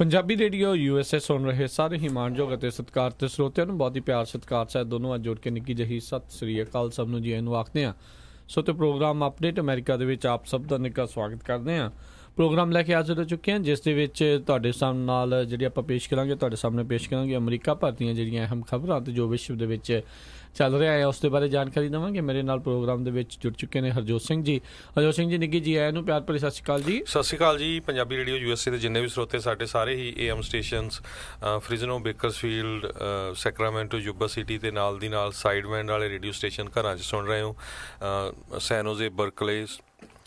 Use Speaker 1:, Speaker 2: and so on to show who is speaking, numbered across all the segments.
Speaker 1: Punjabi radio USA ਸੁਣ ਰਹੇ ਸਾਰੇ ਹੀ ਮਾਣਯੋਗ ਅਤੇ ਸਤਿਕਾਰਤ ਸਰੋਤਿਆਂ ਨੂੰ ਬਹੁਤ ਹੀ ਪਿਆਰ ਸਤਿਕਾਰ ਸਾਹਿਬ ਦੋਨੋਂ ਅੱਜ ਜੋੜ ਕੇ ਨਿੱਕੀ ਜਿਹੀ ਸਤਿ ਸ੍ਰੀ ਅਕਾਲ ਸਭ ਨੂੰ ਜੀ ਇਹਨੂੰ ਆਖਦੇ ਹਾਂ। ਸੋ ਤੇ ਪ੍ਰੋਗਰਾਮ ਅਪਡੇਟ ਅਮਰੀਕਾ ਦੇ ਵਿੱਚ ਆਪ ਸਭ ਦਾ ਨਿੱਘਾ ਸਵਾਗਤ ਕਰਦੇ ਹਾਂ। ਪ੍ਰੋਗਰਾਮ ਲੈ ਕੇ ਹਾਜ਼ਰ ਹੋ ਚੁੱਕੇ ਹਾਂ ਜਿਸ ਦੇ ਵਿੱਚ ਤੁਹਾਡੇ ਸਾਹਮਣੇ ਨਾਲ ਜਿਹੜੀ ਆਪਾਂ ਪੇਸ਼ ਕਰਾਂਗੇ ਤੁਹਾਡੇ ਸਾਹਮਣੇ ਪੇਸ਼ ਕਰਾਂਗੇ ਅਮਰੀਕਾ ਭਰ ਦੀਆਂ ਜਿਹੜੀਆਂ ਅਹਿਮ ਖਬਰਾਂ ਅਤੇ ਜੋ ਵਿਸ਼ਵ ਦੇ ਵਿੱਚ ਚੱਲ ਰਿਹਾ ਹੈ ਉਸ ਦੇ ਬਾਰੇ ਜਾਣਕਾਰੀ ਦੇਵਾਂਗੇ। ਮੇਰੇ ਨਾਲ ਪ੍ਰੋਗਰਾਮ ਦੇ ਵਿੱਚ ਜੁੜ ਚੁੱਕੇ ਨੇ ਹਰਜੋਤ ਸਿੰਘ ਜੀ। ਹਰਜੋਤ ਸਿੰਘ ਜੀ ਨਿੱਘੀ ਜੀ ਆਇਆਂ ਨੂੰ ਪਿਆਰ ਭਰੀ ਸਤਿ ਸ਼੍ਰੀ ਅਕਾਲ ਜੀ।
Speaker 2: ਸਤਿ ਸ਼੍ਰੀ ਅਕਾਲ ਜੀ। ਪੰਜਾਬੀ ਰੇਡੀਓ USA ਦੇ ਜਿੰਨੇ ਵੀ ਸਰੋਤੇ ਸਾਡੇ ਸਾਰੇ ਹੀ AM stations Fresno, Bakersfield, Sacramento, Yuba city ਤੇ ਨਾਲ ਦੀ ਨਾਲ ਸਾਈਡਬੈਂਡ ਵਾਲੇ ਰੇਡੀਓ ਸਟੇਸ਼ਨ ਘਰਾਂ 'ਚ ਸੁਣ ਰਹੇ ਹੋ। ਸੈਨ ਹੋਜ਼ੇ, ਬਰਕਲੇ,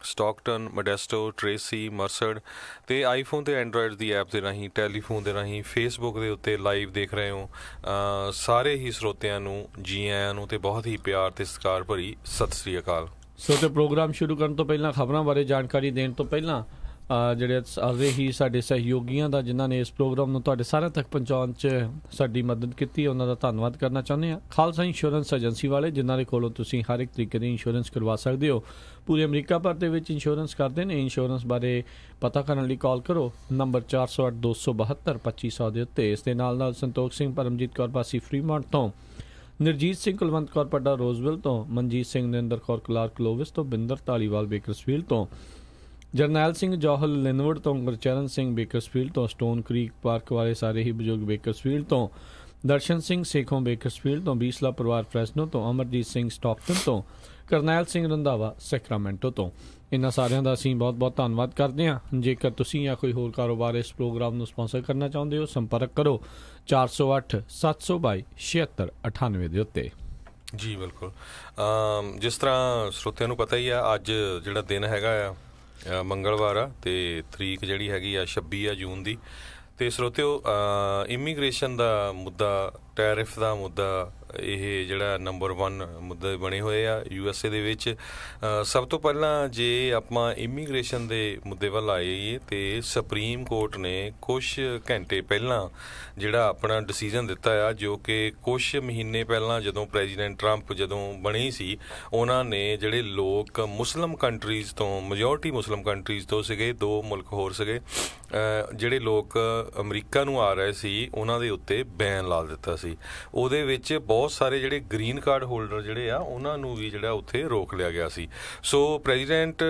Speaker 2: ਸਟਾਕਟਨ, ਮੋਡੈਸਟੋ, ਟ੍ਰੇਸੀ, ਮਰਸਡ ਅਤੇ ਆਈਫੋਨ ਅਤੇ ਐਂਡਰਾਇਡ ਦੀ ਐਪ ਦੇ ਰਾਹੀਂ, ਟੈਲੀਫੋਨ ਦੇ ਰਾਹੀਂ, ਫੇਸਬੁੱਕ ਦੇ ਉੱਤੇ ਲਾਈਵ ਦੇਖ ਰਹੇ ਹੋ। ਸਾਰੇ ਹੀ ਸਰੋਤਿਆਂ ਨੂੰ ਜੀ ਆਇਆਂ ਨੂੰ ਅਤੇ ਬਹੁਤ ਹੀ ਪਿਆਰ ਅਤੇ ਸਤਿਕਾਰ ਭਰੀ ਸਤਿ ਸ਼੍ਰੀ ਅਕਾਲ।
Speaker 1: ਸੋ ਤੇ ਪ੍ਰੋਗਰਾਮ ਸ਼ੁਰੂ ਕਰਨ ਤੋਂ ਪਹਿਲਾਂ ਖਬਰਾਂ ਬਾਰੇ ਜਾਣਕਾਰੀ ਦੇਣ ਤੋਂ ਪਹਿਲਾਂ ਜਿਹੜੇ ਸਾਰੇ ਹੀ ਸਾਡੇ ਸਹਿਯੋਗੀਆਂ ਦਾ ਜਿਨ੍ਹਾਂ ਨੇ ਇਸ ਪ੍ਰੋਗਰਾਮ ਨੂੰ ਤੁਹਾਡੇ ਸਾਰਿਆਂ ਤੱਕ ਪਹੁੰਚਾਉਣ 'ਚ ਸਾਡੀ ਮਦਦ ਕੀਤੀ ਉਹਨਾਂ ਦਾ ਧੰਨਵਾਦ ਕਰਨਾ ਚਾਹੁੰਦੇ ਹਾਂ। ਖਾਲਸਾ ਇੰਸ਼ੋਰੈਂਸ ਏਜੰਸੀ ਵਾਲੇ ਜਿਨ੍ਹਾਂ ਦੇ ਕੋਲੋਂ ਤੁਸੀਂ ਹਰ ਇੱਕ ਤਰੀਕੇ ਦੀ ਇੰਸ਼ੋਰੈਂਸ ਕਰਵਾ ਸਕਦੇ ਹੋ। ਪੂਰੇ ਅਮਰੀਕਾ ਭਰ ਦੇ ਵਿੱਚ ਇੰਸ਼ੋਰੈਂਸ ਕਰਦੇ ਨੇ। ਇੰਸ਼ੋਰੈਂਸ ਬਾਰੇ ਪਤਾ ਕਰਨ ਲਈ ਕਾਲ ਕਰੋ ਨੰਬਰ 408-272-2500 ਦੇ ਉੱਤੇ। ਇਸ ਦੇ ਨਾਲ ਨਾਲ ਸੰਤੋਖ ਸਿੰਘ, ਪਰਮਜੀਤ ਕੌਰ ਵਾਸੀ ਫਰੀਮੌਂਟ ਤੋਂ, ਨਿਰਜੀਤ ਸਿੰਘ ਕੁਲਵੰਤ ਕੌਰ ਪੱਡਾ ਰੋਜ਼ਵਿਲ ਤੋਂ, ਮਨਜੀਤ ਸਿੰਘ ਨਰਿੰਦਰ ਕੌਰ ਕਲਾਰਕ ਲੋਵਿਸ ਤੋਂ, ਬਿੰਦਰ ਧਾਲੀਵਾਲ ਬੇਕਰਸਫੀਲਡ ਤੋਂ, ਜਰਨੈਲ ਸਿੰਘ ਜੌਹਲ ਲਿਨਵੁੱਡ ਤੋਂ, ਗੁਰਚਰਨ ਸਿੰਘ ਬੇਕਰਸਫੀਲਡ ਤੋਂ, ਸਟੋਨ ਕ੍ਰੀਕ ਪਾਰਕ ਵਾਲੇ ਸਾਰੇ ਹੀ ਬਜ਼ੁਰਗ ਬੇਕਰਸਫੀਲਡ ਤੋਂ, ਦਰਸ਼ਨ ਸਿੰਘ ਸੇਖੋਂ ਬੇਕਰਸਫੀਲਡ ਤੋਂ, ਬੀਸਲਾ ਪਰਿਵਾਰ ਫ੍ਰੈਸਨੋ ਤੋਂ, ਅਮਰਜੀਤ ਸਿੰਘ ਸਟਾਕਟਨ ਤੋਂ, ਕਰਨੈਲ ਸਿੰਘ ਰੰਧਾਵਾ ਸੈਕਰਾਮੈਂਟੋ ਤੋਂ। ਇਹਨਾਂ ਸਾਰਿਆਂ ਦਾ ਅਸੀਂ ਬਹੁਤ ਬਹੁਤ ਧੰਨਵਾਦ ਕਰਦੇ ਹਾਂ। ਜੇਕਰ ਤੁਸੀਂ ਜਾਂ ਕੋਈ ਹੋਰ ਕਾਰੋਬਾਰ ਇਸ ਪ੍ਰੋਗਰਾਮ ਨੂੰ ਸਪਾਂਸਰ ਕਰਨਾ ਚਾਹੁੰਦੇ ਹੋ ਸੰਪਰਕ ਕਰੋ 408-722-7698 ਦੇ ਉੱਤੇ।
Speaker 2: ਜੀ ਬਿਲਕੁਲ। ਜਿਸ ਤਰ੍ਹਾਂ ਸਰੋਤਿਆਂ ਨੂੰ ਪਤਾ ਹੀ ਆ ਅੱਜ ਜਿਹੜਾ ਦਿਨ ਹੈਗਾ ਆ ਮੰਗਲਵਾਰ ਆ ਅਤੇ ਤਰੀਕ ਜਿਹੜੀ ਹੈਗੀ ਆ 26 ਆ ਜੂਨ ਦੀ। ਅਤੇ ਸਰੋਤਿਓ ਇਮੀਗ੍ਰੇਸ਼ਨ ਦਾ ਮੁੱਦਾ, ਟੈਰਿਫ ਦਾ ਮੁੱਦਾ, ਇਹ ਜਿਹੜਾ ਨੰਬਰ 1 ਮੁੱਦੇ ਬਣੇ ਹੋਏ ਆ USA ਦੇ ਵਿੱਚ। ਸਭ ਤੋਂ ਪਹਿਲਾਂ ਜੇ ਆਪਾਂ ਇਮੀਗ੍ਰੇਸ਼ਨ ਦੇ ਮੁੱਦੇ ਵੱਲ ਆਈਏ ਅਤੇ ਸੁਪਰੀਮ ਕੋਰਟ ਨੇ ਕੁਛ ਘੰਟੇ ਪਹਿਲਾਂ ਜਿਹੜਾ ਆਪਣਾ ਡਿਸੀਜ਼ਨ ਦਿੱਤਾ ਆ, ਜੋ ਕਿ ਕੁਛ ਮਹੀਨੇ ਪਹਿਲਾਂ ਜਦੋਂ ਪ੍ਰੈਜ਼ੀਡੈਂਟ ਟਰੰਪ ਜਦੋਂ ਬਣੇ ਸੀ ਉਹਨਾਂ ਨੇ ਜਿਹੜੇ ਲੋਕ ਮੁਸਲਿਮ ਕੰਟਰੀਜ਼ ਤੋਂ, ਮੈਜੋਰਟੀ ਮੁਸਲਿਮ ਕੰਟਰੀਜ਼ ਤੋਂ ਸੀਗੇ, 2 ਮੁਲਕ ਹੋਰ ਸੀਗੇ, ਜਿਹੜੇ ਲੋਕ ਅਮਰੀਕਾ ਨੂੰ ਆ ਰਹੇ ਸੀ ਉਹਨਾਂ ਦੇ ਉੱਤੇ ਬੈਨ ਲਾ ਦਿੱਤਾ ਸੀ। ਉਹਦੇ ਵਿੱਚ ਬਹੁਤ ਸਾਰੇ ਜਿਹੜੇ ਗ੍ਰੀਨ ਕਾਰਡ ਹੋਲਡਰ ਜਿਹੜੇ ਆ ਉਹਨਾਂ ਨੂੰ ਵੀ ਜਿਹੜਾ ਉੱਥੇ ਰੋਕ ਲਿਆ ਗਿਆ ਸੀ। ਸੋ ਪ੍ਰੈਜ਼ੀਡੈਂਟ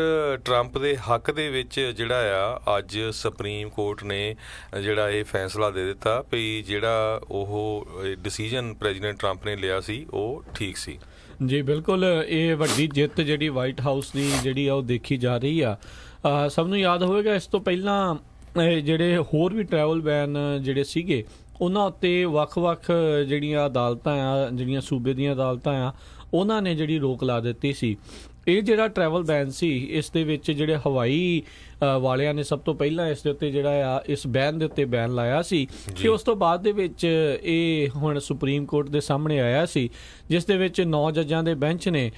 Speaker 2: ਟਰੰਪ ਦੇ ਹੱਕ ਦੇ ਵਿੱਚ ਜਿਹੜਾ ਆ ਅੱਜ ਸੁਪਰੀਮ ਕੋਰਟ ਨੇ ਜਿਹੜਾ ਇਹ ਫੈਸਲਾ ਦੇ ਦਿੱਤਾ ਵੀ ਜਿਹੜਾ ਉਹ ਡਿਸੀਜਨ ਪ੍ਰੈਜ਼ੀਡੈਂਟ ਟਰੰਪ ਨੇ ਲਿਆ ਸੀ ਉਹ ਠੀਕ ਸੀ।
Speaker 1: ਜੀ ਬਿਲਕੁਲ। ਇਹ ਵੱਡੀ ਜਿੱਤ ਜਿਹੜੀ ਵਾਈਟ ਹਾਊਸ ਦੀ ਜਿਹੜੀ ਆ ਉਹ ਦੇਖੀ ਜਾ ਰਹੀ ਆ। ਸਭ ਨੂੰ ਯਾਦ ਹੋਵੇਗਾ ਇਸ ਤੋਂ ਪਹਿਲਾਂ ਜਿਹੜੇ ਹੋਰ ਵੀ ਟਰੈਵਲ ਬੈਨ ਜਿਹੜੇ ਸੀਗੇ ਉਹਨਾਂ ਉੱਤੇ ਵੱਖ-ਵੱਖ ਜਿਹੜੀਆਂ ਅਦਾਲਤਾਂ ਆ, ਜਿਹੜੀਆਂ ਸੂਬੇ ਦੀਆਂ ਅਦਾਲਤਾਂ ਆ, ਉਹਨਾਂ ਨੇ ਜਿਹੜੀ ਰੋਕ ਲਾ ਦਿੱਤੀ ਸੀ। ਇਹ ਜਿਹੜਾ ਟਰੈਵਲ ਬੈਨ ਸੀ ਇਸ ਦੇ ਵਿੱਚ ਜਿਹੜੇ ਹਵਾਈ ਵਾਲਿਆਂ ਨੇ ਸਭ ਤੋਂ ਪਹਿਲਾਂ ਇਸ ਦੇ ਉੱਤੇ ਜਿਹੜਾ ਆ ਇਸ ਬੈਨ ਦੇ ਉੱਤੇ ਬੈਨ ਲਾਇਆ ਸੀ ਕਿ ਉਸ ਤੋਂ ਬਾਅਦ ਦੇ ਵਿੱਚ ਇਹ ਹੁਣ ਸੁਪਰੀਮ ਕੋਰਟ ਦੇ ਸਾਹਮਣੇ ਆਇਆ ਸੀ ਜਿਸ ਦੇ ਵਿੱਚ 9 ਜੱਜਾਂ ਦੇ ਬੈਂਚ ਨੇ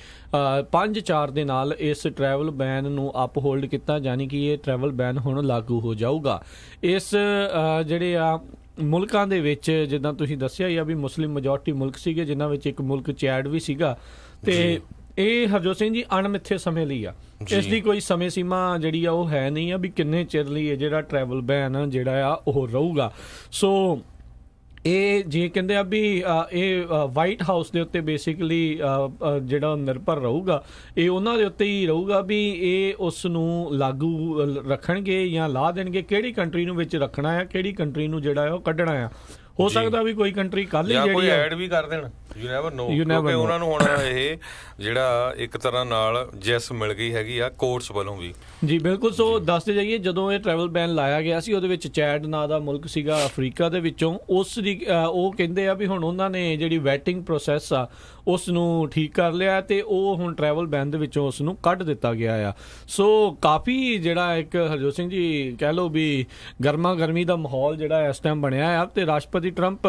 Speaker 1: 5-4 ਦੇ ਨਾਲ ਇਸ ਟਰੈਵਲ ਬੈਨ ਨੂੰ ਅਪਹੋਲਡ ਕੀਤਾ, ਯਾਨੀ ਕਿ ਇਹ ਟਰੈਵਲ ਬੈਨ ਹੁਣ ਲਾਗੂ ਹੋ ਜਾਊਗਾ। ਇਸ ਜਿਹੜੇ ਆ ਮੁਲਕਾਂ ਦੇ ਵਿੱਚ ਜਿੱਦਾਂ ਤੁਸੀਂ ਦੱਸਿਆ ਹੀ ਆ ਵੀ ਮੁਸਲਿਮ ਮੈਜੋਰਟੀ ਮੁਲਕ ਸੀਗੇ ਜਿਨ੍ਹਾਂ ਵਿੱਚ ਇੱਕ ਮੁਲਕ ਚੈਡ ਵੀ ਸੀਗਾ। ਅਤੇ ਇਹ ਹਰਜੋਤ ਸਿੰਘ ਜੀ ਅਣਮਿੱਥੇ ਸਮੇਂ ਲਈ ਆ, ਇਸ ਦੀ ਕੋਈ ਸਮੇਂ ਸੀਮਾ ਜਿਹੜੀ ਆ ਉਹ ਹੈ ਨਹੀਂ ਆ ਵੀ ਕਿੰਨੇ ਚਿਰ ਲਈ ਇਹ ਜਿਹੜਾ ਟਰੈਵਲ ਬੈਨ ਜਿਹੜਾ ਆ ਉਹ ਰਹੂਗਾ। ਸੋ ਇਹ ਜੇ ਕਹਿੰਦੇ ਆ ਵੀ ਇਹ ਵਾਈਟ ਹਾਊਸ ਦੇ ਉੱਤੇ ਬੇਸਿਕਲੀ ਜਿਹੜਾ ਨਿਰਭਰ ਰਹੂਗਾ, ਇਹ ਉਹਨਾਂ ਦੇ ਉੱਤੇ ਹੀ ਰਹੂਗਾ ਵੀ ਇਹ ਉਸ ਨੂੰ ਲਾਗੂ ਰੱਖਣਗੇ ਜਾਂ ਲਾ ਦੇਣਗੇ, ਕਿਹੜੀ ਕੰਟਰੀ ਨੂੰ ਵਿੱਚ ਰੱਖਣਾ ਆ, ਕਿਹੜੀ ਕੰਟਰੀ ਨੂੰ ਜਿਹੜਾ ਉਹ ਕੱਢਣਾ ਆ। ਹੋ ਸਕਦਾ ਵੀ ਕੋਈ ਕੰਟਰੀ ਕੱਲ੍ਹ ਹੀ ਜਿਹੜੀ
Speaker 2: ਐਡ ਵੀ ਕਰ ਦੇਣ, ਯੂ ਨੈਵਰ ਨੋ, ਕਿਉਂਕਿ ਉਹਨਾਂ ਨੂੰ ਹੁਣ ਇਹ ਜਿਹੜਾ ਇੱਕ ਤਰ੍ਹਾਂ ਨਾਲ ਜੈਸ ਮਿਲ ਗਈ ਹੈਗੀ ਆ ਕੋਰਟਸ ਵੱਲੋਂ ਵੀ। ਜੀ
Speaker 1: ਬਿਲਕੁਲ। ਸੋ ਦੱਸਦੇ ਜਾਈਏ ਜਦੋਂ ਇਹ ਟਰੈਵਲ ਬੈਨ ਲਾਇਆ ਗਿਆ ਸੀ ਉਹਦੇ ਵਿੱਚ ਚੈਡ ਨਾਂ ਦਾ ਮੁਲਕ ਸੀਗਾ ਅਫਰੀਕਾ ਦੇ ਵਿੱਚੋਂ, ਉਸ ਦੀ ਉਹ ਕਹਿੰਦੇ ਆ ਵੀ ਹੁਣ ਉਹਨਾਂ ਨੇ ਜਿਹੜੀ ਵੈਟਿੰਗ ਪ੍ਰੋਸੈਸ ਆ ਉਸ ਨੂੰ ਠੀਕ ਕਰ ਲਿਆ ਅਤੇ ਉਹ ਹੁਣ ਟਰੈਵਲ ਬੈਨ ਦੇ ਵਿੱਚੋਂ ਉਸ ਨੂੰ ਕੱਢ ਦਿੱਤਾ ਗਿਆ ਆ। ਸੋ ਕਾਫੀ ਜਿਹੜਾ ਇੱਕ ਹਰਜੋਤ ਸਿੰਘ ਜੀ ਕਹਿ ਲਓ ਵੀ ਗਰਮਾ ਗਰਮੀ ਦਾ ਮਾਹੌਲ ਜਿਹੜਾ ਇਸ ਟਾਈਮ ਬਣਿਆ ਆ। ਅਤੇ ਰਾਸ਼ਟਰਪਤੀ ਟਰੰਪ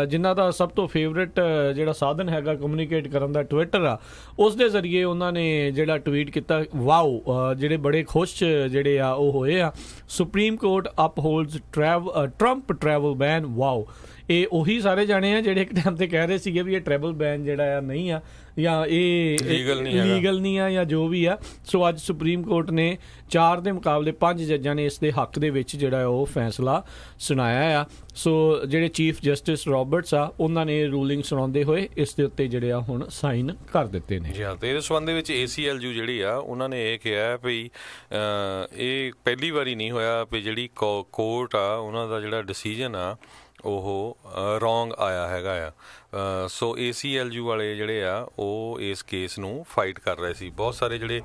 Speaker 1: ਜਿਨ੍ਹਾਂ ਦਾ ਸਭ ਤੋਂ ਫੇਵਰੇਟ ਜਿਹੜਾ ਸਾਧਨ ਹੈਗਾ ਕਮਿਊਨੀਕੇਟ ਕਰਨ ਦਾ ਟਵਿੱਟਰ ਆ, ਉਸ ਦੇ ਜ਼ਰੀਏ ਉਹਨਾਂ ਨੇ ਜਿਹੜਾ ਟਵੀਟ ਕੀਤਾ, ਵਾਓ, ਜਿਹੜੇ ਬੜੇ ਖੁਸ਼ ਜਿਹੜੇ ਆ ਉਹ ਹੋਏ ਆ। Supreme Court upholds Trump travel ban, wow. ਇਹ ਉਹੀ ਸਾਰੇ ਜਾਣੇ ਆ ਜਿਹੜੇ ਇੱਕ ਟਾਈਮ ਤੇ ਕਹਿ ਰਹੇ ਸੀਗੇ ਵੀ ਇਹ ਟਰੈਵਲ ਬੈਨ ਜਿਹੜਾ ਆ ਨਹੀਂ ਆ, ਜਾਂ ਇਹ ਲੀਗਲ ਨਹੀਂ ਆ ਜਾਂ ਜੋ ਵੀ ਆ। ਸੋ ਅੱਜ ਸੁਪਰੀਮ ਕੋਰਟ ਨੇ 4 ਦੇ ਮੁਕਾਬਲੇ 5 ਜੱਜਾਂ ਨੇ ਇਸ ਦੇ ਹੱਕ ਦੇ ਵਿੱਚ ਜਿਹੜਾ ਉਹ ਫੈਸਲਾ ਸੁਣਾਇਆ ਆ। ਸੋ ਜਿਹੜੇ ਚੀਫ ਜਸਟਿਸ ਰੋਬਰਟਸ ਆ ਉਹਨਾਂ ਨੇ ਰੂਲਿੰਗ ਸੁਣਾਉਂਦੇ ਹੋਏ ਇਸ ਦੇ ਉੱਤੇ ਜਿਹੜੇ ਆ ਹੁਣ ਸਾਈਨ ਕਰ ਦਿੱਤੇ ਨੇ।
Speaker 2: ਜੀ ਹਾਂ, ਤੇ ਇਸ ਸੰਬੰਧ ਵਿੱਚ ACLU ਜਿਹੜੀ ਆ ਉਹਨਾਂ ਨੇ ਇਹ ਕਿਹਾ ਵੀ ਇਹ ਪਹਿਲੀ ਵਾਰੀ ਨਹੀਂ ਹੋਇਆ ਵੀ ਜਿਹੜੀ ਕੋਰਟ ਆ ਉਹਨਾਂ ਦਾ ਜਿਹੜਾ ਡਿਸੀਜਨ ਆ ਉਹ ਰੋਂਗ ਆਇਆ ਹੈਗਾ ਆ। ਸੋ ACLU ਵਾਲੇ ਜਿਹੜੇ ਆ ਉਹ ਇਸ ਕੇਸ ਨੂੰ ਫਾਈਟ ਕਰ ਰਹੇ ਸੀ। ਬਹੁਤ ਸਾਰੇ ਜਿਹੜੇ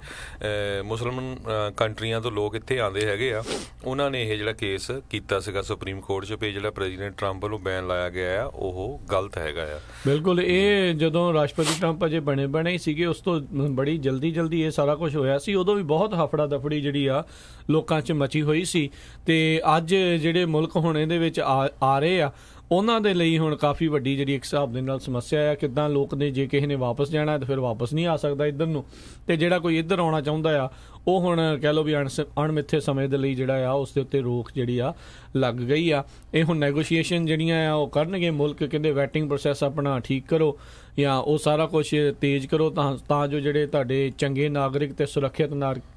Speaker 2: ਮੁਸਲਮਾਨ ਕੰਟਰੀਆਂ ਤੋਂ ਲੋਕ ਇੱਥੇ ਆਉਂਦੇ ਹੈਗੇ ਆ, ਉਹਨਾਂ ਨੇ ਇਹ ਜਿਹੜਾ ਕੇਸ ਕੀਤਾ ਸੀਗਾ ਸੁਪਰੀਮ ਕੋਰਟ 'ਚ ਵੀ ਜਿਹੜਾ ਪ੍ਰੈਜ਼ੀਡੈਂਟ ਟਰੰਪ ਵੱਲੋਂ ਬੈਨ ਲਾਇਆ ਗਿਆ ਆ ਉਹ ਗਲਤ ਹੈਗਾ ਆ।
Speaker 1: ਬਿਲਕੁਲ, ਇਹ ਜਦੋਂ ਰਾਸ਼ਟਰਪਤੀ ਟਰੰਪ ਅਜੇ ਬਣੇ ਹੀ ਸੀਗੇ ਉਸ ਤੋਂ ਬੜੀ ਜਲਦੀ ਇਹ ਸਾਰਾ ਕੁਝ ਹੋਇਆ ਸੀ। ਉਦੋਂ ਵੀ ਬਹੁਤ ਹਫੜਾ ਦਫੜੀ ਜਿਹੜੀ ਆ ਲੋਕਾਂ 'ਚ ਮਚੀ ਹੋਈ ਸੀ। ਤੇ ਅੱਜ ਜਿਹੜੇ ਮੁਲਕ ਹੁਣ ਇਹਦੇ ਵਿੱਚ ਆ ਰਹੇ ਆ ਉਹਨਾਂ ਦੇ ਲਈ ਹੁਣ ਕਾਫੀ ਵੱਡੀ ਜਿਹੜੀ ਇੱਕ ਹਿਸਾਬ ਦੇ ਨਾਲ ਸਮੱਸਿਆ ਆ। ਕਿੱਦਾਂ ਲੋਕ ਨੇ ਜੇ ਕਿਸੇ ਨੇ ਵਾਪਸ ਜਾਣਾ ਤਾਂ ਫਿਰ ਵਾਪਸ ਨਹੀਂ ਆ ਸਕਦਾ ਇੱਧਰ ਨੂੰ, ਤੇ ਜਿਹੜਾ ਕੋਈ ਇੱਧਰ ਆਉਣਾ ਚਾਹੁੰਦਾ ਆ ਉਹ ਹੁਣ ਕਹਿ ਲਓ ਵੀ ਅਣਮਿੱਥੇ ਸਮੇਂ ਦੇ ਲਈ ਜਿਹੜਾ ਆ ਉਸ ਦੇ ਉੱਤੇ ਰੋਕ ਜਿਹੜੀ ਆ ਲੱਗ ਗਈ ਆ। ਇਹ ਹੁਣ ਨੈਗੋਸ਼ੀਏਸ਼ਨ ਜਿਹੜੀਆਂ ਆ ਉਹ ਕਰਨਗੇ ਮੁਲਕ, ਕਹਿੰਦੇ ਵੈਟਿੰਗ ਪ੍ਰੋਸੈਸ ਆਪਣਾ ਠੀਕ ਕਰੋ ਜਾਂ ਉਹ ਸਾਰਾ ਕੁਝ ਤੇਜ਼ ਕਰੋ ਤਾਂ ਜੋ ਜਿਹੜੇ ਤੁਹਾਡੇ ਚੰਗੇ ਨਾਗਰਿਕ ਤੇ ਸੁਰੱਖਿਅਤ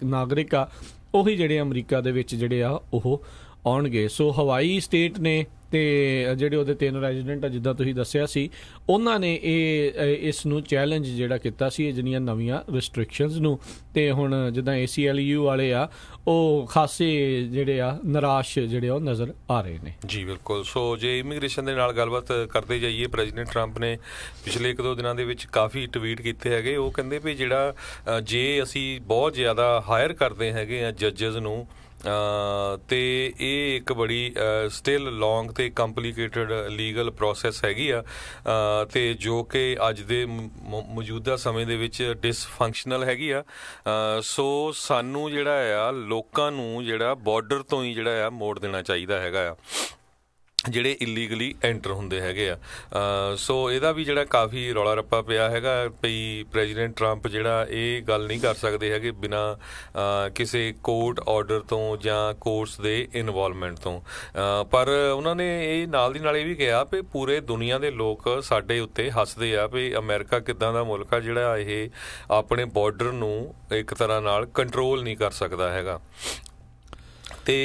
Speaker 1: ਨਾਗਰਿਕ ਆ ਉਹੀ ਜਿਹੜੇ ਅਮਰੀਕਾ ਦੇ ਵਿੱਚ ਜਿਹੜੇ ਆ ਉਹ ਆਉਣਗੇ। ਸੋ ਹਵਾਈ ਸਟੇਟ ਨੇ ਤੇ ਜਿਹੜੇ ਉਹਦੇ 3 ਰੈਜ਼ੀਡੈਂਟ ਆ ਜਿੱਦਾਂ ਤੁਸੀਂ ਦੱਸਿਆ ਸੀ ਉਹਨਾਂ ਨੇ ਇਸ ਨੂੰ ਚੈਲੰਜ ਜਿਹੜਾ ਕੀਤਾ ਸੀ ਇਹ ਜਿਹੜੀਆਂ ਨਵੀਆਂ ਰਿਸਟ੍ਰਿਕਸ਼ਨਸ ਨੂੰ। ਤੇ ਹੁਣ ਜਿੱਦਾਂ ACLU ਵਾਲੇ ਆ ਉਹ ਖਾਸੇ ਜਿਹੜੇ ਆ ਨਿਰਾਸ਼ ਜਿਹੜੇ ਉਹ ਨਜ਼ਰ ਆ ਰਹੇ ਨੇ।
Speaker 2: ਜੀ ਬਿਲਕੁਲ। ਸੋ ਜੇ ਇਮੀਗ੍ਰੇਸ਼ਨ ਦੇ ਨਾਲ ਗੱਲਬਾਤ ਕਰਦੇ ਜਾਈਏ, ਪ੍ਰੈਜ਼ੀਡੈਂਟ ਟਰੰਪ ਨੇ ਪਿਛਲੇ 1-2 ਦਿਨਾਂ ਦੇ ਵਿੱਚ ਕਾਫੀ ਟਵੀਟ ਕੀਤੇ ਹੈਗੇ। ਉਹ ਕਹਿੰਦੇ ਵੀ ਜਿਹੜਾ ਜੇ ਅਸੀਂ ਬਹੁਤ ਜ਼ਿਆਦਾ ਹਾਇਰ ਕਰਦੇ ਹੈਗੇ ਆ ਜੱਜਸ ਨੂੰ ਤੇ ਇਹ ਇੱਕ ਬੜੀ ਸਟਿਲ ਲੌਂਗ ਤੇ ਕੰਪਲੀਕੇਟਡ ਲੀਗਲ ਪ੍ਰੋਸੈਸ ਹੈਗੀ ਆ ਤੇ ਜੋ ਕਿ ਅੱਜ ਦੇ ਮੌਜੂਦਾ ਸਮੇਂ ਦੇ ਵਿੱਚ ਡਿਸਫੰਕਸ਼ਨਲ ਹੈਗੀ ਆ। ਸੋ ਸਾਨੂੰ ਜਿਹੜਾ ਆ ਲੋਕਾਂ ਨੂੰ ਜਿਹੜਾ ਬਾਰਡਰ ਤੋਂ ਹੀ ਜਿਹੜਾ ਆ ਮੋੜ ਦੇਣਾ ਚਾਹੀਦਾ ਹੈਗਾ ਆ ਜਿਹੜੇ ਇਲੀਗਲੀ ਐਂਟਰ ਹੁੰਦੇ ਹੈਗੇ ਆ। ਸੋ ਇਹਦਾ ਵੀ ਜਿਹੜਾ ਕਾਫੀ ਰੌਲਾ ਰੱਪਾ ਪਿਆ ਹੈਗਾ ਵੀ ਪ੍ਰੈਜ਼ੀਡੈਂਟ ਟਰੰਪ ਜਿਹੜਾ ਇਹ ਗੱਲ ਨਹੀਂ ਕਰ ਸਕਦੇ ਹੈਗੇ ਬਿਨਾਂ ਕਿਸੇ ਕੋਰਟ ਆਰਡਰ ਤੋਂ ਜਾਂ ਕੋਰਟਸ ਦੇ ਇਨਵੋਲਵਮੈਂਟ ਤੋਂ। ਪਰ ਉਹਨਾਂ ਨੇ ਇਹ ਨਾਲ ਦੀ ਨਾਲ ਇਹ ਵੀ ਕਿਹਾ ਵੀ ਪੂਰੇ ਦੁਨੀਆ ਦੇ ਲੋਕ ਸਾਡੇ ਉੱਤੇ ਹੱਸਦੇ ਆ ਵੀ ਅਮਰੀਕਾ ਕਿੱਦਾਂ ਦਾ ਮੁਲਕ ਆ ਜਿਹੜਾ ਇਹ ਆਪਣੇ ਬਾਰਡਰ ਨੂੰ ਇੱਕ ਤਰ੍ਹਾਂ ਨਾਲ ਕੰਟਰੋਲ ਨਹੀਂ ਕਰ ਸਕਦਾ ਹੈਗਾ। ਤੇ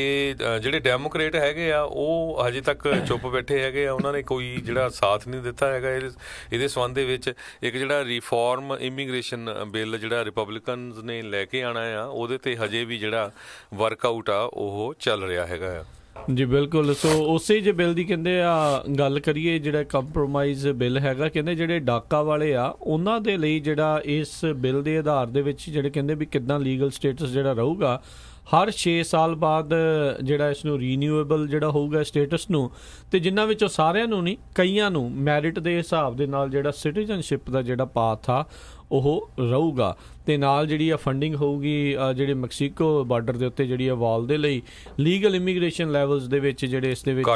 Speaker 2: ਜਿਹੜੇ ਡੈਮੋਕ੍ਰੇਟ ਹੈਗੇ ਆ ਉਹ ਹਜੇ ਤੱਕ ਚੁੱਪ ਬੈਠੇ ਹੈਗੇ ਆ, ਉਹਨਾਂ ਨੇ ਕੋਈ ਜਿਹੜਾ ਸਾਥ ਨਹੀਂ ਦਿੱਤਾ ਹੈਗਾ ਇਹਦੇ ਸੰਬੰਧ ਦੇ ਵਿੱਚ। ਇੱਕ ਜਿਹੜਾ ਰਿਫਾਰਮ ਇਮੀਗ੍ਰੇਸ਼ਨ ਬਿੱਲ ਜਿਹੜਾ ਰਿਪਬਲਿਕਨਸ ਨੇ ਲੈ ਕੇ ਆਉਣਾ ਆ ਉਹਦੇ ਤੇ ਹਜੇ ਵੀ ਜਿਹੜਾ ਵਰਕਆਊਟ ਆ ਉਹ ਚੱਲ ਰਿਹਾ ਹੈਗਾ ਆ।
Speaker 1: ਜੀ ਬਿਲਕੁਲ। ਸੋ ਉਸੇ ਜੇ ਬਿੱਲ ਦੀ ਕਹਿੰਦੇ ਆ ਗੱਲ ਕਰੀਏ ਜਿਹੜਾ ਕੰਪਰੋਮਾਈਜ਼ ਬਿੱਲ ਹੈਗਾ, ਕਹਿੰਦੇ ਜਿਹੜੇ ਡਾਕਾ ਵਾਲੇ ਆ ਉਹਨਾਂ ਦੇ ਲਈ ਜਿਹੜਾ ਇਸ ਬਿੱਲ ਦੇ ਆਧਾਰ ਦੇ ਵਿੱਚ ਜਿਹੜੇ ਕਹਿੰਦੇ ਵੀ ਕਿੱਦਾਂ ਲੀਗਲ ਸਟੇਟਸ ਜਿਹੜਾ ਰਹੂਗਾ ਹਰ 6 ਸਾਲ ਬਾਅਦ ਜਿਹੜਾ ਇਸ ਨੂੰ ਰੀਨਿਊਏਬਲ ਜਿਹੜਾ ਹੋਊਗਾ ਸਟੇਟਸ ਨੂੰ, ਤੇ ਜਿਨ੍ਹਾਂ ਵਿੱਚੋਂ ਸਾਰਿਆਂ ਨੂੰ ਨਹੀਂ ਕਈਆਂ ਨੂੰ ਮੈਰਿਟ ਦੇ ਹਿਸਾਬ ਦੇ ਨਾਲ ਜਿਹੜਾ ਸਿਟੀਜ਼ਨਸ਼ਿਪ ਦਾ ਜਿਹੜਾ ਪਾਥ ਆ ਉਹ ਰਹੂਗਾ। ਤੇ ਨਾਲ ਜਿਹੜੀ ਆ ਫੰਡਿੰਗ ਹੋਊਗੀ ਜਿਹੜੇ ਮੈਕਸੀਕੋ ਬਾਰਡਰ ਦੇ ਉੱਤੇ ਜਿਹੜੀ ਆ ਵਾਲ ਦੇ ਲਈ ਲੀਗਲ ਇਮੀਗ੍ਰੇਸ਼ਨ ਲੈਵਲਸ ਦੇ ਵਿੱਚ ਜਿਹੜੇ ਇਸ ਦੇ ਵਿੱਚ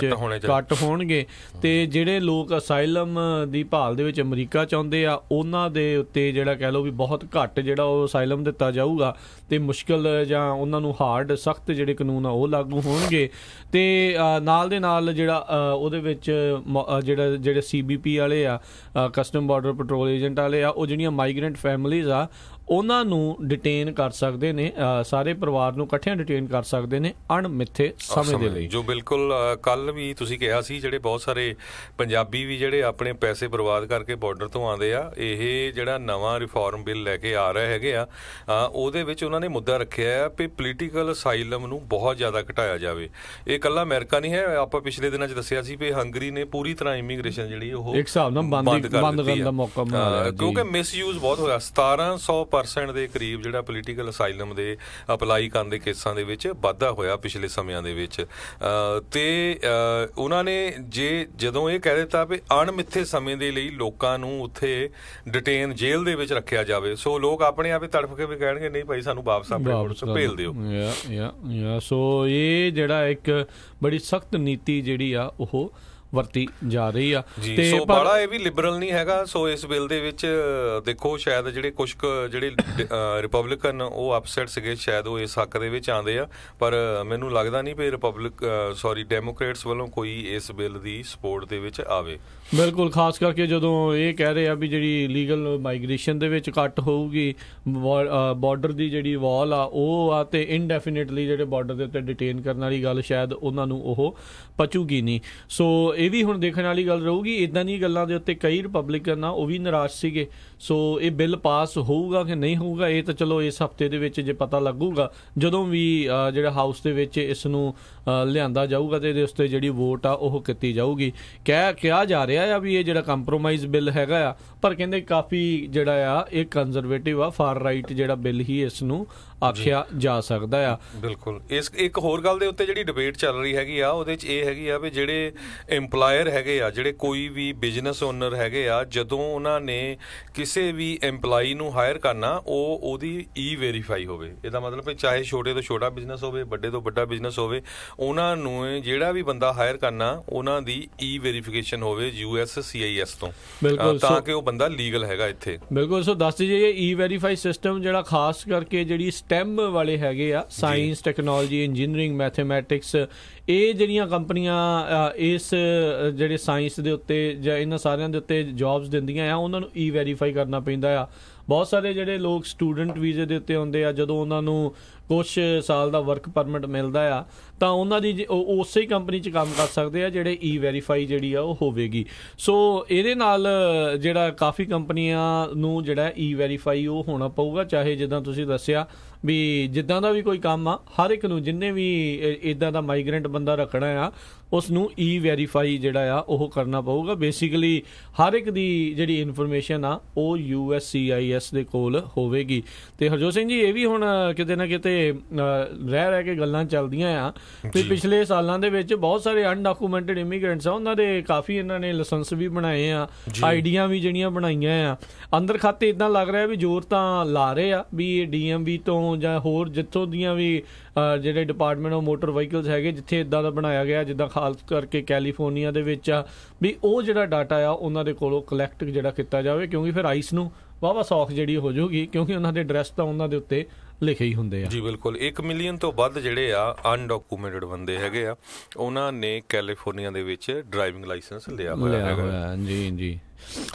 Speaker 1: ਘੱਟ ਹੋਣਗੇ। ਤੇ ਜਿਹੜੇ ਲੋਕ ਅਸਾਈਲਮ ਦੀ ਭਾਲ ਦੇ ਵਿੱਚ ਅਮਰੀਕਾ ਚਾਹੁੰਦੇ ਆ ਉਹਨਾਂ ਦੇ ਉੱਤੇ ਜਿਹੜਾ ਕਹਿ ਲਓ ਵੀ ਬਹੁਤ ਘੱਟ ਜਿਹੜਾ ਉਹ ਅਸਾਈਲਮ ਦਿੱਤਾ ਜਾਊਗਾ ਤੇ ਮੁਸ਼ਕਿਲ ਜਾਂ ਉਹਨਾਂ ਨੂੰ ਹਾਰਡ ਸਖਤ ਜਿਹੜੇ ਕਾਨੂੰਨ ਆ ਉਹ ਲਾਗੂ ਹੋਣਗੇ। ਤੇ ਨਾਲ ਦੇ ਨਾਲ ਜਿਹੜਾ ਉਹਦੇ ਵਿੱਚ ਜਿਹੜੇ CBP ਵਾਲੇ ਆ ਕਸਟਮ ਬਾਰਡਰ ਪੈਟਰੋਲ ਏਜੰਟ ਵਾਲੇ ਆ ਉਹ ਜਿਹੜੀਆਂ ਮਾਈਗ੍ਰੈਂਟ ਫੈਮਿਲੀਜ਼ ਆ ਉਹਨਾਂ ਨੂੰ ਡਿਟੇਨ ਕਰ ਸਕਦੇ ਨੇ, ਸਾਰੇ ਪਰਿਵਾਰ ਨੂੰ ਇਕੱਠਿਆਂ ਡਿਟੇਨ ਕਰ ਸਕਦੇ ਨੇ ਅਣਮਿੱਥੇ ਸਮੇਂ ਦੇ ਲਈ।
Speaker 2: ਜੋ ਬਿਲਕੁਲ ਕੱਲ ਵੀ ਤੁਸੀਂ ਕਿਹਾ ਸੀ ਜਿਹੜੇ ਬਹੁਤ ਸਾਰੇ ਪੰਜਾਬੀ ਵੀ ਜਿਹੜੇ ਆਪਣੇ ਪੈਸੇ ਬਰਬਾਦ ਕਰਕੇ ਬਾਰਡਰ ਤੋਂ ਆਉਂਦੇ ਆ, ਇਹ ਜਿਹੜਾ ਨਵਾਂ ਰਿਫਾਰਮ ਬਿੱਲ ਲੈ ਕੇ ਆ ਰਹੇ ਹੈਗੇ ਆ ਉਹਦੇ ਵਿੱਚ ਉਹਨਾਂ ਨੇ ਮੁੱਦਾ ਰੱਖਿਆ ਆ ਵੀ ਪੋਲੀਟੀਕਲ ਅਸਾਈਲਮ ਨੂੰ ਬਹੁਤ ਜ਼ਿਆਦਾ ਘਟਾਇਆ ਜਾਵੇ। ਇਹ ਇਕੱਲਾ ਅਮਰੀਕਾ ਨਹੀਂ ਹੈ, ਆਪਾਂ ਪਿਛਲੇ ਦਿਨਾਂ 'ਚ ਦੱਸਿਆ ਸੀ ਵੀ ਹੰਗਰੀ ਨੇ ਪੂਰੀ ਤਰ੍ਹਾਂ ਇਮੀਗ੍ਰੇਸ਼ਨ ਜਿਹੜੀ ਉਹ
Speaker 1: ਇੱਕ ਹਿਸਾਬ ਨਾਲ ਬੰਦ ਕਰਨ ਦਾ ਮੌਕਾ ਬਣਾ ਲਿਆ
Speaker 2: ਕਿਉਂਕਿ ਮਿਸਯੂਜ਼ ਬਹੁਤ ਹੋਇਆ। 1700% ਦੇ ਕਰੀਬ ਜਿਹੜਾ ਪੋਲੀਟੀਕਲ ਅਸਾਈਲਮ ਦੇ ਅਪਲਾਈ ਕਰਨ ਦੇ ਕੇਸਾਂ ਦੇ ਵਿੱਚ ਵਾਧਾ ਹੋਇਆ ਪਿਛਲੇ ਸਮਿਆਂ ਦੇ ਵਿੱਚ। ਤੇ ਉਹਨਾਂ ਨੇ ਜਦੋਂ ਇਹ ਕਹਿ ਦਿੱਤਾ ਵੀ ਅਣਮਿੱਥੇ ਸਮੇਂ ਦੇ ਲਈ ਲੋਕਾਂ ਨੂੰ ਉੱਥੇ ਡਿਟੇਨ ਜੇਲ੍ਹ ਦੇ ਵਿੱਚ ਰੱਖਿਆ ਜਾਵੇ, ਸੋ ਲੋਕ ਆਪਣੇ ਆਪ ਹੀ ਤੜਫ ਕੇ ਵੀ ਕਹਿਣਗੇ ਨਹੀਂ ਭਾਈ ਸਾਨੂੰ ਵਾਪਸ ਆਪਣੇ ਮੁਲਕ ਭੇਜ ਦਿਓ।
Speaker 1: ਸੋ ਇਹ ਜਿਹੜਾ ਇੱਕ ਬੜੀ ਸਖਤ ਨੀਤੀ ਜਿਹੜੀ ਆ ਉਹ ਵਰਤੀ ਜਾ ਰਹੀ ਆ।
Speaker 2: ਤੇ ਸੋ ਬੜਾ ਇਹ ਵੀ ਲਿਬਰਲ ਨਹੀਂ ਹੈਗਾ। ਸੋ ਇਸ ਬਿੱਲ ਦੇ ਵਿੱਚ ਦੇਖੋ ਸ਼ਾਇਦ ਜਿਹੜੇ ਕੁਝ ਜਿਹੜੇ ਰਿਪਬਲਿਕਨ ਉਹ ਅਪਸੈਟ ਸੀਗੇ, ਸ਼ਾਇਦ ਉਹ ਇਸ ਹੱਕ ਦੇ ਵਿੱਚ ਆਉਂਦੇ ਆ, ਪਰ ਮੈਨੂੰ ਲੱਗਦਾ ਨਹੀਂ ਵੀ ਡੈਮੋਕ੍ਰੇਟਸ ਵੱਲੋਂ ਕੋਈ ਇਸ ਬਿੱਲ ਦੀ ਸਪੋਰਟ ਦੇ ਵਿੱਚ ਆਵੇ।
Speaker 1: ਬਿਲਕੁਲ, ਖਾਸ ਕਰਕੇ ਜਦੋਂ ਇਹ ਕਹਿ ਰਹੇ ਆ ਵੀ ਜਿਹੜੀ ਲੀਗਲ ਮਾਈਗ੍ਰੇਸ਼ਨ ਦੇ ਵਿੱਚ ਘੱਟ ਹੋਊਗੀ, ਬਾਰਡਰ ਦੀ ਜਿਹੜੀ ਵਾਲ ਆ ਉਹ ਆ, ਤੇ ਇਨਡੈਫੀਨਿਟਲੀ ਜਿਹੜੇ ਬਾਰਡਰ ਦੇ ਉੱਤੇ ਡਿਟੇਨ ਕਰਨ ਵਾਲੀ ਗੱਲ ਸ਼ਾਇਦ ਉਹਨਾਂ ਨੂੰ ਉਹ ਪਚੂਗੀ ਨਹੀਂ। ਸੋ ਇਹ ਵੀ ਹੁਣ ਦੇਖਣ ਵਾਲੀ ਗੱਲ ਰਹੂਗੀ। ਇੱਦਾਂ ਦੀਆਂ ਗੱਲਾਂ ਦੇ ਉੱਤੇ ਕਈ ਰਿਪਬਲਿਕਨ ਆ ਉਹ ਵੀ ਨਿਰਾਸ਼ ਸੀਗੇ। ਸੋ ਇਹ ਬਿੱਲ ਪਾਸ ਹੋਊਗਾ ਕਿ ਨਹੀਂ ਹੋਊਗਾ ਇਹ ਤਾਂ ਚਲੋ ਇਸ ਹਫਤੇ ਦੇ ਵਿੱਚ ਜੇ ਪਤਾ ਲੱਗੂਗਾ, ਜਦੋਂ ਵੀ ਜਿਹੜਾ ਹਾਊਸ ਦੇ ਵਿੱਚ ਇਸ ਨੂੰ ਲਿਆਂਦਾ ਜਾਊਗਾ ਤੇ ਇਹਦੇ ਉੱਤੇ ਜਿਹੜੀ ਵੋਟ ਆ ਉਹ ਕੀਤੀ ਜਾਊਗੀ। ਕਿਹਾ ਜਾ ਰਿਹਾ ਆ ਵੀ ਇਹ ਜਿਹੜਾ ਕੰਪਰੋਮਾਈਜ਼ ਬਿੱਲ ਹੈਗਾ ਆ, ਪਰ ਕਹਿੰਦੇ ਕਾਫੀ ਜਿਹੜਾ ਆ ਇਹ ਕੰਜ਼ਰਵੇਟਿਵ ਆ, ਫਾਰ ਰਾਈਟ ਜਿਹੜਾ ਬਿੱਲ ਹੀ ਇਸ ਨੂੰ ਆਖਿਆ ਜਾ ਸਕਦਾ ਆ।
Speaker 2: ਬਿਲਕੁਲ। ਇਸ ਇੱਕ ਹੋਰ ਗੱਲ ਦੇ ਉੱਤੇ ਜਿਹੜੀ ਡਿਬੇਟ ਚੱਲ ਰਹੀ ਹੈਗੀ ਆ ਉਹਦੇ 'ਚ ਇਹ ਹੈਗੀ ਆ ਵੀ ਜਿਹੜੇ ਇੰਪਲਾਇਰ ਹੈਗੇ ਆ, ਜਿਹੜੇ ਕੋਈ ਵੀ ਬਿਜ਼ਨਸ ਓਨਰ ਹੈਗੇ ਆ, ਜਦੋਂ ਉਹਨਾਂ ਨੇ ਕਿਸੇ ਵੀ ਇੰਪਲਾਈ ਨੂੰ ਹਾਇਰ ਕਰਨਾ ਉਹਦੀ ਵੈਰੀਫਾਈ ਹੋਵੇ। ਇਹਦਾ ਮਤਲਬ ਵੀ ਚਾਹੇ ਛੋਟੇ ਤੋਂ ਛੋਟਾ ਬਿਜ਼ਨਸ ਹੋਵੇ, ਵੱਡੇ ਤੋਂ ਵੱਡਾ ਬਿਜ਼ਨਸ ਹੋਵੇ, ਉਹਨਾਂ ਨੂੰ ਜਿਹੜਾ ਵੀ ਬੰਦਾ ਹਾਇਰ ਕਰਨਾ ਉਹਨਾਂ ਦੀ ਵੈਰੀਫਿਕੇਸ਼ਨ ਹੋਵੇ USCIS ਤੋਂ, ਤਾਂ ਕਿ ਉਹ ਬੰਦਾ ਲੀਗਲ ਹੈਗਾ ਇੱਥੇ।
Speaker 1: ਬਿਲਕੁਲ। ਸੋ ਦੱਸ ਦਈਏ ਵੈਰੀਫਾਈ ਸਿਸਟਮ ਜਿਹੜਾ ਖਾਸ ਕਰਕੇ ਜਿਹੜੀ STEM ਵਾਲੇ ਹੈਗੇ ਆ, ਸਾਇੰਸ, ਟੈਕਨੋਲੋਜੀ, ਇੰਜੀਨੀਅਰਿੰਗ, ਮੈਥਮੈਟਿਕਸ, ਇਹ ਜਿਹੜੀਆਂ ਕੰਪਨੀਆਂ ਇਸ ਜਿਹੜੇ ਸਾਇੰਸ ਦੇ ਉੱਤੇ ਜਾਂ ਇਹਨਾਂ ਸਾਰਿਆਂ ਦੇ ਉੱਤੇ ਜੌਬਸ ਦਿੰਦੀਆਂ ਆ, ਉਹਨਾਂ ਨੂੰ ਵੈਰੀਫਾਈ ਕਰਨਾ ਪੈਂਦਾ ਆ। ਬਹੁਤ ਸਾਰੇ ਜਿਹੜੇ ਲੋਕ ਸਟੂਡੈਂਟ ਵੀਜ਼ੇ ਦੇ ਉੱਤੇ ਆਉਂਦੇ ਆ, ਜਦੋਂ ਉਹਨਾਂ ਨੂੰ ਕੁਛ ਸਾਲ ਦਾ ਵਰਕ ਪਰਮਿਟ ਮਿਲਦਾ ਆ ਤਾਂ ਉਹਨਾਂ ਦੀ ਉਸੇ ਹੀ ਕੰਪਨੀ 'ਚ ਕੰਮ ਕਰ ਸਕਦੇ ਆ ਜਿਹੜੇ ਵੈਰੀਫਾਈ ਜਿਹੜੀ ਆ ਉਹ ਹੋਵੇਗੀ। ਸੋ ਇਹਦੇ ਨਾਲ ਜਿਹੜਾ ਕਾਫੀ ਕੰਪਨੀਆਂ ਨੂੰ ਜਿਹੜਾ ਵੈਰੀਫਾਈ ਉਹ ਹੋਣਾ ਪਊਗਾ, ਚਾਹੇ ਜਿੱਦਾਂ ਤੁਸੀਂ ਦੱਸਿਆ ਵੀ ਜਿੱਦਾਂ ਦਾ ਵੀ ਕੋਈ ਕੰਮ ਆ, ਹਰ ਇੱਕ ਨੂੰ ਜਿੰਨੇ ਵੀ ਇੱਦਾਂ ਦਾ ਮਾਈਗ੍ਰੈਂਟ ਬੰਦਾ ਰੱਖਣਾ ਆ ਉਸ ਨੂੰ ਵੈਰੀਫਾਈ ਜਿਹੜਾ ਆ ਉਹ ਕਰਨਾ ਪਊਗਾ। ਬੇਸਿਕਲੀ ਹਰ ਇੱਕ ਦੀ ਜਿਹੜੀ ਇਨਫੋਰਮੇਸ਼ਨ ਆ ਉਹ USCIS ਦੇ ਕੋਲ ਹੋਵੇਗੀ। ਤੇ ਹਰਜੋਤ ਸਿੰਘ ਜੀ, ਇਹ ਵੀ ਹੁਣ ਕਿਤੇ ਨਾ ਕਿਤੇ ਰਹਿ ਕੇ ਗੱਲਾਂ ਚੱਲਦੀਆਂ ਆ ਵੀ ਪਿਛਲੇ ਸਾਲਾਂ ਦੇ ਵਿੱਚ ਬਹੁਤ ਸਾਰੇ ਅਨਡਾਕੂਮੈਂਟਡ ਇਮੀਗ੍ਰੈਂਟਸ ਆ, ਉਹਨਾਂ ਦੇ ਕਾਫੀ ਇਹਨਾਂ ਨੇ ਲਾਇਸੈਂਸ ਵੀ ਬਣਾਏ ਆ, ਆਈਡੀਆਂ ਵੀ ਜਿਹੜੀਆਂ ਬਣਾਈਆਂ ਆ। ਅੰਦਰ ਖਾਤੇ ਇਦਾਂ ਲੱਗ ਰਿਹਾ ਵੀ ਜ਼ੋਰ ਤਾਂ ਲਾ ਰਹੇ ਆ ਵੀ DMV ਤੋਂ ਜਾਂ ਹੋਰ ਜਿੱਥੋਂ ਦੀਆਂ ਵੀ ਜਿਹੜੇ ਡਿਪਾਰਟਮੈਂਟ ਆਫ ਮੋਟਰ ਵਹੀਕਲਸ ਹੈਗੇ, ਜਿੱਥੇ ਇਦਾਂ ਦਾ ਬਣਾਇਆ ਗਿਆ, ਜਿੱਦਾਂ ਖਾਸ ਕਰਕੇ ਕੈਲੀਫੋਰਨੀਆ ਦੇ ਵਿੱਚ ਆ, ਵੀ ਉਹ ਜਿਹੜਾ ਡਾਟਾ ਆ ਉਹਨਾਂ ਦੇ ਕੋਲੋਂ ਕਲੈਕਟ ਜਿਹੜਾ ਕੀਤਾ ਜਾਵੇ, ਕਿਉਂਕਿ ਫਿਰ ਆਈਸ ਨੂੰ ਵਾਹਵਾ ਸੌਖ ਜਿਹੜੀ ਹੋ ਜਾਊਗੀ, ਕਿਉਂਕਿ ਉਹਨਾਂ ਦੇ ਐਡਰੈਸ ਤਾਂ ਉਹਨਾਂ ਦੇ ਉੱਤੇ ਲਿਖੇ ਹੀ ਹੁੰਦੇ ਆ।
Speaker 2: ਜੀ ਬਿਲਕੁਲ। 1 ਮਿਲੀਅਨ ਤੋਂ ਵੱਧ ਜਿਹੜੇ ਆ ਅਨਡਾਕੂਮੈਂਟਡ ਬੰਦੇ ਹੈਗੇ ਆ, ਉਹਨਾਂ ਨੇ ਕੈਲੀਫੋਰਨੀਆ ਦੇ ਵਿੱਚ ਡਰਾਈਵਿੰਗ ਲਾਇਸੈਂਸ ਲਿਆ ਹੋਇਆ ਹੈਗਾ।
Speaker 1: ਜੀ।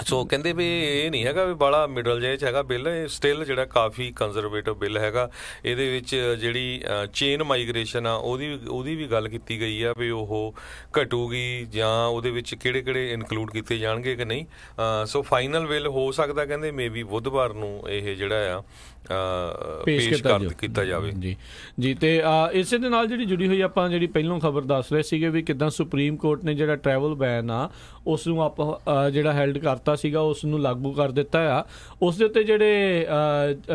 Speaker 2: ਸੋ ਕਹਿੰਦੇ ਵੀ ਇਹ ਨਹੀਂ ਹੈਗਾ ਵੀ ਬੜਾ ਮਿਡਲ ਜਿਹੇ 'ਚ ਹੈਗਾ ਬਿੱਲ, ਇਹ ਸਟਿਲ ਜਿਹੜਾ ਕਾਫੀ ਕੰਜ਼ਰਵੇਟਿਵ ਬਿੱਲ ਹੈਗਾ। ਇਹਦੇ ਵਿੱਚ ਜਿਹੜੀ ਚੇਨ ਮਾਈਗ੍ਰੇਸ਼ਨ ਆ ਉਹਦੀ ਵੀ ਗੱਲ ਕੀਤੀ ਗਈ ਆ ਵੀ ਉਹ ਘਟੂਗੀ ਜਾਂ ਉਹਦੇ ਵਿੱਚ ਕਿਹੜੇ ਇਨਕਲੂਡ ਕੀਤੇ ਜਾਣਗੇ ਕਿ ਨਹੀਂ। ਸੋ ਫਾਈਨਲ ਬਿੱਲ ਹੋ ਸਕਦਾ ਕਹਿੰਦੇ ਮੇਬੀ ਬੁੱਧਵਾਰ ਨੂੰ ਇਹ ਜਿਹੜਾ ਆ ਪੇਸ਼ ਕੀਤਾ ਜਾਵੇ।
Speaker 1: ਜੀ ਤੇ ਇਸੇ ਦੇ ਨਾਲ ਜਿਹੜੀ ਜੁੜੀ ਹੋਈ ਆਪਾਂ ਜਿਹੜੀ ਪਹਿਲੋਂ ਖਬਰ ਦੱਸ ਰਹੇ ਸੀਗੇ ਵੀ ਕਿੱਦਾਂ ਸੁਪਰੀਮ ਕੋਰਟ ਨੇ ਜਿਹੜਾ ਟਰੈਵਲ ਬੈਨ ਆ ਉਸ ਨੂੰ ਆਪਾਂ ਜਿਹੜਾ ਹੈਲਡ ਕਰਤਾ ਸੀਗਾ, ਉਸ ਨੂੰ ਲਾਗੂ ਕਰ ਦਿੱਤਾ ਆ। ਉਸ ਦੇ ਉੱਤੇ ਜਿਹੜੇ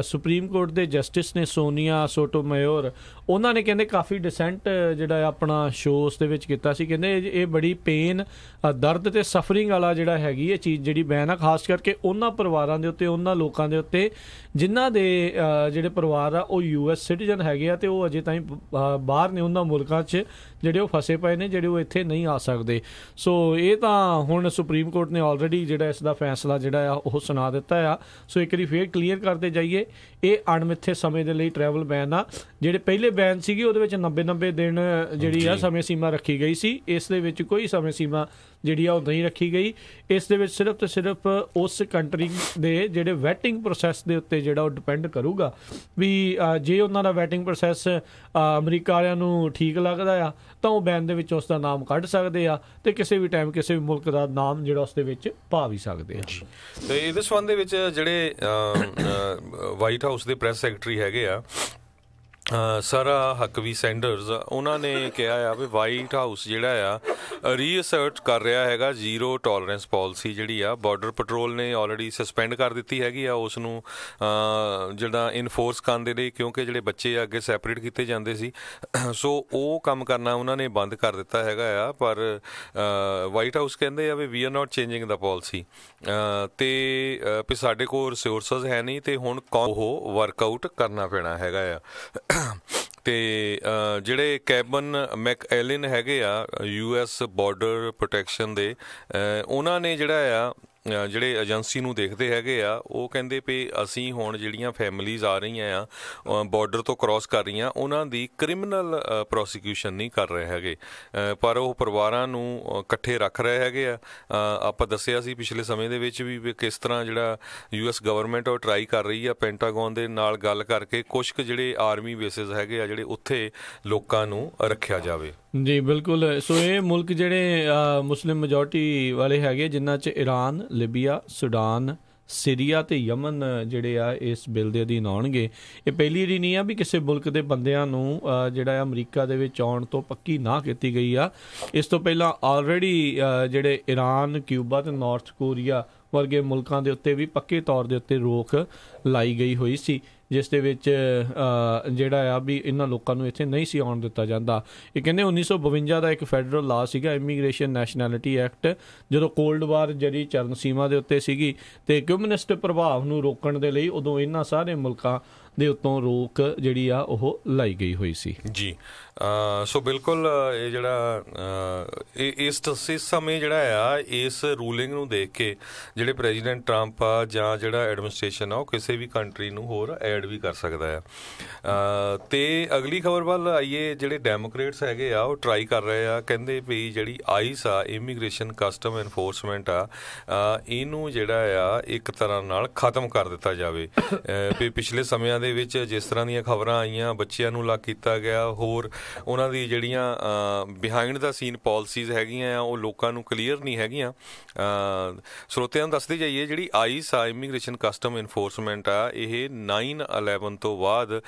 Speaker 1: ਸੁਪਰੀਮ ਕੋਰਟ ਦੇ ਜਸਟਿਸ ਨੇ ਸੋਨੀਆ ਸੋਟੋਮੇਯਰ, ਉਹਨਾਂ ਨੇ ਕਹਿੰਦੇ ਕਾਫੀ ਡਿਸੈਂਟ ਜਿਹੜਾ ਆਪਣਾ ਸ਼ੋਅ ਉਸ ਦੇ ਵਿੱਚ ਕੀਤਾ ਸੀ। ਕਹਿੰਦੇ ਇਹ ਬੜੀ ਪੇਨ, ਦਰਦ ਤੇ ਸਫਰਿੰਗ ਵਾਲਾ ਜਿਹੜਾ ਹੈਗੀ ਇਹ ਚੀਜ਼ ਜਿਹੜੀ ਬੈਨ ਆ, ਖਾਸ ਕਰਕੇ ਉਹਨਾਂ ਪਰਿਵਾਰਾਂ ਦੇ ਉੱਤੇ, ਉਹਨਾਂ ਲੋਕਾਂ ਦੇ ਉੱਤੇ ਜਿਨ੍ਹਾਂ ਦੇ ਜਿਹੜੇ ਪਰਿਵਾਰ ਆ ਉਹ US ਸਿਟੀਜ਼ਨ ਹੈਗੇ ਆ ਤੇ ਉਹ ਅਜੇ ਤਾਈਂ ਬਾਹਰ ਨੇ, ਉਹਨਾਂ ਮੁਲਕਾਂ 'ਚ ਜਿਹੜੇ ਉਹ ਫਸੇ ਪਏ ਨੇ, ਜਿਹੜੇ ਉਹ ਇੱਥੇ ਨਹੀਂ ਆ ਸਕਦੇ। ਸੋ ਇਹ ਤਾਂ ਹੁਣ ਸੁਪਰੀਮ ਕੋਰਟ ਨੇ ਆਲਰੇਡੀ ਜਿਹੜਾ ਇਸ ਦਾ ਫੈਸਲਾ ਜਿਹੜਾ ਆ ਉਹ ਸੁਣਾ ਦਿੱਤਾ ਆ। ਸੋ ਇੱਕ ਵਾਰੀ ਫੇਰ ਕਲੀਅਰ ਕਰਦੇ ਜਾਈਏ, ਇਹ ਅਣਮਿੱਥੇ ਸਮੇਂ ਦੇ ਲਈ ਟਰੈਵਲ ਬੈਨ ਆ। ਜਿਹੜੇ ਪਹਿਲੇ ਬੈਨ ਸੀਗੇ ਉਹਦੇ ਵਿੱਚ 90 ਦਿਨ ਜਿਹੜੀ ਆ ਸਮੇਂ ਸੀਮਾ ਰੱਖੀ ਗਈ ਸੀ, ਇਸ ਦੇ ਵਿੱਚ ਕੋਈ ਸਮੇਂ ਸੀਮਾ ਜਿਹੜੀ ਆ ਉਹ ਨਹੀਂ ਰੱਖੀ ਗਈ। ਇਸ ਦੇ ਵਿੱਚ ਸਿਰਫ ਤੇ ਸਿਰਫ ਉਸ ਕੰਟਰੀ ਦੇ ਜਿਹੜੇ ਵੈਟਿੰਗ ਪ੍ਰੋਸੈਸ ਦੇ ਉੱਤੇ ਜਿਹੜਾ ਉਹ ਡਿਪੈਂਡ ਕਰੂਗਾ ਵੀ ਜੇ ਉਹਨਾਂ ਦਾ ਵੈਟਿੰਗ ਪ੍ਰੋਸੈਸ ਅਮਰੀਕਾ ਵਾਲਿਆਂ ਨੂੰ ਠੀਕ ਲੱਗਦਾ ਆ ਤਾਂ ਉਹ ਬੈਨ ਦੇ ਵਿੱਚ ਉਸ ਦਾ ਨਾਮ ਕੱਢ ਸਕਦੇ ਆ ਤੇ ਕਿਸੇ ਵੀ ਟਾਈਮ ਕਿਸੇ ਵੀ ਮੁਲਕ ਦਾ ਨਾਮ ਜਿਹੜਾ ਉਸ ਦੇ ਵਿੱਚ ਪਾ ਵੀ ਸਕਦੇ ਆ।
Speaker 2: ਤੇ ਇਹਦੇ ਸੰਬੰਧ ਦੇ ਵਿੱਚ ਜਿਹੜੇ ਵਾਈਟ ਹਾਊਸ ਦੇ ਪ੍ਰੈਸ ਸੈਕਟਰੀ ਹੈਗੇ ਆ ਸਾਰਾ ਹਕਵੀ ਸੈਂਡਰਸ, ਉਹਨਾਂ ਨੇ ਕਿਹਾ ਆ ਵੀ ਵਾਈਟ ਹਾਊਸ ਜਿਹੜਾ ਆ ਰੀਅਸਰਟ ਕਰ ਰਿਹਾ ਹੈਗਾ ਜ਼ੀਰੋ ਟੋਲਰੈਂਸ ਪਾਲਿਸੀ ਜਿਹੜੀ ਆ। ਬਾਰਡਰ ਪੈਟਰੋਲ ਨੇ ਆਲਰੇਡੀ ਸਸਪੈਂਡ ਕਰ ਦਿੱਤੀ ਹੈਗੀ ਆ ਉਸ ਨੂੰ ਜਿਹੜਾ ਇਨਫੋਰਸ ਕਰਨ ਦੇ ਲਈ, ਕਿਉਂਕਿ ਜਿਹੜੇ ਬੱਚੇ ਅੱਗੇ ਸੈਪਰੇਟ ਕੀਤੇ ਜਾਂਦੇ ਸੀ, ਸੋ ਉਹ ਕੰਮ ਕਰਨਾ ਉਹਨਾਂ ਨੇ ਬੰਦ ਕਰ ਦਿੱਤਾ ਹੈਗਾ ਆ। ਪਰ ਵਾਈਟ ਹਾਊਸ ਕਹਿੰਦੇ ਆ we are not changing the policy, ਤੇ ਵੀ ਸਾਡੇ ਕੋਲ ਰਿਸੋਰਸਿਸ ਹੈ ਨਹੀਂ ਤੇ ਹੁਣ ਉਹ ਵਰਕਆਊਟ ਕਰਨਾ ਪੈਣਾ ਹੈਗਾ ਆ। ਤੇ ਜਿਹੜੇ ਕੈਬਨ ਮੈਕਐਲਿਨ ਹੈਗੇ ਆ US ਬਾਰਡਰ ਪ੍ਰੋਟੈਕਸ਼ਨ ਦੇ, ਉਹਨਾਂ ਨੇ ਜਿਹੜਾ ਆ ਜਿਹੜੇ ਏਜੰਸੀ ਨੂੰ ਦੇਖਦੇ ਹੈਗੇ ਆ, ਉਹ ਕਹਿੰਦੇ ਵੀ ਅਸੀਂ ਹੁਣ ਜਿਹੜੀਆਂ ਫੈਮਿਲੀਜ਼ ਆ ਰਹੀਆਂ ਆ ਬਾਰਡਰ ਤੋਂ ਕ੍ਰਾਸ ਕਰ ਰਹੀਆਂ, ਉਹਨਾਂ ਦੀ ਕ੍ਰਿਮੀਨਲ ਪ੍ਰੋਸੀਕਿਊਸ਼ਨ ਨਹੀਂ ਕਰ ਰਹੇ ਹੈਗੇ, ਪਰ ਉਹ ਪਰਿਵਾਰਾਂ ਨੂੰ ਇਕੱਠੇ ਰੱਖ ਰਹੇ ਹੈਗੇ ਆ। ਆਪਾਂ ਦੱਸਿਆ ਸੀ ਪਿਛਲੇ ਸਮੇਂ ਦੇ ਵਿੱਚ ਵੀ ਕਿਸ ਤਰ੍ਹਾਂ ਜਿਹੜਾ US ਗਵਰਨਮੈਂਟ ਉਹ ਟਰਾਈ ਕਰ ਰਹੀ ਆ ਪੈਂਟਾਗਨ ਦੇ ਨਾਲ ਗੱਲ ਕਰਕੇ ਕੁਛ ਕੁ ਜਿਹੜੇ ਆਰਮੀ ਬੇਸਿਸ ਹੈਗੇ ਆ ਜਿਹੜੇ ਉੱਥੇ ਲੋਕਾਂ ਨੂੰ ਰੱਖਿਆ ਜਾਵੇ।
Speaker 1: ਜੀ ਬਿਲਕੁਲ। ਸੋ ਇਹ ਮੁਲਕ ਜਿਹੜੇ ਮੁਸਲਿਮ ਮੈਜੋਰਟੀ ਵਾਲੇ ਹੈਗੇ, ਜਿਨ੍ਹਾਂ 'ਚ ਈਰਾਨ, ਲਿਬੀਆ, ਸੁਡਾਨ, ਸੀਰੀਆ ਤੇ ਯਮਨ ਜਿਹੜੇ ਆ ਇਸ ਬਿੱਲ ਦੇ ਅਧੀਨ ਆਉਣਗੇ। ਇਹ ਪਹਿਲੀ ਵਾਰੀ ਨਹੀਂ ਆ ਵੀ ਕਿਸੇ ਮੁਲਕ ਦੇ ਬੰਦਿਆਂ ਨੂੰ ਜਿਹੜਾ ਅਮਰੀਕਾ ਦੇ ਵਿੱਚ ਆਉਣ ਤੋਂ ਪੱਕੀ ਨਾ ਕੀਤੀ ਗਈ ਆ। ਇਸ ਤੋਂ ਪਹਿਲਾਂ ਆਲਰੇਡੀ ਜਿਹੜੇ ਈਰਾਨ, ਕਿਊਬਾ ਤੇ ਨਾਰਥ ਕੋਰੀਆ ਵਰਗੇ ਮੁਲਕਾਂ ਦੇ ਉੱਤੇ ਵੀ ਪੱਕੇ ਤੌਰ ਦੇ ਉੱਤੇ ਰੋਕ ਲਾਈ ਗਈ ਹੋਈ ਸੀ, ਜਿਸ ਦੇ ਵਿੱਚ ਜਿਹੜਾ ਆ ਵੀ ਇਹਨਾਂ ਲੋਕਾਂ ਨੂੰ ਇੱਥੇ ਨਹੀਂ ਸੀ ਆਉਣ ਦਿੱਤਾ ਜਾਂਦਾ। ਇਹ ਕਹਿੰਦੇ 1952 ਦਾ ਇੱਕ ਫੈਡਰਲ ਲਾ ਸੀਗਾ, ਇਮੀਗ੍ਰੇਸ਼ਨ ਨੈਸ਼ਨੈਲਿਟੀ ਐਕਟ, ਜਦੋਂ ਕੋਲਡ ਵਾਰ ਜਿਹੜੀ ਚਰਨ ਸੀਮਾ ਦੇ ਉੱਤੇ ਸੀਗੀ ਤੇ ਕਮਿਊਨਿਸਟ ਪ੍ਰਭਾਵ ਨੂੰ ਰੋਕਣ ਦੇ ਲਈ ਉਦੋਂ ਇਹਨਾਂ ਸਾਰੇ ਮੁਲਕਾਂ ਦੇ ਉੱਤੋਂ ਰੋਕ ਜਿਹੜੀ ਆ ਉਹ ਲਾਈ ਗਈ ਹੋਈ ਸੀ।
Speaker 2: ਜੀ ਸੋ ਬਿਲਕੁਲ ਇਹ ਜਿਹੜਾ ਇਸ ਸਮੇਂ ਜਿਹੜਾ ਆ ਇਸ ਰੂਲਿੰਗ ਨੂੰ ਦੇਖ ਕੇ ਜਿਹੜੇ ਪ੍ਰੈਜ਼ੀਡੈਂਟ ਟਰੰਪ ਆ ਜਾਂ ਜਿਹੜਾ ਐਡਮਿਨਿਸਟ੍ਰੇਸ਼ਨ ਆ ਉਹ ਕਿਸੇ ਵੀ ਕੰਟਰੀ ਨੂੰ ਹੋਰ ਐਡ ਵੀ ਕਰ ਸਕਦਾ ਆ। ਤੇ ਅਗਲੀ ਖਬਰ ਵੱਲ ਆਈਏ, ਜਿਹੜੇ ਡੈਮੋਕ੍ਰੇਟਸ ਹੈਗੇ ਆ ਉਹ ਟਰਾਈ ਕਰ ਰਹੇ ਆ, ਕਹਿੰਦੇ ਵੀ ਜਿਹੜੀ ਆਈਸ ਆ, ਇਮੀਗ੍ਰੇਸ਼ਨ ਕਸਟਮ ਐਨਫੋਰਸਮੈਂਟ ਆ, ਇਹਨੂੰ ਜਿਹੜਾ ਆ ਇੱਕ ਤਰ੍ਹਾਂ ਨਾਲ ਖਤਮ ਕਰ ਦਿੱਤਾ ਜਾਵੇ। ਵੀ ਪਿਛਲੇ ਸਮਿਆਂ ਦੇ ਵਿੱਚ ਜਿਸ ਤਰ੍ਹਾਂ ਦੀਆਂ ਖਬਰਾਂ ਆਈਆਂ, ਬੱਚਿਆਂ ਨੂੰ ਲੱਗ ਕੀਤਾ ਗਿਆ, ਹੋਰ ਉਹਨਾਂ ਦੀ ਜਿਹੜੀਆਂ ਬਿਹਾਈਂਡ ਦਾ ਸੀਨ ਪਾਲਿਸੀਜ਼ ਹੈਗੀਆਂ ਆ ਉਹ ਲੋਕਾਂ ਨੂੰ ਕਲੀਅਰ ਨਹੀਂ ਹੈਗੀਆਂ। ਸਰੋਤਿਆਂ ਨੂੰ ਦੱਸਦੇ ਜਾਈਏ, ਜਿਹੜੀ ਆਈਸ ਆ, ਇਮੀਗ੍ਰੇਸ਼ਨ ਕਸਟਮ ਇਨਫੋਰਸਮੈਂਟ ਆ, ਇਹ 9/11 ਤੋਂ ਬਾਅਦ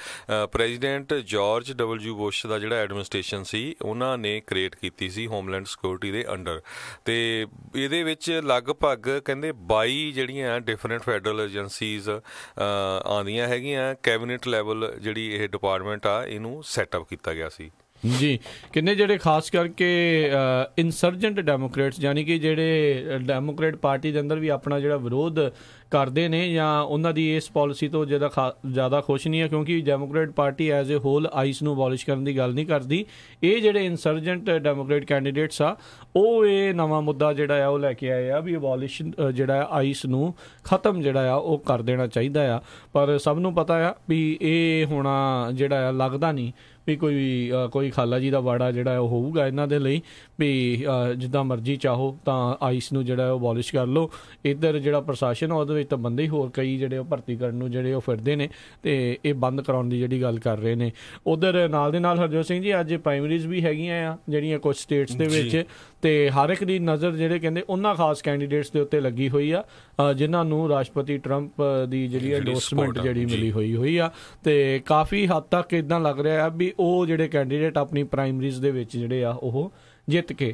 Speaker 2: ਪ੍ਰੈਜ਼ੀਡੈਂਟ ਜਾਰਜ W ਬੁਸ਼ ਦਾ ਜਿਹੜਾ ਐਡਮਿਨਿਸਟ੍ਰੇਸ਼ਨ ਸੀ ਉਹਨਾਂ ਨੇ ਕ੍ਰੀਏਟ ਕੀਤੀ ਸੀ ਹੋਮਲੈਂਡ ਸਿਕਿਉਰਿਟੀ ਦੇ ਅੰਡਰ। ਤੇ ਇਹਦੇ ਵਿੱਚ ਲਗਭਗ ਕਹਿੰਦੇ 22 ਜਿਹੜੀਆਂ ਡਿਫਰੈਂਟ ਫੈਡਰਲ ਏਜੰਸੀਜ਼ ਆਉਂਦੀਆਂ ਹੈਗੀਆਂ। ਕੈਬਨਿਟ ਲੈਵਲ ਜਿਹੜੀ ਇਹ ਡਿਪਾਰਟਮੈਂਟ ਆ ਇਹਨੂੰ ਸੈਟਅਪ ਕੀਤਾ ਗਿਆ ਸੀ।
Speaker 1: ਜੀ ਕਿੰਨੇ ਜਿਹੜੇ ਖਾਸ ਕਰਕੇ ਇਨਸਰਜੈਂਟ ਡੈਮੋਕ੍ਰੇਟਸ, ਯਾਨੀ ਕਿ ਜਿਹੜੇ ਡੈਮੋਕ੍ਰੇਟ ਪਾਰਟੀ ਦੇ ਅੰਦਰ ਵੀ ਆਪਣਾ ਜਿਹੜਾ ਵਿਰੋਧ ਕਰਦੇ ਨੇ ਜਾਂ ਉਹਨਾਂ ਦੀ ਇਸ ਪਾਲਿਸੀ ਤੋਂ ਜ਼ਿਆਦਾ ਖੁਸ਼ ਨਹੀਂ ਹੈ, ਕਿਉਂਕਿ Democrat party as a whole ICE ਨੂੰ ਅਬੋਲਿਸ਼ ਕਰਨ ਦੀ ਗੱਲ ਨਹੀਂ ਕਰਦੀ। ਇਹ ਜਿਹੜੇ ਇਨਸਰਜੈਂਟ ਡੈਮੋਕ੍ਰੇਟ ਕੈਂਡੀਡੇਟਸ ਆ ਉਹ ਇਹ ਨਵਾਂ ਮੁੱਦਾ ਜਿਹੜਾ ਆ ਉਹ ਲੈ ਕੇ ਆਏ ਆ ਵੀ ਅਬੋਲਿਸ਼ ਜਿਹੜਾ ਆਈਸ ਨੂੰ ਖਤਮ ਜਿਹੜਾ ਆ ਉਹ ਕਰ ਦੇਣਾ ਚਾਹੀਦਾ ਆ। ਪਰ ਸਭ ਨੂੰ ਪਤਾ ਆ ਵੀ ਇਹ ਹੋਣਾ ਜਿਹੜਾ ਆ ਲੱਗਦਾ ਨਹੀਂ ਵੀ ਕੋਈ ਖਾਲਾ ਜੀ ਦਾ ਵਾੜਾ ਜਿਹੜਾ ਉਹ ਹੋਊਗਾ ਇਹਨਾਂ ਦੇ ਲਈ ਵੀ ਜਿੱਦਾਂ ਮਰਜ਼ੀ ਚਾਹੋ ਤਾਂ ਆਈਸ ਨੂੰ ਜਿਹੜਾ ਉਹ ਅਬੋਲਿਸ਼ ਕਰ ਲਓ। ਇੱਧਰ ਜਿਹੜਾ ਪ੍ਰਸ਼ਾਸਨ ਉਹਦੇ ਵਿੱਚ ਤਾਂ ਬੰਦੇ ਹੀ ਹੋਰ ਕਈ ਜਿਹੜੇ ਉਹ ਭਰਤੀ ਕਰਨ ਨੂੰ ਜਿਹੜੇ ਉਹ ਫਿਰਦੇ ਨੇ ਤੇ ਇਹ ਬੰਦ ਕਰਾਉਣ ਦੀ ਜਿਹੜੀ ਗੱਲ ਕਰ ਰਹੇ ਨੇ। ਉਧਰ ਨਾਲ ਦੇ ਨਾਲ ਹਰਜੋਤ ਸਿੰਘ ਜੀ, ਅੱਜ ਪ੍ਰਾਇਮਰੀਜ਼ ਵੀ ਹੈਗੀਆਂ ਆ ਜਿਹੜੀਆਂ ਕੁਝ ਸਟੇਟਸ ਦੇ ਵਿੱਚ, ਤੇ ਹਰ ਇੱਕ ਦੀ ਨਜ਼ਰ ਜਿਹੜੇ ਕਹਿੰਦੇ ਉਹਨਾਂ ਖਾਸ ਕੈਂਡੀਡੇਟਸ ਦੇ ਉੱਤੇ ਲੱਗੀ ਹੋਈ ਆ ਜਿਨ੍ਹਾਂ ਨੂੰ ਰਾਸ਼ਟਰਪਤੀ ਟਰੰਪ ਦੀ ਜਿਹੜੀ ਐਂਡੋਰਸਮੈਂਟ ਜਿਹੜੀ ਮਿਲੀ ਹੋਈ ਆ। ਤੇ ਕਾਫੀ ਹੱਦ ਤੱਕ ਇੱਦਾਂ ਲੱਗ ਰਿਹਾ ਆ ਵੀ ਉਹ ਜਿਹੜੇ ਕੈਂਡੀਡੇਟ ਆਪਣੀ ਪ੍ਰਾਇਮਰੀਜ਼ ਦੇ ਵਿੱਚ ਜਿਹੜੇ ਆ ਉਹ ਜਿੱਤ ਕੇ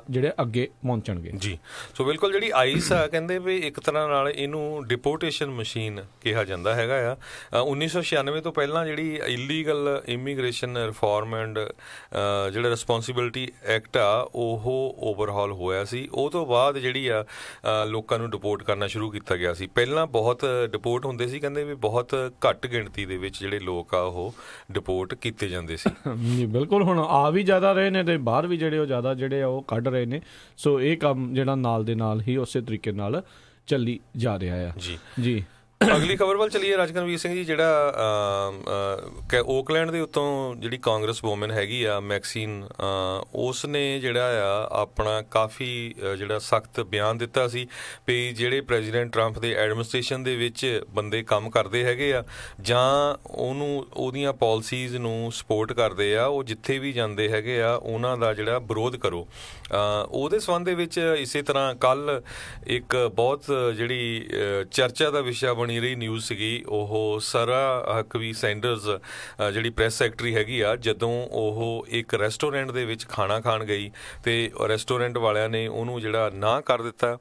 Speaker 1: ਜਿਹੜੇ ਅੱਗੇ ਪਹੁੰਚਣਗੇ। ਜੀ
Speaker 2: ਸੋ ਬਿਲਕੁਲ ਜਿਹੜੀ ਆਈਸ ਆ ਕਹਿੰਦੇ ਵੀ ਇੱਕ ਤਰ੍ਹਾਂ ਨਾਲ ਇਹਨੂੰ ਡਿਪੋਰਟੇਸ਼ਨ ਮਸ਼ੀਨ ਕਿਹਾ ਜਾਂਦਾ ਹੈਗਾ ਆ। 1996 ਤੋਂ ਪਹਿਲਾਂ ਜਿਹੜੀ ਇਲੀਗਲ ਇਮੀਗ੍ਰੇਸ਼ਨ ਰਿਫਾਰਮ ਐਂਡ ਜਿਹੜਾ ਰਿਸਪੌਂਸਿਬਿਲਿਟੀ ਐਕਟ ਆ ਉਹ ਓਵਰਹਾਲ ਹੋਇਆ ਸੀ। ਉਹ ਤੋਂ ਬਾਅਦ ਜਿਹੜੀ ਆ ਲੋਕਾਂ ਨੂੰ ਡਿਪੋਰਟ ਕਰਨਾ ਸ਼ੁਰੂ ਕੀਤਾ ਗਿਆ ਸੀ। ਪਹਿਲਾਂ ਬਹੁਤ ਡਿਪੋਰਟ ਹੁੰਦੇ ਸੀ, ਕਹਿੰਦੇ ਵੀ ਬਹੁਤ ਘੱਟ ਗਿਣਤੀ ਦੇ ਵਿੱਚ ਜਿਹੜੇ ਲੋਕ ਆ ਉਹ ਡਿਪੋਰਟ ਕੀਤੇ ਜਾਂਦੇ ਸੀ।
Speaker 1: ਜੀ ਬਿਲਕੁਲ, ਹੁਣ ਆ ਵੀ ਜ਼ਿਆਦਾ ਰਹੇ ਨੇ ਤੇ ਬਾਹਰ ਵੀ ਜਿਹੜੇ ਉਹ ਜਿਹੜੇ ਆ ਉਹ ਕੱਢ ਰਹੇ ਨੇ। ਸੋ ਇਹ ਕੰਮ ਜਿਹੜਾ ਨਾਲ ਦੇ ਨਾਲ ਹੀ ਉਸੇ ਤਰੀਕੇ ਨਾਲ ਚੱਲੀ ਜਾ ਰਿਹਾ ਆ। ਜੀ
Speaker 2: ਅਗਲੀ ਖਬਰ ਵੱਲ ਚਲੀਏ ਰਾਜਕਨਵੀਰ ਸਿੰਘ ਜੀ। ਜਿਹੜਾ ਓਕਲੈਂਡ ਦੇ ਉੱਤੋਂ ਜਿਹੜੀ ਕਾਂਗਰਸ ਵੂਮਨ ਹੈਗੀ ਆ ਮੈਕਸੀਨ, ਉਸ ਨੇ ਜਿਹੜਾ ਆ ਆਪਣਾ ਕਾਫੀ ਜਿਹੜਾ ਸਖਤ ਬਿਆਨ ਦਿੱਤਾ ਸੀ ਵੀ ਜਿਹੜੇ ਪ੍ਰੈਜ਼ੀਡੈਂਟ ਟਰੰਪ ਦੇ ਐਡਮਿਨਿਸਟ੍ਰੇਸ਼ਨ ਦੇ ਵਿੱਚ ਬੰਦੇ ਕੰਮ ਕਰਦੇ ਹੈਗੇ ਆ ਜਾਂ ਉਹਦੀਆਂ ਪਾਲਿਸੀਜ਼ ਨੂੰ ਸਪੋਰਟ ਕਰਦੇ ਆ, ਉਹ ਜਿੱਥੇ ਵੀ ਜਾਂਦੇ ਹੈਗੇ ਆ ਉਹਨਾਂ ਦਾ ਜਿਹੜਾ ਵਿਰੋਧ ਕਰੋ। ਉਹਦੇ ਸੰਬੰਧ ਦੇ ਵਿੱਚ ਇਸੇ ਤਰ੍ਹਾਂ ਕੱਲ ਇੱਕ ਬਹੁਤ ਜਿਹੜੀ ਚਰਚਾ ਦਾ ਵਿਸ਼ਾ ਬਣੀ ਰਹੀ ਨਿਊਜ਼ ਸੀਗੀ, ਉਹ ਸਾਰਾ ਹਕਵੀ ਸੈਂਡਰਸ ਜਿਹੜੀ ਪ੍ਰੈਸ ਸੈਕਟਰੀ ਹੈਗੀ ਆ, ਜਦੋਂ ਉਹ ਇੱਕ ਰੈਸਟੋਰੈਂਟ ਦੇ ਵਿੱਚ ਖਾਣਾ ਖਾਣ ਗਈ ਤੇ ਰੈਸਟੋਰੈਂਟ ਵਾਲਿਆਂ ਨੇ ਉਹਨੂੰ ਜਿਹੜਾ ਨਾ ਕਰ ਦਿੱਤਾ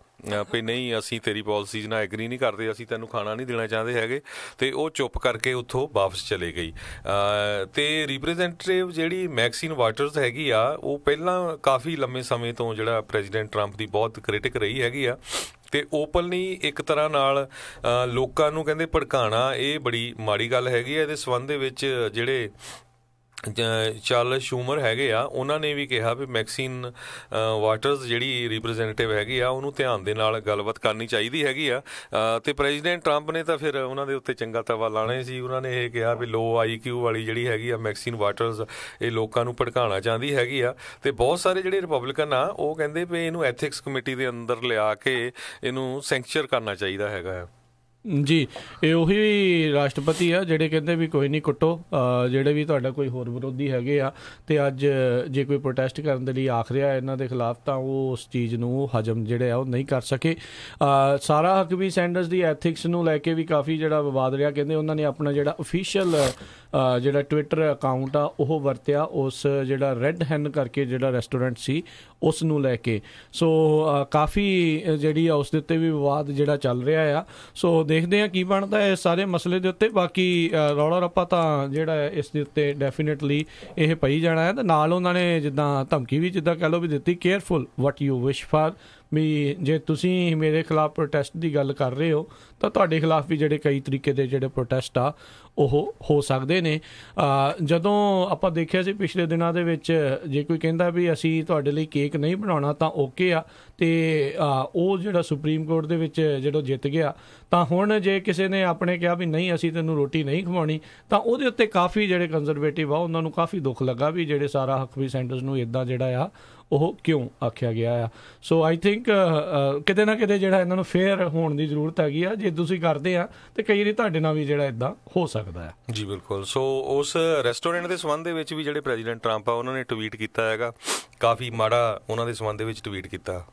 Speaker 2: ਵੀ ਨਹੀਂ, ਅਸੀਂ ਤੇਰੀ ਪਾਲਿਸੀਜ਼ ਨਾਲ ਐਗਰੀ ਨਹੀਂ ਕਰਦੇ, ਅਸੀਂ ਤੈਨੂੰ ਖਾਣਾ ਨਹੀਂ ਦੇਣਾ ਚਾਹੁੰਦੇ ਹੈਗੇ, ਤੇ ਉਹ ਚੁੱਪ ਕਰਕੇ ਉੱਥੋਂ ਵਾਪਸ ਚਲੇ ਗਈ। ਤੇ ਰਿਪਰੈਜ਼ੈਂਟੇਟਿਵ ਜਿਹੜੀ ਮੈਕਸੀਨ ਵਾਟਰਸ ਹੈਗੀ ਆ, ਉਹ ਪਹਿਲਾਂ ਕਾਫੀ ਲੰਮੇ ਸਮੇਂ ਤੋਂ ਜਿਹੜਾ ਪ੍ਰੈਜ਼ੀਡੈਂਟ ਟਰੰਪ ਦੀ ਬਹੁਤ ਕ੍ਰਿਟਿਕ ਰਹੀ ਹੈਗੀ ਆ ਤੇ ਓਪਨਲੀ ਇੱਕ ਤਰ੍ਹਾਂ ਨਾਲ ਲੋਕਾਂ ਨੂੰ ਕਹਿੰਦੇ ਭੜਕਾਉਣਾ ਇਹ ਬੜੀ ਮਾੜੀ ਗੱਲ ਹੈਗੀ ਆ। ਇਹਦੇ ਸੰਬੰਧ ਦੇ ਵਿੱਚ ਜਿਹੜੇ ਚਾਰਲਸ ਸ਼ੂਮਰ ਹੈਗੇ ਆ, ਉਹਨਾਂ ਨੇ ਵੀ ਕਿਹਾ ਵੀ ਮੈਕਸੀਨ ਵਾਟਰਸ ਜਿਹੜੀ ਰਿਪਰੈਜ਼ੈਂਟੇਟਿਵ ਹੈਗੀ ਆ ਉਹਨੂੰ ਧਿਆਨ ਦੇ ਨਾਲ ਗੱਲਬਾਤ ਕਰਨੀ ਚਾਹੀਦੀ ਹੈਗੀ ਆ। ਤੇ ਪ੍ਰੈਜ਼ੀਡੈਂਟ ਟਰੰਪ ਨੇ ਤਾਂ ਫਿਰ ਉਹਨਾਂ ਦੇ ਉੱਤੇ ਚੰਗਾ ਤਵਾ ਲਾਣਾ ਸੀ। ਉਹਨਾਂ ਨੇ ਇਹ ਕਿਹਾ ਵੀ ਲੋ IQ ਵਾਲੀ ਜਿਹੜੀ ਹੈਗੀ ਆ ਮੈਕਸੀਨ ਵਾਟਰਸ, ਇਹ ਲੋਕਾਂ ਨੂੰ ਭੜਕਾਉਣਾ ਚਾਹੁੰਦੀ ਹੈਗੀ ਆ। ਤੇ ਬਹੁਤ ਸਾਰੇ ਜਿਹੜੇ ਰਿਪਬਲਿਕਨ ਆ ਉਹ ਕਹਿੰਦੇ ਵੀ ਇਹਨੂੰ ਐਥਿਕਸ ਕਮੇਟੀ ਦੇ ਅੰਦਰ ਲਿਆ ਕੇ ਇਹਨੂੰ ਸੈਂਕਚਰ ਕਰਨਾ ਚਾਹੀਦਾ ਹੈਗਾ ਆ।
Speaker 1: ਜੀ, ਇਹ ਉਹੀ ਰਾਸ਼ਟਰਪਤੀ ਆ ਜਿਹੜੇ ਕਹਿੰਦੇ ਵੀ ਕੋਈ ਨਹੀਂ ਕੁੱਟੋ ਜਿਹੜੇ ਵੀ ਤੁਹਾਡਾ ਕੋਈ ਹੋਰ ਵਿਰੋਧੀ ਹੈਗੇ ਆ, ਤੇ ਅੱਜ ਜੇ ਕੋਈ ਪ੍ਰੋਟੈਸਟ ਕਰਨ ਦੇ ਲਈ ਆਖ ਰਿਹਾ ਇਹਨਾਂ ਦੇ ਖਿਲਾਫ ਤਾਂ ਉਹ ਉਸ ਚੀਜ਼ ਨੂੰ ਹਜਮ ਜਿਹੜੇ ਆ ਉਹ ਨਹੀਂ ਕਰ ਸਕੇ। ਸਾਰਾ ਹਕਬੀ ਸੈਂਡਰਸ ਦੀ ਐਥਿਕਸ ਨੂੰ ਲੈ ਕੇ ਵੀ ਕਾਫੀ ਜਿਹੜਾ ਵਿਵਾਦ ਰਿਹਾ। ਕਹਿੰਦੇ ਉਹਨਾਂ ਨੇ ਆਪਣਾ ਜਿਹੜਾ ਅਫੀਸ਼ੀਅਲ ਜਿਹੜਾ ਟਵਿੱਟਰ ਅਕਾਊਂਟ ਆ ਉਹ ਵਰਤਿਆ ਉਸ ਜਿਹੜਾ ਰੈੱਡ ਹੈਨ ਕਰਕੇ ਜਿਹੜਾ ਰੈਸਟੋਰੈਂਟ ਸੀ ਉਸ ਨੂੰ ਲੈ ਕੇ। ਸੋ ਕਾਫੀ ਜਿਹੜੀ ਆ ਉਸ ਦੇ ਉੱਤੇ ਵੀ ਵਿਵਾਦ ਜਿਹੜਾ ਚੱਲ ਰਿਹਾ ਆ। ਸੋ ਦੇਖਦੇ ਹਾਂ ਕੀ ਬਣਦਾ ਹੈ ਇਸ ਸਾਰੇ ਮਸਲੇ ਦੇ ਉੱਤੇ। ਬਾਕੀ ਰੌਲਾ ਰੱਪਾ ਤਾਂ ਜਿਹੜਾ ਹੈ ਇਸ ਦੇ ਉੱਤੇ ਡੈਫੀਨੇਟਲੀ ਇਹ ਪਈ ਜਾਣਾ ਹੈ। ਤੇ ਨਾਲ ਉਹਨਾਂ ਨੇ ਜਿੱਦਾਂ ਧਮਕੀ ਵੀ ਜਿੱਦਾਂ ਕਹਿ ਲਓ ਵੀ ਦਿੱਤੀ, careful what you wish for, ਵੀ ਜੇ ਤੁਸੀਂ ਮੇਰੇ ਖਿਲਾਫ ਪ੍ਰੋਟੈਸਟ ਦੀ ਗੱਲ ਕਰ ਰਹੇ ਹੋ ਤਾਂ ਤੁਹਾਡੇ ਖਿਲਾਫ ਵੀ ਜਿਹੜੇ ਕਈ ਤਰੀਕੇ ਦੇ ਜਿਹੜੇ ਪ੍ਰੋਟੈਸਟ ਆ ਉਹ ਹੋ ਸਕਦੇ ਨੇ। ਜਦੋਂ ਆਪਾਂ ਦੇਖਿਆ ਸੀ ਪਿਛਲੇ ਦਿਨਾਂ ਦੇ ਵਿੱਚ, ਜੇ ਕੋਈ ਕਹਿੰਦਾ ਵੀ ਅਸੀਂ ਤੁਹਾਡੇ ਲਈ ਕੇਕ ਨਹੀਂ ਬਣਾਉਣਾ ਤਾਂ ਓਕੇ ਆ, ਤੇ ਉਹ ਜਿਹੜਾ ਸੁਪਰੀਮ ਕੋਰਟ ਦੇ ਵਿੱਚ ਜਦੋਂ ਜਿੱਤ ਗਿਆ, ਤਾਂ ਹੁਣ ਜੇ ਕਿਸੇ ਨੇ ਆਪਣੇ ਕਿਹਾ ਵੀ ਨਹੀਂ ਅਸੀਂ ਤੈਨੂੰ ਰੋਟੀ ਨਹੀਂ ਖਵਾਉਣੀ, ਤਾਂ ਉਹਦੇ ਉੱਤੇ ਕਾਫੀ ਜਿਹੜੇ ਕੰਜ਼ਰਵੇਟਿਵ ਆ ਉਹਨਾਂ ਨੂੰ ਕਾਫੀ ਦੁੱਖ ਲੱਗਾ ਵੀ ਜਿਹੜੇ ਸਾਰਾ ਹਕਬੀ ਸੈਂਡਰਸ ਨੂੰ ਇੱਦਾਂ ਜਿਹੜਾ ਆ ਉਹ ਕਿਉਂ ਆਖਿਆ ਗਿਆ ਆ। ਸੋ ਆਈ ਥਿੰਕ ਕਿਤੇ ਨਾ ਕਿਤੇ ਜਿਹੜਾ ਇਹਨਾਂ ਨੂੰ ਫੇਅਰ ਹੋਣ ਦੀ ਜ਼ਰੂਰਤ ਹੈਗੀ ਆ। ਜੇ ਤੁਸੀਂ ਕਰਦੇ ਆ ਤੇ ਕਈ ਵਾਰੀ ਤੁਹਾਡੇ ਨਾਲ ਵੀ ਜਿਹੜਾ ਇੱਦਾਂ ਹੋ ਸਕਦਾ ਹੈ।
Speaker 2: ਜੀ ਬਿਲਕੁਲ। ਸੋ ਉਸ ਰੈਸਟੋਰੈਂਟ ਦੇ ਸੰਬੰਧ ਦੇ ਵਿੱਚ ਵੀ ਜਿਹੜੇ ਪ੍ਰੈਜ਼ੀਡੈਂਟ ਟਰੰਪ ਆ ਉਹਨਾਂ ਨੇ ਟਵੀਟ ਕੀਤਾ ਹੈਗਾ, ਕਾਫੀ ਮਾੜਾ ਉਹਨਾਂ ਦੇ ਸੰਬੰਧ ਦੇ ਵਿੱਚ ਟਵੀਟ ਕੀਤਾ।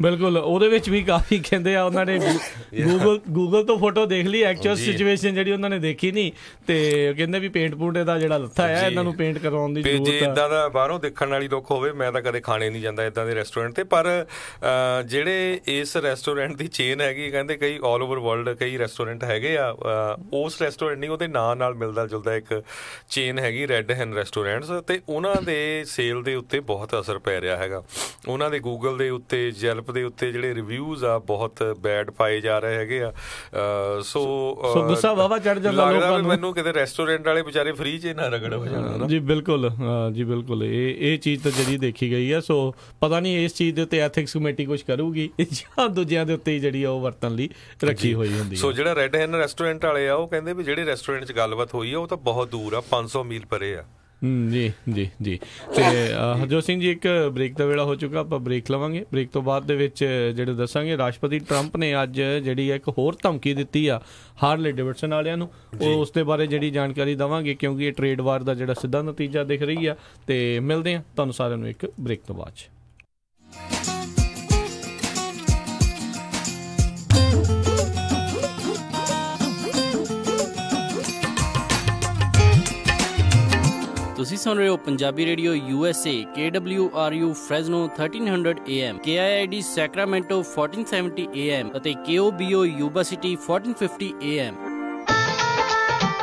Speaker 1: ਬਿਲਕੁਲ, ਉਹਦੇ ਵਿੱਚ ਵੀ ਕਾਫੀ ਕਹਿੰਦੇ ਆ ਉਹਨਾਂ ਨੇ ਗੂਗਲ ਤੋਂ ਫੋਟੋ ਦੇਖ ਲਈ, ਐਕਚੁਅਲ ਸਿਚੁਏਸ਼ਨ ਜਿਹੜੀ ਉਹਨਾਂ ਨੇ ਦੇਖੀ ਨਹੀਂ, ਤੇ ਕਹਿੰਦੇ ਵੀ ਪੇਂਟ ਪੂੰਟ ਦਾ ਜਿਹੜਾ ਲੱਥਾ ਹੈ ਇਹਨਾਂ ਨੂੰ ਪੇਂਟ ਕਰਵਾਉਣ ਦੀ ਜ਼ਰੂਰਤ ਹੈ।
Speaker 2: ਜੇ ਇੱਦਾਂ ਦਾ ਬਾਹਰੋਂ ਦੇਖਣ ਵਾਲੀ ਲੁੱਕ ਹੋਵੇ, ਮੈਂ ਤਾਂ ਕਦੇ ਖਾਣੇ ਨਹੀਂ ਜਾਂਦਾ ਇੱਦਾਂ ਦੇ ਰੈਸਟੋਰੈਂਟ ਤੇ, ਪਰ ਜਿਹੜੇ ਇਸ ਰੈਸਟੋਰੈਂਟ ਦੀ ਚੇਨ ਹੈਗੀ, ਕਹਿੰਦੇ ਕਈ ਆਲ ਓਵਰ ਵਰਲਡ ਕਈ ਰੈਸਟੋਰੈਂਟ ਹੈਗੇ ਆ, ਉਸ ਰੈਸਟੋਰੈਂਟ ਨਹੀਂ ਉਹਦੇ ਨਾਂ ਨਾਲ ਮਿਲਦਾ ਜੁਲਦਾ ਇੱਕ ਚੇਨ ਹੈਗੀ ਰੈੱਡ ਹੈਨ ਰੈਸਟੋਰੈਂਟਸ, ਤੇ ਉਹਨਾਂ ਦੇ ਸੇਲ ਦੇ ਉੱਤੇ ਬਹੁਤ ਅਸਰ ਪੈ ਰਿਹਾ ਹੈਗਾ। ਉਹਨਾਂ ਦੇ ਗੂਗਲ ਦੇ ਉੱਤੇ, ਜੈਲਪ ਦੇ ਉੱਤੇ ਜਿਹੜੇ ਰਿਵਿਊਜ਼ ਆ ਬਹੁਤ ਬੈਡ ਪਾਏ ਜਾ ਰਹੇ ਹੈਗੇ ਆ। ਸੋ
Speaker 1: ਗੁੱਸਾ ਵਾਵਾ ਚੜ ਜਾਂਦਾ ਲੋਕਾਂ ਨੂੰ।
Speaker 2: ਮੈਨੂੰ ਕਿਤੇ ਰੈਸਟੋਰੈਂਟ ਵਾਲੇ ਵਿਚਾਰੇ ਫ੍ਰੀ 'ਚ ਨਾ ਰਗੜ ਹੋ ਜਾਣਾ।
Speaker 1: ਜੀ ਬਿਲਕੁਲ, ਜੀ ਬਿਲਕੁਲ, ਇਹ ਚੀਜ਼ ਤਾਂ ਜਿਹੜੀ ਦੇਖੀ ਗਈ ਆ। ਸੋ ਪਤਾ ਨਹੀਂ ਇਸ ਚੀਜ਼ ਦੇ ਉੱਤੇ ਐਥਿਕਸ ਕਮੇਟੀ ਕੁਝ ਕਰੂਗੀ ਜਾਂ ਦੂਜਿਆਂ ਦੇ ਉੱਤੇ ਜਿਹੜੀ ਆ ਉਹ ਵਰਤਣ ਲਈ ਰੱਖੀ ਹੋਈ ਹੁੰਦੀ ਹੈ।
Speaker 2: ਸੋ ਜਿਹੜਾ ਰੈੱਡ ਹੈਨ ਰੈਸਟੋਰੈਂਟ ਵਾਲੇ ਆ ਉਹ ਕਹਿੰਦੇ ਵੀ ਜਿਹੜੇ ਰੈਸਟੋਰੈਂਟ 'ਚ ਗੱਲਬਾਤ ਹੋਈ ਆ ਉਹ ਤਾਂ ਬਹੁਤ ਦੂਰ ਆ, 500 ਮੀਲ ਪਰੇ ਆ।
Speaker 1: ਜੀ ਜੀ ਜੀ। ਤੇ ਹਰਜੋਤ ਸਿੰਘ ਜੀ, ਇੱਕ ਬ੍ਰੇਕ ਦਾ ਵੇਲਾ ਹੋ ਚੁੱਕਾ, ਆਪਾਂ ਬ੍ਰੇਕ ਲਵਾਂਗੇ। ਬ੍ਰੇਕ ਤੋਂ ਬਾਅਦ ਦੇ ਵਿੱਚ ਜਿਹੜੇ ਦੱਸਾਂਗੇ ਰਾਸ਼ਟਰਪਤੀ ਟਰੰਪ ਨੇ ਅੱਜ ਜਿਹੜੀ ਇੱਕ ਹੋਰ ਧਮਕੀ ਦਿੱਤੀ ਆ ਹਾਰਲੇ ਡੇਵਿਡਸਨ ਵਾਲਿਆਂ ਨੂੰ, ਉਹ ਉਸ ਦੇ ਬਾਰੇ ਜਿਹੜੀ ਜਾਣਕਾਰੀ ਦੇਵਾਂਗੇ, ਕਿਉਂਕਿ ਇਹ ਟ੍ਰੇਡ ਵਾਰ ਦਾ ਜਿਹੜਾ ਸਿੱਧਾ ਨਤੀਜਾ ਦਿਖ ਰਹੀ ਆ। ਤੇ ਮਿਲਦੇ ਹਾਂ ਤੁਹਾਨੂੰ ਸਾਰਿਆਂ ਨੂੰ ਇੱਕ ਬ੍ਰੇਕ ਤੋਂ ਬਾਅਦ 'ਚ।
Speaker 3: ਤੁਸੀਂ ਸੁਣ ਰਹੇ ਹੋ Punjabi radio USA, KWRU Fresno 1300 AM, KIID Sacramento 1470 AM ਅਤੇ KOBO ਯੂਬਾ ਸਿਟੀ 1450 AM।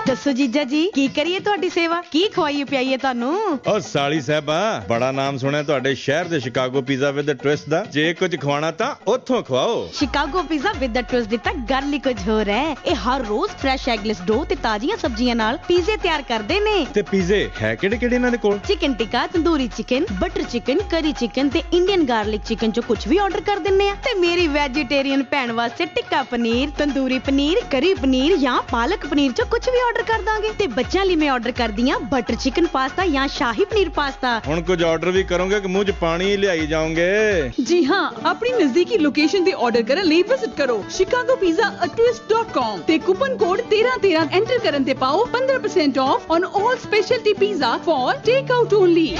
Speaker 4: ਦੱਸੋ ਜੀਜਾ ਜੀ, ਕੀ ਕਰੀਏ ਤੁਹਾਡੀ ਸੇਵਾ? ਕੀ ਖਵਾਈਏ ਪਿਆਈਏ ਤੁਹਾਨੂੰ?
Speaker 5: ਓ ਸਾਲੀ ਸਾਹਿਬਾ, ਬੜਾ ਨਾਮ ਸੁਣਿਆ ਤੁਹਾਡੇ ਸ਼ਹਿਰ ਦੇ ਸ਼ਿਕਾਗੋ ਪੀਜ਼ਾ ਵਿਦ ਟਵਿਸਟ ਦਾ। ਜੇ ਕੁਝ ਖਵਾਣਾ ਤਾਂ ਉੱਥੋਂ ਖਵਾਓ।
Speaker 4: ਸ਼ਿਕਾਗੋ ਪੀਜ਼ਾ ਵਿਦ ਟਵਿਸਟ ਦੀ ਤਾਂ ਗੱਲ ਹੀ ਕੁਝ ਹੋਰ ਹੈ। ਇਹ ਹਰ ਰੋਜ਼ ਫਰੈਸ਼ ਐਗਲੈਸ ਡੋ ਤੇ ਤਾਜ਼ੀਆਂ ਸਬਜ਼ੀਆਂ ਨਾਲ ਪੀਜ਼ੇ ਤਿਆਰ ਕਰਦੇ ਨੇ।
Speaker 5: ਤੇ ਪੀਜ਼ੇ ਹੈ ਕਿਹੜੇ ਕਿਹੜੇ ਇਹਨਾਂ ਦੇ ਕੋਲ?
Speaker 4: ਚਿਕਨ ਟਿੱਕਾ, ਤੰਦੂਰੀ ਚਿਕਨ, ਬਟਰ ਚਿਕਨ, ਕਰੀ ਚਿਕਨ ਤੇ ਇੰਡੀਅਨ ਗਾਰਲਿਕ ਚਿਕਨ ਚੋਂ ਕੁਝ ਵੀ ਆਰਡਰ ਕਰ ਦਿੰਨੇ ਆ। ਤੇ ਮੇਰੀ ਵੈਜੀਟੇਰੀਅਨ ਭੈਣ ਵਾਸਤੇ ਟਿੱਕਾ ਪਨੀਰ, ਤੰਦੂਰੀ ਪਨੀਰ, ਕਰੀ ਪਨੀਰ ਜਾਂ ਪਾਲਕ ਪਨੀਰ ਚੋਂ ਕੁਝ ਵੀ ਆਰਡਰ ਕਰ ਦਾਂਗੇ। ਤੇ ਬੱਚਿਆਂ ਲਈ ਮੈਂ ਆਰਡਰ ਕਰਦੀ ਆ ਬਟਰ ਚਿਕਨ ਪਾਸਤਾ ਜਾਂ ਸ਼ਾਹੀ ਪਨੀਰ ਪਾਸਤਾ। ਹੁਣ
Speaker 5: ਕੁਝ ਆਰਡਰ ਵੀ ਕਰੋਗੇ ਕਿ ਮੂੰਹ 'ਚ ਪਾਣੀ ਹੀ ਲਿਆਈ ਜਾਓਗੇ?
Speaker 6: ਜੀ ਹਾਂ, ਆਪਣੀ ਨਜ਼ਦੀਕੀ ਲੋਕੇਸ਼ਨ ਤੇ ਆਰਡਰ ਕਰਨ ਲਈ ਵਿਜ਼ਿਟ ਕਰੋ chicagopizza@twist.com ਤੇ ਕੂਪਨ ਕੋਡ 1313 ਐਂਟਰ ਕਰਨ ਤੇ ਪਾਓ 15% off on all speciality pizza for take out only.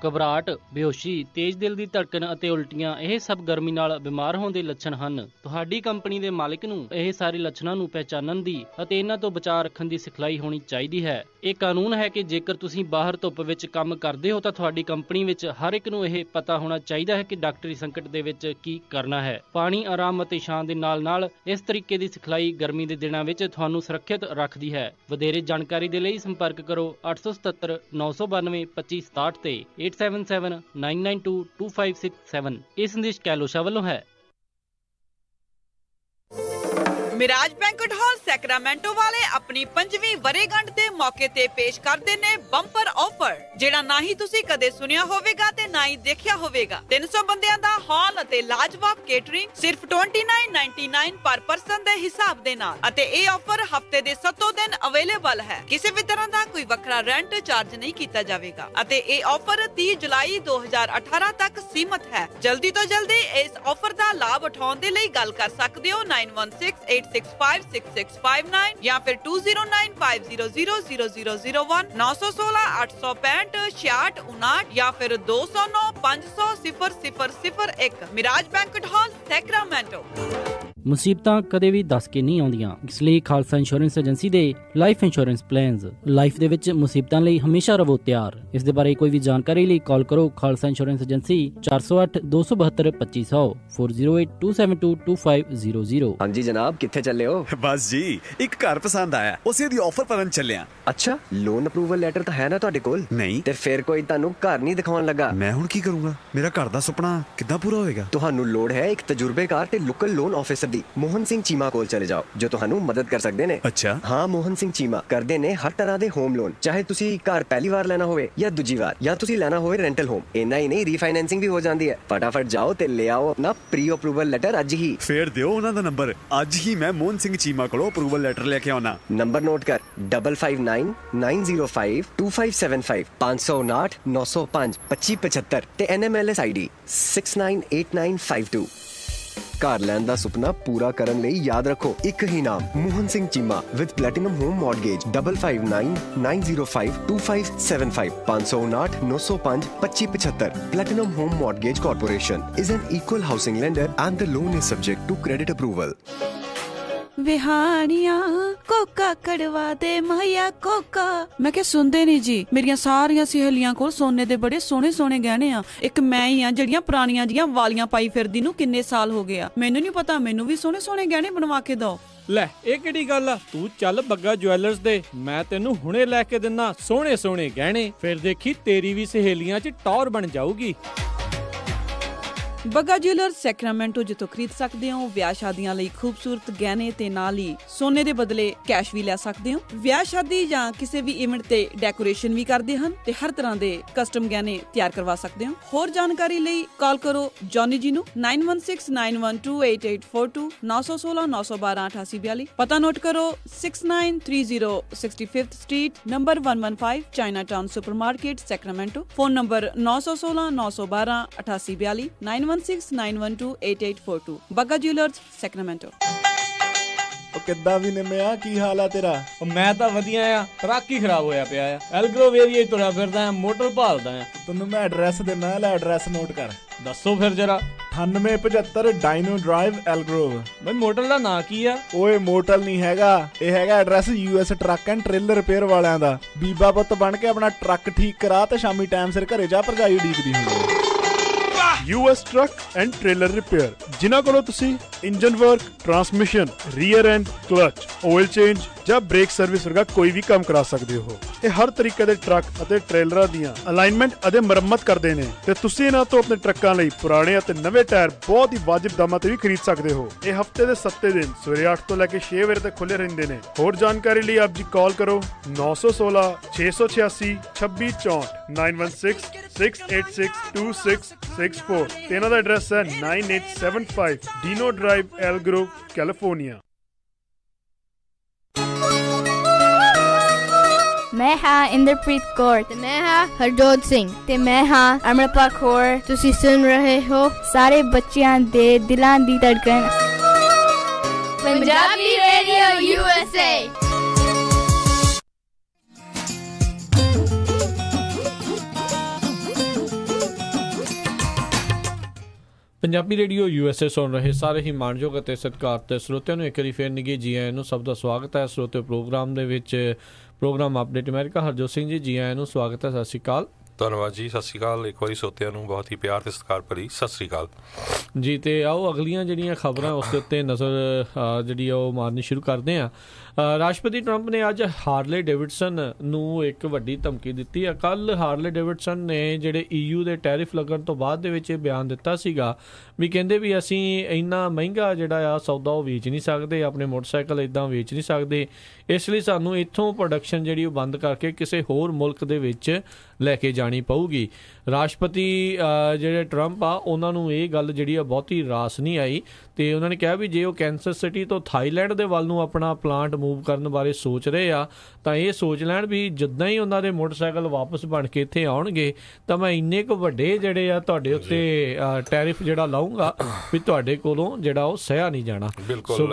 Speaker 3: ਘਬਰਾਹਟ, ਬੇਹੋਸ਼ੀ, ਤੇਜ਼ ਦਿਲ ਦੀ ਧੜਕਣ ਅਤੇ ਉਲਟੀਆਂ, ਇਹ ਸਭ ਗਰਮੀ ਨਾਲ ਬਿਮਾਰ ਹੋਣ ਦੇ ਲੱਛਣ ਹਨ। ਤੁਹਾਡੀ ਕੰਪਨੀ ਦੇ ਮਾਲਕ ਨੂੰ ਇਹ ਸਾਰੇ ਲੱਛਣਾਂ ਨੂੰ ਪਹਿਚਾਨਣ ਦੀ ਅਤੇ ਇਹਨਾਂ ਤੋਂ ਬਚਾਅ ਰੱਖਣ ਦੀ ਸਿਖਲਾਈ ਹੋਣੀ ਚਾਹੀਦੀ ਹੈ। ਇਹ ਕਾਨੂੰਨ ਹੈ ਕਿ ਜੇਕਰ ਤੁਸੀਂ ਬਾਹਰ ਧੁੱਪ ਵਿੱਚ ਕੰਮ ਕਰਦੇ ਹੋ ਤਾਂ ਤੁਹਾਡੀ ਕੰਪਨੀ ਵਿੱਚ ਹਰ ਇੱਕ ਨੂੰ ਇਹ ਪਤਾ ਹੋਣਾ ਚਾਹੀਦਾ ਹੈ ਕਿ ਡਾਕਟਰੀ ਸੰਕਟ ਦੇ ਵਿੱਚ ਕੀ ਕਰਨਾ ਹੈ। ਪਾਣੀ, ਆਰਾਮ ਅਤੇ ਛਾਂ ਦੇ ਨਾਲ-ਨਾਲ ਇਸ ਤਰੀਕੇ ਦੀ ਸਿਖਲਾਈ ਗਰਮੀ ਦੇ ਦਿਨਾਂ ਵਿੱਚ ਤੁਹਾਨੂੰ ਸੁਰੱਖਿਅਤ ਰੱਖਦੀ ਹੈ। ਵਧੇਰੇ ਜਾਣਕਾਰੀ ਦੇ ਲਈ ਸੰਪਰਕ ਕਰੋ 877 992 2567 ਤੇ 8779922567। ਇਹ ਸੰਦੇਸ਼ ਕੈਲੋਸ਼ਾ ਵੱਲੋਂ ਹੈ।
Speaker 7: ਮਿਰਾਜ ਬੈਂਕਟ ਹਾਲ ਸੈਕਰਾਮੈਂਟੋ ਵਾਲੇ ਆਪਣੀ 5ਵੀਂ ਵਰ੍ਹੇਗੰਢ ਦੇ ਮੌਕੇ ਤੇ ਪੇਸ਼ ਕਰਦੇ ਨੇ ਬੰਪਰ ਆਫਰ, ਜਿਹੜਾ ਨਾ ਹੀ ਤੁਸੀਂ ਕਦੇ ਸੁਣਿਆ ਹੋਵੇਗਾ ਤੇ ਨਾ ਹੀ ਦੇਖਿਆ ਹੋਵੇਗਾ। 300 ਬੰਦਿਆਂ ਦਾ ਹਾਲ ਅਤੇ ਲਾਜਵਾਬ ਕੇਟਰਿੰਗ ਸਿਰਫ $29.99 ਪਰ ਪਰਸਨ ਦੇ ਹਿਸਾਬ ਦੇ ਨਾਲ, ਅਤੇ ਇਹ ਆਫਰ ਹਫਤੇ ਦੇ 7 ਦਿਨ ਅਵੇਲੇਬਲ ਹੈ। ਕਿਸੇ ਵੀ ਤਰ੍ਹਾਂ ਦਾ ਕੋਈ ਵੱਖਰਾ ਰੈਂਟ ਚਾਰਜ ਨਹੀਂ ਕੀਤਾ ਜਾਵੇਗਾ ਅਤੇ ਇਹ ਆਫਰ 30 ਜੁਲਾਈ 2018 ਤੱਕ ਸੀਮਤ ਹੈ। ਜਲਦੀ ਤੋਂ ਜਲਦੀ ਇਸ ਆਫਰ ਦਾ ਲਾਭ ਉਠਾਉਣ ਦੇ ਲਈ ਗੱਲ ਕਰ ਸਕਦੇ ਹੋ 9168656659 ਜਾਂ ਫਿਰ 2095000001 916-865-6659 ਜਾਂ ਫਿਰ 209-500-0001। Miraj banquet hall Sacramento.
Speaker 3: ਮੁਸੀਬਤਾਂ ਕਦੇ ਵੀ ਦੱਸ ਕੇ ਨਹੀਂ ਆਉਂਦੀਆਂ, ਇਸ ਲਈ ਖਾਲਸਾ ਇੰਸ਼ੋਰੈਂਸ ਏਜੰਸੀ ਦੇ ਲਾਈਫ ਇੰਸ਼ੋਰੈਂਸ ਪਲਾਨਸ ਲਾਈਫ ਦੇ ਵਿੱਚ ਮੁਸੀਬਤਾਂ ਲਈ ਹਮੇਸ਼ਾ ਰਹੋ ਤਿਆਰ। ਇਸ ਦੇ ਬਾਰੇ ਕੋਈ ਵੀ ਜਾਣਕਾਰੀ ਲਈ ਕਾਲ ਕਰੋ ਖਾਲਸਾ ਇੰਸ਼ੋਰੈਂਸ ਏਜੰਸੀ 408-272-2500 4082722500।
Speaker 8: ਹਾਂਜੀ ਜਨਾਬ, ਕਿੱਥੇ ਚੱਲੇ ਹੋ?
Speaker 9: ਬਸ ਜੀ, ਇੱਕ ਘਰ ਪਸੰਦ ਆਇਆ, ਉਸੇ ਦੀ ਆਫਰ ਭਰਨ ਚੱਲਿਆ।
Speaker 8: ਅੱਛਾ, ਲੋਨ ਅਪਰੂਵਲ ਲੈਟਰ ਤਾਂ ਹੈ ਨਾ ਤੁਹਾਡੇ ਕੋਲ?
Speaker 9: ਨਹੀਂ।
Speaker 8: ਤੇ ਫਿਰ ਕੋਈ ਤੁਹਾਨੂੰ ਘਰ ਨਹੀਂ ਦਿਖਾਉਣ ਲੱਗਾ?
Speaker 9: ਮੈਂ ਹੁਣ ਕੀ ਕਰੂੰਗਾ? ਮੇਰਾ ਘਰ ਦਾ ਸੁਪਨਾ ਕਿੱਦਾਂ ਪੂਰਾ ਹੋਏਗਾ?
Speaker 8: ਤੁਹਾਨੂੰ ਲੋੜ ਹੈ ਇੱਕ ਤਜਰਬੇਕਾਰ ਤੇ ਲੋਕਲ ਲੋਨ ਆਫਿਸਰ ਦੀ। ਮੋਹਨ ਸਿੰਘ ਚੀਮਾ ਕੋਲ ਚਲੇ ਜਾਓ, ਜੋ ਤੁਹਾਨੂੰ ਮਦਦ ਕਰ ਸਕਦੇ ਨੇ।
Speaker 9: ਅੱਛਾ।
Speaker 8: ਹਾਂ, ਮੋਹਨ ਸਿੰਘ ਚੀਮਾ ਕਰਦੇ ਨੇ ਹਰ ਤਰ੍ਹਾਂ ਦੇ ਹੋਮ ਲੋਨ, ਚਾਹੇ ਤੁਸੀਂ ਘਰ ਪਹਿਲੀ ਵਾਰ ਲੈਣਾ ਹੋਵੇ ਜਾਂ ਦੂਜੀ ਵਾਰ, ਜਾਂ ਤੁਸੀਂ ਲੈਣਾ ਹੋਵੇ ਰੈਂਟਲ ਹੋਮ। ਇੰਨਾ ਹੀ ਨਹੀਂ, ਰੀਫਾਈਨੈਂਸਿੰਗ ਵੀ ਹੋ ਜਾਂਦੀ ਹੈ। ਫਟਾਫਟ ਜਾਓ ਤੇ ਲੈ ਆਓ ਆਪਣਾ ਪ੍ਰੀ ਅਪਰੂਵਲ ਲੈਟਰ ਅੱਜ ਹੀ।
Speaker 9: ਫੇਰ ਦਿਓ ਉਹਨਾਂ ਦਾ ਨੰਬਰ, ਅੱਜ ਹੀ ਮੈਂ ਮੋਹਨ ਸਿੰਘ ਚੀਮਾ ਕੋਲੋਂ ਅਪਰੂਵਲ ਲੈਟਰ ਲੈ ਕੇ ਆਉਣਾ।
Speaker 8: ਨੰਬਰ ਨੋਟ ਕਰ 5599052575 559-905-2575 ਤੇ NMLS ID 698952। ਘਰ ਲੈਣ ਦਾ ਸੁਪਨਾ ਪੂਰਾ ਕਰਨ ਲਈ ਯਾਦ ਰੱਖੋ ਇੱਕ ਹੀ ਨਾਮ, Mohan Singh Cheema with platinum home mortgage 5599052575 559-905-2575। Platinum Home Mortgage Corporation is an equal housing lender and the loan is subject to credit approval.
Speaker 6: ਵਿਹਾਣੀਆਂ ਕੋਕਾ ਕੜਵਾ ਦੇ ਮਾਇਆ ਕੋਕਾ। ਮੈਂ ਕਿਹਾ ਸੁਣਦੇ ਨਹੀਂ ਜੀ, ਮੇਰੀਆਂ ਸਾਰੀਆਂ ਸਹੇਲੀਆਂ ਕੋਲ ਸੋਨੇ ਦੇ ਬੜੇ ਸੋਹਣੇ ਸੋਹਣੇ ਗਹਿਣੇ ਆ। ਇੱਕ ਮੈਂ ਹੀ ਆ ਜਿਹੜੀਆਂ ਪੁਰਾਣੀਆਂ ਜੀਆਂ ਵਾਲੀਆਂ ਪਾਈ ਫਿਰਦੀ ਨੂੰ ਕਿੰਨੇ ਸਾਲ ਹੋ ਗਏ ਆ। ਮੈਨੂੰ ਨਹੀਂ ਪਤਾ, ਮੈਨੂੰ ਵੀ ਸੋਹਣੇ ਸੋਹਣੇ ਗਹਿਣੇ ਬਣਵਾ ਕੇ ਦਿਓ।
Speaker 1: ਲੈ ਇਹ ਕਿਹੜੀ ਗੱਲ ਆ? ਤੂੰ ਚੱਲ ਬੱਗਾ ਜੁਐਲਰਸ ਦੇ, ਮੈਂ ਤੈਨੂੰ ਹੁਣੇ ਲੈ ਕੇ ਦਿੰਨਾ ਸੋਹਣੇ ਸੋਹਣੇ ਗਹਿਣੇ। ਫਿਰ ਦੇਖੀ ਤੇਰੀ ਵੀ ਸਹੇਲੀਆਂ 'ਚ ਟੌਰ ਬਣ ਜਾਊਗੀ।
Speaker 6: ਬੱਗਾ ਜੁਐਲਰਸ ਸੈਕਰਾਮੈਂਟੋ, ਜਿੱਥੋਂ ਖਰੀਦ ਸਕਦੇ ਹੋ ਵਿਆਹ ਸ਼ਾਦੀਆਂ ਲਈ ਖੂਬਸੂਰਤ ਗਹਿਣੇ ਤੇ ਨਾਲ ਹੀ ਸੋਨੇ ਦੇ ਬਦਲੇ ਕੈਸ਼ ਵੀ ਲੈ ਸਕਦੇ ਹੋ। ਵਿਆਹ ਸ਼ਾਦੀ ਜਾਂ ਕਿਸੇ ਵੀ ਇਵੈਂਟ ਤੇ ਡੈਕੋਰੇਸ਼ਨ ਵੀ ਕਰਦੇ ਹਨ ਤੇ ਹਰ ਤਰ੍ਹਾਂ ਦੇ ਕਸਟਮ ਗਹਿਣੇ ਤਿਆਰ ਕਰਵਾ ਸਕਦੇ ਹੋ। ਹੋਰ ਜਾਣਕਾਰੀ ਲਈ ਕਾਲ ਕਰੋ ਜੌਨੀ ਜੀ ਨੂੰ 9169128842 916-912-8842। ਪਤਾ ਨੋਟ ਕਰੋ 6930 65th street number 115 Chinatown supermarket Sacramento. Phone number 916-912-8842 9169128842। Bagga jewellers Sacramento.
Speaker 10: ਉਹ ਕਿੱਦਾਂ ਵੀ ਨਿੰਮਿਆ, ਕੀ ਹਾਲ ਆ ਤੇਰਾ?
Speaker 1: ਮੈਂ ਤਾਂ ਵਧੀਆ ਆ, ਟਰੱਕ ਹੀ ਖਰਾਬ ਹੋਇਆ ਪਿਆ ਆ। ਐਲਗਰੋਵ ਏਰੀਆ ਤੁਰਿਆ ਫਿਰਦਾ ਆ, ਮੋਟਰ ਭਾਲਦਾ ਆ।
Speaker 10: ਤੈਨੂੰ ਮੈਂ ਐਡਰੈਸ ਦਿੰਦਾ, ਲੈ ਐਡਰੈਸ ਨੋਟ ਕਰ।
Speaker 1: ਦੱਸੋ ਫਿਰ ਜਰਾ।
Speaker 10: 9875 ਡਾਇਨੋ ਡਰਾਈਵ ਐਲਗਰੋਵ।
Speaker 1: ਬਈ ਮੋਟਰ ਦਾ ਨਾਂ ਕੀ ਆ?
Speaker 10: ਓਏ ਮੋਟਲ ਨਹੀਂ ਹੈਗਾ, ਇਹ ਹੈਗਾ address US truck and trailer repair ਵਾਲਿਆਂ ਦਾ। ਬੀਬਾ ਪੁੱਤ ਬਣ ਕੇ ਆਪਣਾ ਟਰੱਕ ਠੀਕ ਕਰਾ ਤੇ ਸ਼ਾਮੀ ਟਾਈਮ ਸਿਰ ਘਰੇ ਜਾ, ਭਰਜਾਈ ਉਡੀਕਦੀ ਹੁੰਦੀ ਹੈ। US truck and trailer repair, ਜਿਨ੍ਹਾਂ ਕੋਲੋਂ ਤੁਸੀਂ engine work, transmission, rear and clutch, oil change ਜਾਂ ਬ੍ਰੇਕ ਸਰਵਿਸ ਵਰਗਾ ਕੋਈ ਵੀ ਕੰਮ ਕਰਾ ਸਕਦੇ ਹੋ। ਇਹ ਹਰ ਤਰੀਕੇ ਦੇ ਟਰੱਕ ਅਤੇ ਟ੍ਰੇਲਰਾਂ ਦੀਆਂ ਅਲਾਈਨਮੈਂਟ ਅਤੇ ਮੁਰੰਮਤ ਕਰਦੇ ਨੇ ਤੇ ਤੁਸੀਂ ਇਹਨਾਂ ਤੋਂ ਆਪਣੇ ਟਰੱਕਾਂ ਲਈ ਪੁਰਾਣੇ ਅਤੇ ਨਵੇਂ ਟਾਇਰ ਬਹੁਤ ਹੀ ਵਾਜਿਬ ਦਾਮਾਂ ਤੇ ਵੀ ਖਰੀਦ ਸਕਦੇ ਹੋ। ਇਹ ਹਫਤੇ ਦੇ 7 ਦਿਨ ਸਵੇਰੇ 8 ਤੋਂ ਲੈ ਕੇ 6 ਵਜੇ ਤੱਕ ਖੁੱਲੇ ਰਹਿੰਦੇ ਨੇ। ਹੋਰ ਜਾਣਕਾਰੀ ਲਈ ਆਪ ਜੀ ਕਾਲ ਕਰੋ 916-686-2664 916-686-2664 ਤੇ ਇਹਨਾਂ ਦਾ ਐਡਰੈਸ ਹੈ 9875 ਡੀਨੋ ਡਰਾਈਵ ਐਲਗਰੋਵ ਕੈਲੀਫੋਰਨੀਆ।
Speaker 11: ਮੈਂ ਹਾਂ ਇੰਦਰਪ੍ਰੀਤ ਕੌਰ ਤੇ ਮੈਂ ਹਾਂ ਹਰਜੋਤ ਸਿੰਘ ਤੇ ਮੈਂ ਹਾਂ ਅਮਰਪਾਲ ਕੌਰ। ਤੁਸੀਂ ਸੁਣ ਰਹੇ ਹੋ ਸਾਰੇ ਬੱਚਿਆਂ ਦੇ ਦਿਲਾਂ ਦੀ ਧੜਕਣ Punjabi radio USA।
Speaker 1: Punjabi radio USA ਸੁਣ ਰਹੇ ਸਾਰੇ ਹੀ ਮਾਣਯੋਗ ਅਤੇ ਸਤਿਕਾਰਤ ਸਰੋਤਿਆਂ ਨੂੰ ਇੱਕ ਵਾਰੀ ਫੇਰ ਨਿੱਘੇ ਜੀ ਆਇਆਂ ਨੂੰ। ਸਭ ਦਾ ਸਵਾਗਤ ਹੈ ਸਰੋਤਿਓ ਪ੍ਰੋਗਰਾਮ ਦੇ ਵਿੱਚ। Programme update America. Harjot Singh ji, ਜੀ ਆਇਆਂ ਨੂੰ, ਸਵਾਗਤ ਹੈ, ਸਤਿ ਸ਼੍ਰੀ ਅਕਾਲ।
Speaker 2: ਧੰਨਵਾਦ ਜੀ, ਸਤਿ ਸ਼੍ਰੀ ਅਕਾਲ। ਇੱਕ ਵਾਰੀ ਸਰੋਤਿਆਂ ਨੂੰ ਬਹੁਤ ਹੀ ਪਿਆਰ ਤੇ ਸਤਿਕਾਰ ਭਰੀ ਸਤਿ ਸ਼੍ਰੀ ਅਕਾਲ
Speaker 1: ਜੀ। ਤੇ ਆਓ ਅਗਲੀਆਂ ਜਿਹੜੀਆਂ ਖਬਰਾਂ ਉਸ ਦੇ ਉੱਤੇ ਨਜ਼ਰ ਜਿਹੜੀ ਉਹ ਮਾਰਨੀ ਸ਼ੁਰੂ ਕਰਦੇ ਹਾਂ। ਰਾਸ਼ਟਰਪਤੀ ਟਰੰਪ ਨੇ ਅੱਜ ਹਾਰਲੇ ਡੇਵਿਡਸਨ ਨੂੰ ਇੱਕ ਵੱਡੀ ਧਮਕੀ ਦਿੱਤੀ ਹੈ। ਕੱਲ ਹਾਰਲੇ ਡੇਵਿਡਸਨ ਨੇ ਜਿਹੜੇ EU ਦੇ ਟੈਰਿਫ ਲੱਗਣ ਤੋਂ ਬਾਅਦ ਦੇ ਵਿੱਚ ਇਹ ਬਿਆਨ ਦਿੱਤਾ ਸੀਗਾ ਵੀ ਕਹਿੰਦੇ ਵੀ ਅਸੀਂ ਇੰਨਾ ਮਹਿੰਗਾ ਜਿਹੜਾ ਆ ਸੌਦਾ ਉਹ ਵੇਚ ਨਹੀਂ ਸਕਦੇ, ਆਪਣੇ ਮੋਟਰਸਾਈਕਲ ਇੱਦਾਂ ਵੇਚ ਨਹੀਂ ਸਕਦੇ, ਇਸ ਲਈ ਸਾਨੂੰ ਇੱਥੋਂ ਪ੍ਰੋਡਕਸ਼ਨ ਜਿਹੜੀ ਉਹ ਬੰਦ ਕਰਕੇ ਕਿਸੇ ਹੋਰ ਮੁਲਕ ਦੇ ਵਿੱਚ ਲੈ ਕੇ ਜਾਣੀ ਪਊਗੀ। ਰਾਸ਼ਟਰਪਤੀ ਜਿਹੜੇ ਟਰੰਪ ਆ ਉਹਨਾਂ ਨੂੰ ਇਹ ਗੱਲ ਜਿਹੜੀ ਆ ਬਹੁਤੀ ਰਾਸ ਨਹੀਂ ਆਈ ਤੇ ਉਹਨਾਂ ਨੇ ਕਿਹਾ ਵੀ ਜੇ ਉਹ ਕੈਂਸਸ ਸਿਟੀ ਤੋਂ ਥਾਈਲੈਂਡ ਦੇ ਵੱਲ ਨੂੰ ਆਪਣਾ ਪਲਾਂਟ ਮੂਵ ਕਰਨ ਬਾਰੇ ਸੋਚ ਰਹੇ ਆ ਤਾਂ ਇਹ ਸੋਚ ਲੈਣ ਵੀ ਜਿੱਦਾਂ ਹੀ ਉਹਨਾਂ ਦੇ ਮੋਟਰਸਾਈਕਲ ਵਾਪਸ ਬਣ ਕੇ ਇੱਥੇ ਆਉਣਗੇ ਤਾਂ ਮੈਂ ਇੰਨੇ ਕੁ ਵੱਡੇ ਜਿਹੜੇ ਆ ਤੁਹਾਡੇ ਉੱਤੇ ਟੈਰਿਫ ਜਿਹੜਾ ਲਾਊਂਗਾ ਵੀ ਤੁਹਾਡੇ ਕੋਲੋਂ ਜਿਹੜਾ ਉਹ ਸਹਿਆ ਨਹੀਂ ਜਾਣਾ। ਸੋ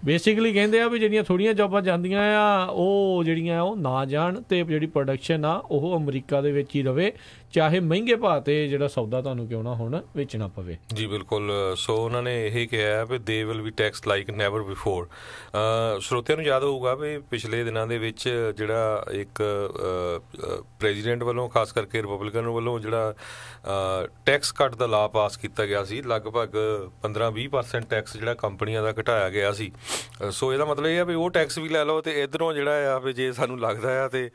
Speaker 1: ਬੇਸਿਕਲੀ ਕਹਿੰਦੇ ਆ ਵੀ ਜਿਹੜੀਆਂ ਥੋੜ੍ਹੀਆਂ ਜੋਬਾਂ ਜਾਂਦੀਆਂ ਆ ਉਹ ਜਿਹੜੀਆਂ ਉਹ ਨਾ ਜਾਣ ਤੇ ਜਿਹੜੀ ਪ੍ਰੋਡਕਸ਼ਨ ਆ ਉਹ ਅਮਰੀਕਾ ਦੇ ਵਿੱਚ ਹੀ ਰਵੇ, ਚਾਹੇ ਮਹਿੰਗੇ ਭਾਅ ਤੇ ਜਿਹੜਾ ਸੌਦਾ ਤੁਹਾਨੂੰ ਕਿਉਂ ਨਾ ਹੁਣ ਵੇਚਣਾ ਪਵੇ।
Speaker 2: ਜੀ ਬਿਲਕੁਲ। ਸੋ ਉਹਨਾਂ ਨੇ ਇਹ ਕਿਹਾ ਵੀ they will be taxed like never before. ਸਰੋਤਿਆਂ ਨੂੰ ਯਾਦ ਹੋਊਗਾ ਵੀ ਪਿਛਲੇ ਦਿਨਾਂ ਦੇ ਵਿੱਚ ਜਿਹੜਾ ਇੱਕ ਪ੍ਰੈਜ਼ੀਡੈਂਟ ਵੱਲੋਂ ਖਾਸ ਕਰਕੇ ਰਿਪਬਲਿਕਨ ਵੱਲੋਂ ਜਿਹੜਾ ਟੈਕਸ ਕੱਟ ਦਾ ਲਾਅ ਪਾਸ ਕੀਤਾ ਗਿਆ ਸੀ, ਲਗਭਗ 15-20% ਟੈਕਸ ਜਿਹੜਾ ਕੰਪਨੀਆਂ ਦਾ ਘਟਾਇਆ ਗਿਆ ਸੀ। ਸੋ ਇਹਦਾ ਮਤਲਬ ਇਹ ਆ ਵੀ ਉਹ ਟੈਕਸ ਵੀ ਲੈ ਲਓ ਤੇ ਇੱਧਰੋਂ ਜਿਹੜਾ ਆ ਵੀ ਜੇ ਸਾਨੂੰ ਲੱਗਦਾ ਆ ਤੇ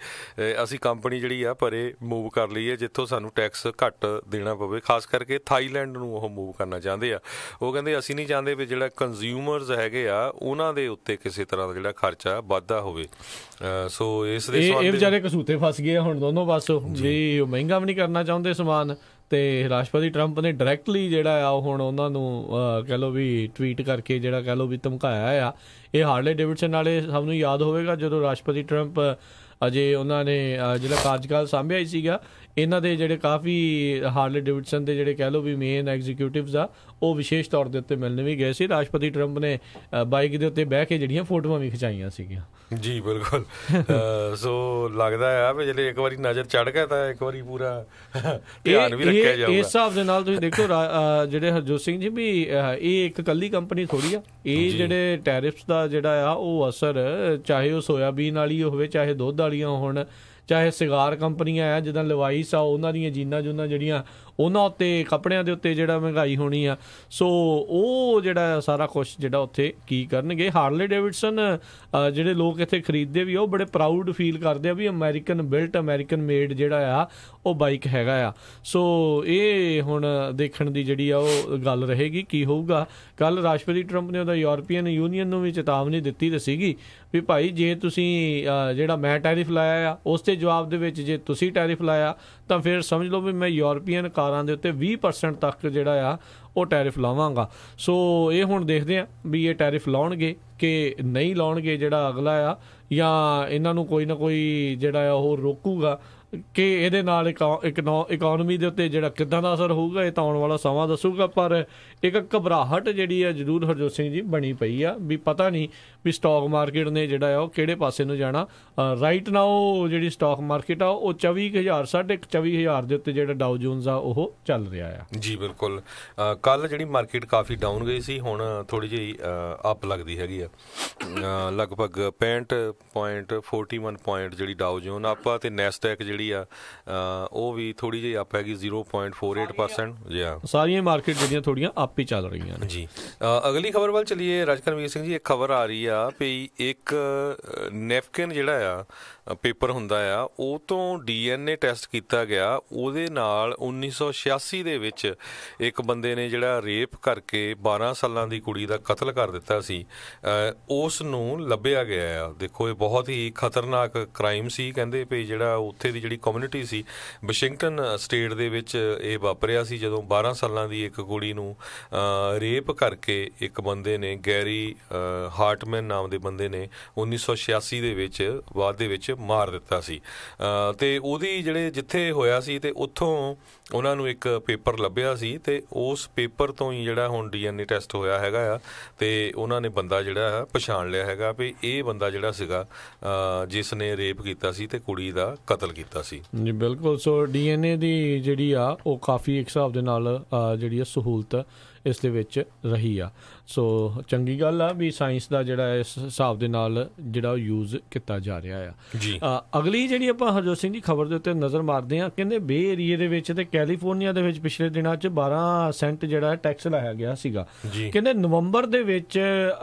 Speaker 2: ਅਸੀਂ ਕੰਪਨੀ ਜਿਹੜੀ ਆ ਪਰੇ ਮੂਵ ਕਰ ਲਈਏ ਜਿੱਥੋਂ ਸਾਨੂੰ ਟੈਕਸ ਘੱਟ ਦੇਣਾ ਪਵੇ। ਖਾਸ ਕਰਕੇ ਥਾਈਲੈਂਡ ਨੂੰ ਉਹ ਮੂਵ ਕਰਨਾ ਚਾਹੁੰਦੇ ਆ। ਉਹ ਕਹਿੰਦੇ ਅਸੀਂ ਨਹੀਂ ਚਾਹੁੰਦੇ ਵੀ ਜਿਹੜਾ ਕੰਜ਼ਿਊਮਰਸ ਹੈਗੇ ਆ ਉਹਨਾਂ ਦੇ ਉੱਤੇ ਕਿਸੇ ਤਰ੍ਹਾਂ ਦਾ ਜਿਹੜਾ ਖਰਚਾ ਵੱਧਦਾ ਹੋਵੇ। ਸੋ ਇਸ ਦੇ
Speaker 1: ਇਹ ਵਿਚਾਰੇ ਕਸੂਤੇ ਫਸ ਗਏ ਹੁਣ ਦੋਨੋਂ ਪਾਸੋਂ ਵੀ ਉਹ ਮਹਿੰਗਾ ਵੀ ਨਹੀਂ ਕਰਨਾ ਚਾਹੁੰਦੇ ਸਮਾਨ ਤੇ ਰਾਸ਼ਟਰਪਤੀ ਟਰੰਪ ਨੇ ਡਾਇਰੈਕਟਲੀ ਜਿਹੜਾ ਆ ਉਹ ਹੁਣ ਉਹਨਾਂ ਨੂੰ ਕਹਿ ਲਓ ਵੀ ਟਵੀਟ ਕਰਕੇ ਜਿਹੜਾ ਕਹਿ ਲਓ ਵੀ ਧਮਕਾਇਆ ਆ। ਇਹ ਹਾਰਲੇ ਡੇਵਿਡਸਨ ਵਾਲੇ ਸਭ ਨੂੰ ਯਾਦ ਹੋਵੇਗਾ ਜਦੋਂ ਰਾਸ਼ਟਰਪਤੀ ਟਰੰਪ ਅਜੇ ਉਹਨਾਂ ਨੇ ਜਿਹੜਾ ਕਾਰਜਕਾਲ ਸਾਂਭਿਆ ਹੀ ਸੀਗਾ, ਇਹਨਾਂ ਦੇ ਜਿਹੜੇ ਕਾਫੀ ਹਾਰਲੇ ਡੇਵਿਡਸਨ ਦੇ ਜਿਹੜੇ ਕਹਿ ਲਓ ਵੀ ਮੇਨ ਐਗਜ਼ੀਕਿਊਟਿਵਸ ਆ ਉਹ ਵਿਸ਼ੇਸ਼ ਤੌਰ ਦੇ ਉੱਤੇ ਮਿਲਣ ਵੀ ਗਏ ਸੀ। ਰਾਸ਼ਟਰਪਤੀ ਟਰੰਪ ਨੇ ਬਾਈਕ ਦੇ ਉੱਤੇ ਬਹਿ ਕੇ ਜਿਹੜੀਆਂ ਫੋਟੋਆਂ ਵੀ ਖਿਚਾਈਆਂ ਸੀਗੀਆਂ।
Speaker 2: ਜੀ ਬਿਲਕੁਲ। ਸੋ ਲੱਗਦਾ ਆ ਵੀ ਜਿਹੜੇ ਇੱਕ ਵਾਰੀ ਨਜ਼ਰ ਚੜ੍ਹ ਗਿਆ ਤਾਂ ਇੱਕ ਵਾਰੀ ਪੂਰਾ ਧਿਆਨ ਵੀ ਰੱਖਿਆ ਜਾਊਗਾ। ਇਸ
Speaker 1: ਹਿਸਾਬ ਦੇ ਨਾਲ ਤੁਸੀਂ ਦੇਖੋ ਜਿਹੜੇ ਹਰਜੋਤ ਸਿੰਘ ਜੀ ਵੀ ਇਹ ਇੱਕ ਇਕੱਲੀ ਕੰਪਨੀ ਥੋੜੀ ਆ। ਇਹ ਜਿਹੜੇ ਟੈਰਿਫਸ ਦਾ ਜਿਹੜਾ ਆ ਉਹ ਅਸਰ ਚਾਹੇ ਉਹ ਸੋਇਆਬੀਨ ਵਾਲੀ ਹੋਵੇ, ਚਾਹੇ ਦੁੱਧ ਵਾਲੀਆਂ ਹੋਣ, ਚਾਹੇ ਸਿਗਾਰ ਕੰਪਨੀਆਂ ਆ ਜਿੱਦਾਂ ਲਵਾਈਸ ਆ ਉਹਨਾਂ ਦੀਆਂ ਜੀਨਾਂ ਜੂਨਾਂ ਜਿਹੜੀਆਂ ਉਹਨਾਂ ਉੱਤੇ ਕੱਪੜਿਆਂ ਦੇ ਉੱਤੇ ਜਿਹੜਾ ਮਹਿੰਗਾਈ ਹੋਣੀ ਆ। ਸੋ ਉਹ ਜਿਹੜਾ ਸਾਰਾ ਕੁਛ ਜਿਹੜਾ ਉੱਥੇ ਕੀ ਕਰਨਗੇ। ਹਾਰਲੇ ਡੇਵਿਡਸਨ ਜਿਹੜੇ ਲੋਕ ਇੱਥੇ ਖਰੀਦਦੇ ਵੀ ਉਹ ਬੜੇ ਪ੍ਰਾਊਡ ਫੀਲ ਕਰਦੇ ਆ ਵੀ ਅਮਰੀਕਨ ਬਿਲਟ ਅਮਰੀਕਨ ਮੇਡ ਜਿਹੜਾ ਆ ਉਹ ਬਾਈਕ ਹੈਗਾ ਆ। ਸੋ ਇਹ ਹੁਣ ਦੇਖਣ ਦੀ ਜਿਹੜੀ ਆ ਉਹ ਗੱਲ ਰਹੇਗੀ ਕੀ ਹੋਊਗਾ। ਕੱਲ੍ਹ ਰਾਸ਼ਟਰਪਤੀ ਟਰੰਪ ਨੇ ਉਹਦਾ ਯੂਰਪੀਅਨ ਯੂਨੀਅਨ ਨੂੰ ਵੀ ਚੇਤਾਵਨੀ ਦਿੱਤੀ ਤਾਂ ਸੀਗੀ ਵੀ ਭਾਈ ਜੇ ਤੁਸੀਂ ਜਿਹੜਾ ਮੈਂ ਟੈਰਿਫ ਲਾਇਆ ਆ ਉਸ ਦੇ ਜਵਾਬ ਦੇ ਵਿੱਚ ਜੇ ਤੁਸੀਂ ਟੈਰਿਫ ਲਾਇਆ ਤਾਂ ਫਿਰ ਸਮਝ ਲਓ ਵੀ ਮੈਂ ਯੂਰਪੀਅਨ ਕਾਰਾਂ ਦੇ ਉੱਤੇ 20% ਤੱਕ ਜਿਹੜਾ ਆ ਉਹ ਟੈਰਿਫ ਲਾਵਾਂਗਾ। ਸੋ ਇਹ ਹੁਣ ਦੇਖਦੇ ਆ ਵੀ ਇਹ ਟੈਰਿਫ ਲਾਉਣਗੇ ਕਿ ਨਹੀਂ ਲਾਉਣਗੇ ਜਿਹੜਾ ਅਗਲਾ ਆ, ਜਾਂ ਇਹਨਾਂ ਨੂੰ ਕੋਈ ਨਾ ਕੋਈ ਜਿਹੜਾ ਆ ਉਹ ਰੋਕੂਗਾ ਕਿ ਇਹਦੇ ਨਾਲ ਇਕਨੋਮੀ ਦੇ ਉੱਤੇ ਜਿਹੜਾ ਕਿੱਦਾਂ ਦਾ ਅਸਰ ਹੋਊਗਾ ਇਹ ਤਾਂ ਆਉਣ ਵਾਲਾ ਸਮਾਂ ਦੱਸੂਗਾ। ਪਰ ਇੱਕ ਘਬਰਾਹਟ ਜਿਹੜੀ ਆ ਜ਼ਰੂਰ ਹਰਜੋਤ ਸਿੰਘ ਜੀ ਬਣੀ ਪਈ ਆ ਵੀ ਪਤਾ ਨਹੀਂ ਵੀ ਸਟਾਕ ਮਾਰਕੀਟ ਨੇ ਜਿਹੜਾ ਆ ਉਹ ਕਿਹੜੇ ਪਾਸੇ ਨੂੰ ਜਾਣਾ। ਰਾਈਟ ਨਾਓ ਜਿਹੜੀ ਸਟਾਕ ਮਾਰਕੀਟ ਆ ਉਹ 24,000 ਦੇ ਉੱਤੇ ਜਿਹੜਾ ਡਾਊ ਜੋਨਸ ਆ ਉਹ ਚੱਲ ਰਿਹਾ ਆ।
Speaker 2: ਜੀ ਬਿਲਕੁਲ। ਕੱਲ ਜਿਹੜੀ ਮਾਰਕੀਟ ਕਾਫੀ ਡਾਊਨ ਗਈ ਸੀ, ਹੁਣ ਥੋੜੀ ਜਿਹੀ ਅਪ ਲੱਗਦੀ ਹੈਗੀ ਆ। ਲਗਭਗ 65.41 ਪੁਆਇੰਟ ਜਿਹੜੀ ਡਾਊ ਜੋਨ ਅਪ ਆ ਤੇ ਨੈਸਡੈਕ ਜਿਹੜੀ ਆ ਉਹ ਵੀ ਥੋੜੀ ਜਿਹੀ ਅਪ ਹੈਗੀ 0.48%।
Speaker 1: ਸਾਰੀਆਂ ਮਾਰਕੀਟ ਜਿਹੜੀਆਂ ਥੋੜੀਆਂ ਅਪ ਹੀ ਚੱਲ ਰਹੀਆਂ ਨੇ।
Speaker 2: ਜੀ ਅਗਲੀ ਖਬਰ ਵੱਲ ਚਲੀਏ। ਰਾਜਕਰਮਵੀਰ ਸਿੰਘ ਜੀ, ਇੱਕ ਖਬਰ ਆ ਰਹੀ ਆ ਵੀ ਇੱਕ ਨੈਪਕਿਨ ਜਿਹੜਾ ਆ ਪੇਪਰ ਹੁੰਦਾ ਆ ਉਹ ਤੋਂ DNA ਟੈਸਟ ਕੀਤਾ ਗਿਆ। ਉਹਦੇ ਨਾਲ 1986 ਦੇ ਵਿੱਚ ਇੱਕ ਬੰਦੇ ਨੇ ਜਿਹੜਾ ਰੇਪ ਕਰਕੇ 12 ਸਾਲਾਂ ਦੀ ਕੁੜੀ ਦਾ ਕਤਲ ਕਰ ਦਿੱਤਾ ਸੀ, ਉਸ ਨੂੰ ਲੱਭਿਆ ਗਿਆ ਆ। ਦੇਖੋ ਇਹ ਬਹੁਤ ਹੀ ਖਤਰਨਾਕ ਕ੍ਰਾਈਮ ਸੀ। ਕਹਿੰਦੇ ਵੀ ਜਿਹੜਾ ਉੱਥੇ ਦੀ ਜਿਹੜੀ ਕਮਿਊਨਿਟੀ ਸੀ ਵਾਸ਼ਿੰਗਟਨ ਸਟੇਟ ਦੇ ਵਿੱਚ ਇਹ ਵਾਪਰਿਆ ਸੀ ਜਦੋਂ 12 ਸਾਲਾਂ ਦੀ ਇੱਕ ਕੁੜੀ ਨੂੰ ਰੇਪ ਕਰਕੇ ਇੱਕ ਬੰਦੇ ਨੇ ਗੈਰੀ ਹਾਰਟਮੈਨ ਨਾਮ ਦੇ ਬੰਦੇ ਨੇ 1986 ਦੇ ਵਿੱਚ ਬਾਅਦ ਦੇ ਵਿੱਚ ਮਾਰ ਦਿੱਤਾ ਸੀ। ਤੇ ਉਹਦੀ ਜਿਹੜੇ ਜਿੱਥੇ ਹੋਇਆ ਸੀ ਤੇ ਉੱਥੋਂ ਉਹਨਾਂ ਨੂੰ ਇੱਕ ਪੇਪਰ ਲੱਭਿਆ ਸੀ ਤੇ ਉਸ ਪੇਪਰ ਤੋਂ ਹੀ ਜਿਹੜਾ ਹੁਣ DNA ਟੈਸਟ ਹੋਇਆ ਹੈਗਾ ਆ ਤੇ ਉਹਨਾਂ ਨੇ ਬੰਦਾ ਜਿਹੜਾ ਪਛਾਣ ਲਿਆ ਹੈਗਾ ਵੀ ਇਹ ਬੰਦਾ ਜਿਹੜਾ ਸੀਗਾ ਜਿਸ ਨੇ ਰੇਪ ਕੀਤਾ ਸੀ ਤੇ ਕੁੜੀ ਦਾ ਕਤਲ ਕੀਤਾ ਦਿੱਤਾ ਸੀ
Speaker 1: ਜੀ ਬਿਲਕੁਲ। ਸੋ DNA ਦੀ ਜਿਹੜੀ ਆ ਉਹ ਕਾਫੀ ਇੱਕ ਹਿਸਾਬ ਦੇ ਨਾਲ ਜਿਹੜੀ ਆ ਸਹੂਲਤ ਇਸ ਦੇ ਵਿੱਚ ਰਹੀ ਆ। ਸੋ ਚੰਗੀ ਗੱਲ ਆ ਵੀ ਸਾਇੰਸ ਦਾ ਜਿਹੜਾ ਇਸ ਹਿਸਾਬ ਦੇ ਨਾਲ ਜਿਹੜਾ ਯੂਜ਼ ਕੀਤਾ ਜਾ ਰਿਹਾ ਆ
Speaker 2: ਜੀ।
Speaker 1: ਅਗਲੀ ਜਿਹੜੀ ਆਪਾਂ ਹਰਜੋਤ ਸਿੰਘ ਦੀ ਖਬਰ ਦੇ ਉੱਤੇ ਨਜ਼ਰ ਮਾਰਦੇ ਹਾਂ, ਕਹਿੰਦੇ ਬੇ ਏਰੀਏ ਦੇ ਵਿੱਚ ਤੇ ਕੈਲੀਫੋਰਨੀਆ ਦੇ ਵਿੱਚ ਪਿਛਲੇ ਦਿਨਾਂ 'ਚ 12 ਸੈਂਟ ਜਿਹੜਾ ਟੈਕਸ ਲਾਇਆ ਗਿਆ ਸੀਗਾ। ਕਹਿੰਦੇ ਨਵੰਬਰ ਦੇ ਵਿੱਚ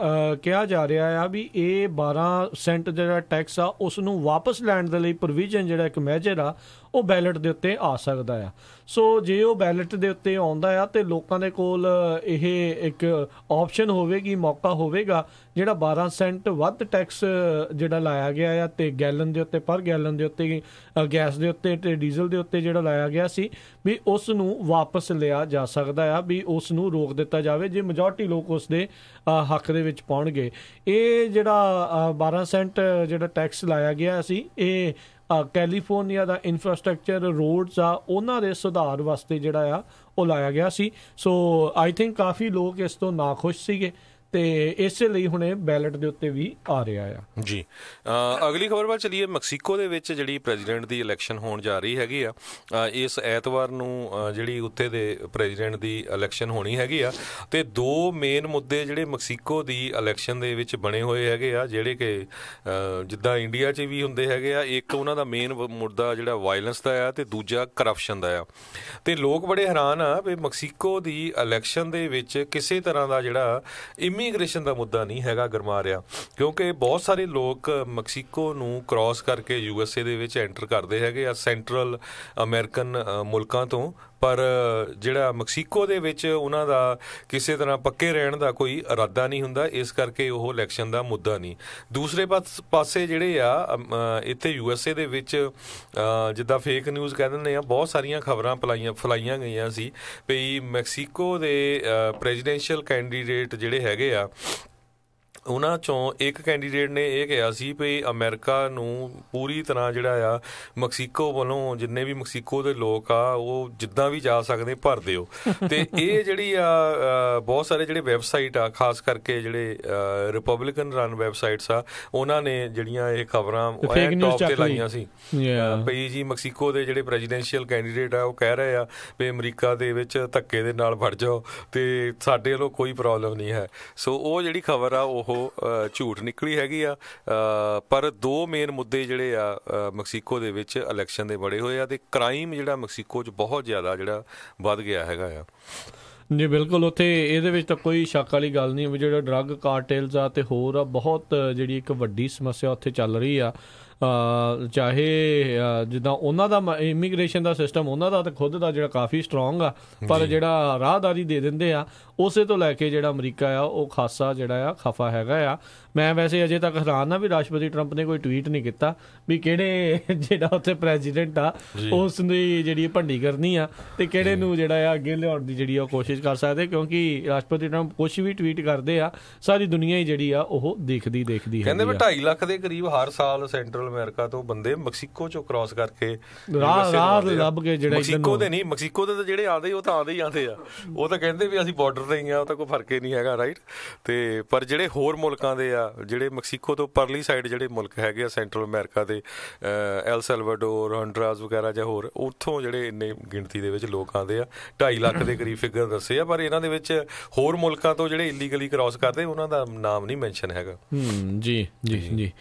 Speaker 1: ਕਿਹਾ ਜਾ ਰਿਹਾ ਆ ਵੀ ਇਹ 12 ਸੈਂਟ ਜਿਹੜਾ ਟੈਕਸ ਆ ਉਸ ਨੂੰ ਵਾਪਸ ਲੈਣ ਦੇ ਲਈ ਪ੍ਰੋਵੀਜ਼ਨ ਜਿਹੜਾ ਇੱਕ ਮੈਜਰ ਆ ਉਹ ਬੈਲਟ ਦੇ ਉੱਤੇ ਆ ਸਕਦਾ ਆ। ਸੋ ਜੇ ਉਹ ਬੈਲਟ ਦੇ ਉੱਤੇ ਆਉਂਦਾ ਆ ਤੇ ਲੋਕਾਂ ਦੇ ਕੋਲ ਇਹ ਇੱਕ ਆਪਸ਼ਨ ਹੋਵੇਗੀ, ਮੌਕਾ ਹੋਵੇਗਾ ਜਿਹੜਾ 12 ਸੈਂਟ ਵੱਧ ਟੈਕਸ ਜਿਹੜਾ ਲਾਇਆ ਗਿਆ ਆ ਤੇ ਗੈਲਨ ਦੇ ਉੱਤੇ, ਪਰ ਗੈਲਨ ਦੇ ਉੱਤੇ, ਗੈਸ ਦੇ ਉੱਤੇ ਤੇ ਡੀਜ਼ਲ ਦੇ ਉੱਤੇ ਜਿਹੜਾ ਲਾਇਆ ਗਿਆ ਸੀ ਵੀ ਉਸ ਨੂੰ ਵਾਪਸ ਲਿਆ ਜਾ ਸਕਦਾ ਆ, ਵੀ ਉਸ ਨੂੰ ਰੋਕ ਦਿੱਤਾ ਜਾਵੇ ਜੇ ਮੈਜੋਰਟੀ ਲੋਕ ਉਸ ਦੇ ਹੱਕ ਦੇ ਵਿੱਚ ਪਾਉਣਗੇ। ਇਹ ਜਿਹੜਾ 12 ਸੈਂਟ ਜਿਹੜਾ ਟੈਕਸ ਲਾਇਆ ਗਿਆ ਸੀ ਇਹ ਕੈਲੀਫੋਰਨੀਆ ਦਾ ਇਨਫਰਾਸਟ੍ਰਕਚਰ, ਰੋਡਸ ਆ ਉਹਨਾਂ ਦੇ ਸੁਧਾਰ ਵਾਸਤੇ ਜਿਹੜਾ ਆ ਉਹ ਲਾਇਆ ਗਿਆ ਸੀ। ਸੋ ਆਈ ਥਿੰਕ ਕਾਫੀ ਲੋਕ ਇਸ ਤੋਂ ਨਾਖੁਸ਼ ਸੀਗੇ ਤੇ ਇਸੇ ਲਈ ਹੁਣ ਇਹ ਬੈਲਟ ਦੇ ਉੱਤੇ ਵੀ ਆ ਰਿਹਾ ਆ
Speaker 2: ਜੀ। ਅਗਲੀ ਖਬਰ ਵੱਲ ਚਲੀਏ। ਮੈਕਸੀਕੋ ਦੇ ਵਿੱਚ ਜਿਹੜੀ ਪ੍ਰੈਜ਼ੀਡੈਂਟ ਦੀ ਇਲੈਕਸ਼ਨ ਹੋਣ ਜਾ ਰਹੀ ਹੈਗੀ ਆ, ਇਸ ਐਤਵਾਰ ਨੂੰ ਜਿਹੜੀ ਉੱਥੇ ਦੇ ਪ੍ਰੈਜ਼ੀਡੈਂਟ ਦੀ ਇਲੈਕਸ਼ਨ ਹੋਣੀ ਹੈਗੀ ਆ ਤੇ ਦੋ ਮੇਨ ਮੁੱਦੇ ਜਿਹੜੇ ਮੈਕਸੀਕੋ ਦੀ ਇਲੈਕਸ਼ਨ ਦੇ ਵਿੱਚ ਬਣੇ ਹੋਏ ਹੈਗੇ ਆ, ਜਿਹੜੇ ਕਿ ਜਿੱਦਾਂ ਇੰਡੀਆ 'ਚ ਵੀ ਹੁੰਦੇ ਹੈਗੇ ਆ। ਇੱਕ ਉਹਨਾਂ ਦਾ ਮੇਨ ਮੁੱਦਾ ਜਿਹੜਾ ਵਾਇਲੈਂਸ ਦਾ ਆ ਤੇ ਦੂਜਾ ਕਰਪਸ਼ਨ ਦਾ ਆ। ਤੇ ਲੋਕ ਬੜੇ ਹੈਰਾਨ ਆ ਵੀ ਮੈਕਸੀਕੋ ਦੀ ਇਲੈਕਸ਼ਨ ਦੇ ਵਿੱਚ ਕਿਸੇ ਤਰ੍ਹਾਂ ਦਾ ਜਿਹੜਾ ਇਮੀਗ੍ਰੇਸ਼ਨ ਦਾ ਮੁੱਦਾ ਨਹੀਂ ਹੈਗਾ ਗਰਮਾ ਰਿਹਾ, ਕਿਉਂਕਿ ਬਹੁਤ ਸਾਰੇ ਲੋਕ ਮੈਕਸੀਕੋ ਨੂੰ ਕ੍ਰਾਸ ਕਰਕੇ USA ਦੇ ਵਿੱਚ ਐਂਟਰ ਕਰਦੇ ਹੈਗੇ ਆ ਸੈਂਟਰਲ ਅਮਰੀਕਨ ਮੁਲਕਾਂ ਤੋਂ, ਪਰ ਜਿਹੜਾ ਮੈਕਸੀਕੋ ਦੇ ਵਿੱਚ ਉਹਨਾਂ ਦਾ ਕਿਸੇ ਤਰ੍ਹਾਂ ਪੱਕੇ ਰਹਿਣ ਦਾ ਕੋਈ ਇਰਾਦਾ ਨਹੀਂ ਹੁੰਦਾ, ਇਸ ਕਰਕੇ ਉਹ ਇਲੈਕਸ਼ਨ ਦਾ ਮੁੱਦਾ ਨਹੀਂ। ਦੂਸਰੇ ਪਾਸੇ ਜਿਹੜੇ ਆ ਇੱਥੇ USA ਦੇ ਵਿੱਚ ਜਿੱਦਾਂ ਫੇਕ ਨਿਊਜ਼ ਕਹਿ ਦਿੰਦੇ ਆ, ਬਹੁਤ ਸਾਰੀਆਂ ਖਬਰਾਂ ਫੈਲਾਈਆਂ ਗਈਆਂ ਸੀ ਵੀ ਮੈਕਸੀਕੋ ਦੇ ਪ੍ਰੈਜ਼ੀਡੈਂਸ਼ੀਅਲ ਕੈਂਡੀਡੇਟ ਜਿਹੜੇ ਹੈਗੇ ਆ ਉਹਨਾਂ ਚੋਂ ਇੱਕ ਕੈਂਡੀਡੇਟ ਨੇ ਇਹ ਕਿਹਾ ਸੀ ਵੀ ਅਮਰੀਕਾ ਨੂੰ ਪੂਰੀ ਤਰ੍ਹਾਂ ਜਿਹੜਾ ਆ ਮੈਕਸੀਕੋ ਵੱਲੋਂ ਜਿੰਨੇ ਵੀ ਮੈਕਸੀਕੋ ਦੇ ਲੋਕ ਆ ਉਹ ਜਿੱਦਾਂ ਵੀ ਜਾ ਸਕਦੇ ਭਰ ਦਿਓ। ਤੇ ਇਹ ਜਿਹੜੀ ਆ ਬਹੁਤ ਸਾਰੇ ਜਿਹੜੇ ਵੈਬਸਾਈਟ ਆ, ਖਾਸ ਕਰਕੇ ਜਿਹੜੇ ਰਿਪਬਲਿਕਨ ਰਨ ਵੈਬਸਾਈਟਸ ਆ, ਉਹਨਾਂ ਨੇ ਜਿਹੜੀਆਂ ਇਹ ਖਬਰਾਂ ਟੌਪ ਤੇ ਲਾਈਆਂ ਸੀ ਵੀ ਜੀ ਮੈਕਸੀਕੋ ਦੇ ਜਿਹੜੇ ਪ੍ਰੈਜ਼ੀਡੈਂਸ਼ੀਅਲ ਕੈਂਡੀਡੇਟ ਆ ਉਹ ਕਹਿ ਰਹੇ ਆ ਵੀ ਅਮਰੀਕਾ ਦੇ ਵਿੱਚ ਧੱਕੇ ਦੇ ਨਾਲ ਵੜ ਜਾਓ ਤੇ ਸਾਡੇ ਵੱਲੋਂ ਕੋਈ ਪ੍ਰੋਬਲਮ ਨਹੀਂ ਹੈ। ਸੋ ਉਹ ਜਿਹੜੀ ਖਬਰ ਆ ਉਹ ਝੂਠ ਨਿਕਲੀ ਹੈਗੀ ਆ। ਪਰ ਦੋ ਮੇਨ ਮੁੱਦੇ ਜਿਹੜੇ ਆ ਮੈਕਸੀਕੋ ਦੇ ਵਿੱਚ ਇਲੈਕਸ਼ਨ ਦੇ ਬੜੇ ਹੋਏ ਆ ਤੇ ਕ੍ਰਾਈਮ ਜਿਹੜਾ ਮੈਕਸੀਕੋ 'ਚ ਬਹੁਤ ਜ਼ਿਆਦਾ ਜਿਹੜਾ ਵੱਧ ਗਿਆ ਹੈਗਾ ਆ।
Speaker 1: ਜੀ ਬਿਲਕੁਲ, ਉੱਥੇ ਇਹਦੇ ਵਿੱਚ ਤਾਂ ਕੋਈ ਸ਼ੱਕ ਵਾਲੀ ਗੱਲ ਨਹੀਂ ਵੀ ਜਿਹੜਾ ਡਰੱਗ ਕਾਰਟੇਲਸ ਆ ਤੇ ਹੋਰ ਆ, ਬਹੁਤ ਜਿਹੜੀ ਇੱਕ ਵੱਡੀ ਸਮੱਸਿਆ ਉੱਥੇ ਚੱਲ ਰਹੀ ਆ। ਚਾਹੇ ਜਿੱਦਾਂ ਉਹਨਾਂ ਦਾ ਇਮੀਗ੍ਰੇਸ਼ਨ ਦਾ ਸਿਸਟਮ ਉਹਨਾਂ ਦਾ ਤਾਂ ਖੁਦ ਦਾ ਜਿਹੜਾ ਕਾਫੀ ਸਟਰੋਂਗ ਆ, ਪਰ ਜਿਹੜਾ ਰਾਹਦਾਰੀ ਦੇ ਦਿੰਦੇ ਆ ਉਸੇ ਤੋਂ ਲੈ ਕੇ ਜਿਹੜਾ ਅਮਰੀਕਾ ਆ ਉਹ ਖਾਸਾ ਜਿਹੜਾ ਆ ਖਫਾ ਹੈਗਾ ਆ। ਮੈਂ ਵੈਸੇ ਅਜੇ ਤੱਕ ਹੈਰਾਨ ਆ ਵੀ ਰਾਸ਼ਟਰਪਤੀ ਟਰੰਪ ਨੇ ਕੋਈ ਟਵੀਟ ਨਹੀਂ ਕੀਤਾ ਵੀ ਕਿਹੜੇ ਜਿਹੜਾ ਉੱਥੇ ਪ੍ਰੈਜ਼ੀਡੈਂਟ ਆ ਉਸ ਦੀ ਜਿਹੜੀ ਭੰਡੀ ਕਰਨੀ ਆ ਤੇ ਕਿਹੜੇ ਨੂੰ ਜਿਹੜਾ ਆ ਅੱਗੇ ਲਿਆਉਣ ਦੀ ਜਿਹੜੀ ਉਹ ਕੋਸ਼ਿਸ਼ ਕਰ ਸਕਦੇ, ਕਿਉਂਕਿ ਰਾਸ਼ਟਰਪਤੀ ਟਰੰਪ ਕੁਛ ਵੀ ਟਵੀਟ ਕਰਦੇ ਆ ਸਾਰੀ ਦੁਨੀਆ ਹੀ ਜਿਹੜੀ ਆ ਉਹ ਦੇਖਦੀ
Speaker 2: ਕਹਿੰਦੇ ਵੀ 2.5 ਲੱਖ ਦੇ ਕਰੀਬ ਹਰ ਸਾਲ ਸੈਂਟਰਲ ਅਮਰੀਕਾ ਤੋਂ ਬੰਦੇ ਮੈਕਸੀਕੋ ਚੋਂ ਕ੍ਰਾਸ ਕਰਕੇ
Speaker 1: ਰਾਹ ਲੱਭ ਕੇ ਜਿਹੜਾ
Speaker 2: ਮੈਕਸੀਕੋ ਦੇ ਨਹੀਂ, ਮੈਕਸੀਕੋ ਦੇ ਤਾਂ ਜਿਹੜੇ ਆਉਂਦੇ ਉਹ ਤਾਂ ਆਉਂਦੇ ਹੀ ਆਉਂਦੇ ਆ, ਉਹ ਤਾਂ ਕਹਿੰਦੇ ਵੀ ਅਸੀਂ ਬਾਰਡਰ ਤੇ ਹੀ ਆ, ਉਹ ਤਾਂ ਕੋਈ ਫਰਕ ਹੀ ਨਹੀਂ ਹੈਗਾ, ਰਾਈਟ। ਤੇ ਪਰ ਜਿਹੜੇ ਹੋਰ ਮੁਲਕਾਂ ਦੇ ਆ, ਜਿਹੜੇ ਮੈਕਸੀਕੋ ਤੋਂ ਪਰਲੀ ਸਾਈਡ ਜਿਹੜੇ ਮੁਲਕ ਹੈਗੇ ਆ ਸੈਂਟਰਲ ਅਮਰੀਕਾ ਦੇ, ਐਲ ਸੈਲਵਾਡੋਰ, ਹੌਂਡੂਰਾਸ ਵਗੈਰਾ ਜਾਂ ਹੋਰ, ਉੱਥੋਂ ਜਿਹੜੇ ਇੰਨੇ ਗਿਣਤੀ ਦੇ ਵਿੱਚ ਲੋਕ ਆਉਂਦੇ ਆ, 2.5 ਲੱਖ ਦੇ ਕਰੀਬ ਫਿਗਰ ਦੱਸੇ ਆ। ਪਰ ਇਹਨਾਂ ਦੇ ਵਿੱਚ ਹੋਰ ਮੁਲਕਾਂ ਤੋਂ ਜਿਹੜੇ ਇਲੀਗਲੀ ਕ੍ਰਾਸ ਕਰਦੇ ਉਹਨਾਂ ਦਾ ਨਾਮ ਨਹੀਂ ਮੈਂਸ਼ਨ ਹੈਗਾ।
Speaker 1: ਜੀ ਜੀ ਜੀ।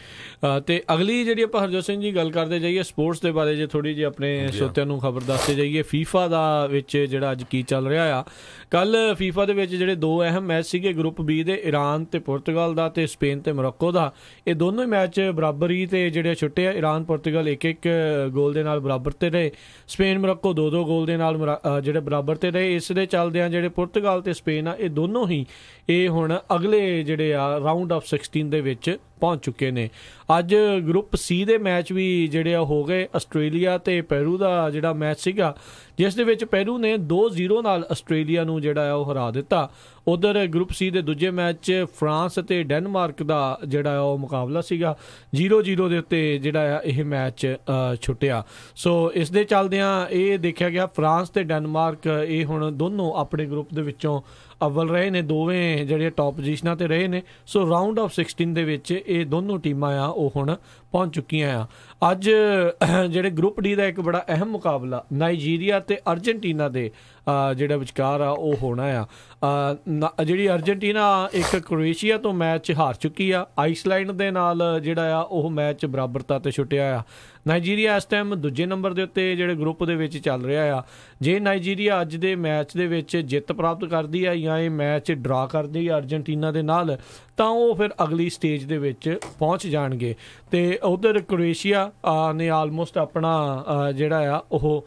Speaker 1: ਤੇ ਅਗਲੀ ਜਿਹੜੀ ਆਪਾਂ ਹਰਜੋਤ ਸਿੰਘ ਜੀ ਗੱਲ ਕਰਦੇ ਜਾਈਏ ਸਪੋਰਟਸ ਦੇ ਬਾਰੇ, ਜੇ ਥੋੜੀ ਜਿਹੀ ਆਪਣੇ ਸਰੋਤਿਆਂ ਨੂੰ ਖਬਰ ਦੱਸਦੇ ਜਾਈਏ। ਫੀਫਾ ਦਾ ਵਿੱਚ ਜਿਹੜਾ ਅੱਜ ਕੀ ਚੱਲ ਰਿਹਾ ਆ, ਕੱਲ ਫੀਫਾ ਦੇ ਵਿੱਚ ਜਿਹੜੇ ਦੋ ਅਹਿਮ ਮੈਚ ਸੀਗੇ ਗਰੁੱਪ ਬੀ ਦੇ, ਈਰਾਨ ਤੇ ਪੁਰਤਗਾਲ ਦਾ ਤੇ ਸਪੇਨ ਤੇ ਮੋਰੋਕੋ ਦਾ, ਇਹ ਦੋਨੋਂ ਹੀ ਮੈਚ ਬਰਾਬਰੀ ਤੇ ਜਿਹੜੇ ਛੁੱਟੇ ਆ। ਈਰਾਨ ਪੁਰਤਗਾਲ 1-1 ਗੋਲ ਦੇ ਨਾਲ ਬਰਾਬਰ ਤੇ ਰਹੇ, ਸਪੇਨ ਮੋਰੋਕੋ 2-2 ਗੋਲ ਦੇ ਨਾਲ ਜਿਹੜੇ ਬਰਾਬਰ ਤੇ ਰਹੇ। ਇਸ ਦੇ ਚੱਲਦਿਆਂ ਜਿਹੜੇ ਪੁਰਤਗਾਲ ਤੇ ਸਪੇਨ ਆ ਇਹ ਦੋਨੋਂ ਹੀ ਇਹ ਹੁਣ ਅਗਲੇ ਜਿਹੜੇ ਆ ਰਾਊਂਡ ਆਫ 16 ਦੇ ਵਿੱਚ ਪਹੁੰਚ ਚੁੱਕੇ ਨੇ। ਅੱਜ ਗਰੁੱਪ ਸੀ ਦੇ ਮੈਚ ਵੀ ਜਿਹੜੇ ਆ ਹੋ ਗਏ। ਆਸਟ੍ਰੇਲੀਆ ਤੇ ਪੈਰੂ ਦਾ ਜਿਹੜਾ ਮੈਚ ਸੀਗਾ ਜਿਸ ਦੇ ਵਿੱਚ ਪੈਰੂ ਨੇ 2-0 ਨਾਲ ਆਸਟ੍ਰੇਲੀਆ ਨੂੰ ਜਿਹੜਾ ਆ ਉਹ ਹਰਾ ਦਿੱਤਾ। ਉਧਰ ਗਰੁੱਪ ਸੀ ਦੇ ਦੂਜੇ ਮੈਚ 'ਚ ਫਰਾਂਸ ਅਤੇ ਡੈਨਮਾਰਕ ਦਾ ਜਿਹੜਾ ਉਹ ਮੁਕਾਬਲਾ ਸੀਗਾ, 0-0 ਦੇ ਉੱਤੇ ਜਿਹੜਾ ਆ ਇਹ ਮੈਚ ਛੁੱਟਿਆ। ਸੋ ਇਸ ਦੇ ਚੱਲਦਿਆਂ ਇਹ ਦੇਖਿਆ ਗਿਆ ਫਰਾਂਸ ਤੇ ਡੈਨਮਾਰਕ ਇਹ ਹੁਣ ਦੋਨੋਂ ਆਪਣੇ ਗਰੁੱਪ ਦੇ ਵਿੱਚੋਂ ਅਵਲ ਰਹੇ ਨੇ, ਦੋਵੇਂ ਜਿਹੜੇ ਟੌਪ ਪੋਜੀਸ਼ਨਾਂ ਤੇ ਰਹੇ ਨੇ। ਸੋ ਰਾਊਂਡ ਆਫ 16 ਦੇ ਵਿੱਚ ਇਹ ਦੋਨੋਂ ਟੀਮਾਂ ਆ ਉਹ ਹੁਣ ਪਹੁੰਚ ਚੁੱਕੀਆਂ ਆ। ਅੱਜ ਜਿਹੜੇ ਗਰੁੱਪ ਡੀ ਦਾ ਇੱਕ ਬੜਾ ਅਹਿਮ ਮੁਕਾਬਲਾ ਨਾਈਜੀਰੀਆ ਤੇ ਅਰਜਨਟੀਨਾ ਦੇ ਜਿਹੜਾ ਵਿਚਕਾਰ ਆ ਉਹ ਹੋਣਾ ਆ। ਜਿਹੜੀ ਅਰਜਨਟੀਨਾ ਇੱਕ ਕ੍ਰੋਏਸ਼ੀਆ ਤੋਂ ਮੈਚ ਹਾਰ ਚੁੱਕੀ ਆ, ਆਈਸਲੈਂਡ ਦੇ ਨਾਲ ਜਿਹੜਾ ਆ ਉਹ ਮੈਚ ਬਰਾਬਰਤਾ ਤੇ ਛੁੱਟਿਆ ਆ। ਨਾਈਜੀਰੀਆ ਇਸ ਟਾਈਮ ਦੂਜੇ ਨੰਬਰ ਦੇ ਉੱਤੇ ਜਿਹੜੇ ਗਰੁੱਪ ਦੇ ਵਿੱਚ ਚੱਲ ਰਿਹਾ ਆ। ਜੇ ਨਾਈਜੀਰੀਆ ਅੱਜ ਦੇ ਮੈਚ ਦੇ ਵਿੱਚ ਜਿੱਤ ਪ੍ਰਾਪਤ ਕਰਦੀ ਆ ਜਾਂ ਇਹ ਮੈਚ ਡਰਾ ਕਰਦੀ ਆ ਅਰਜਨਟੀਨਾ ਦੇ ਨਾਲ, ਤਾਂ ਉਹ ਫਿਰ ਅਗਲੀ ਸਟੇਜ ਦੇ ਵਿੱਚ ਪਹੁੰਚ ਜਾਣਗੇ। ਤੇ ਉਧਰ ਕ੍ਰੋਏਸ਼ੀਆ ਨੇ ਆਲਮੋਸਟ ਆਪਣਾ ਜਿਹੜਾ ਆ ਉਹ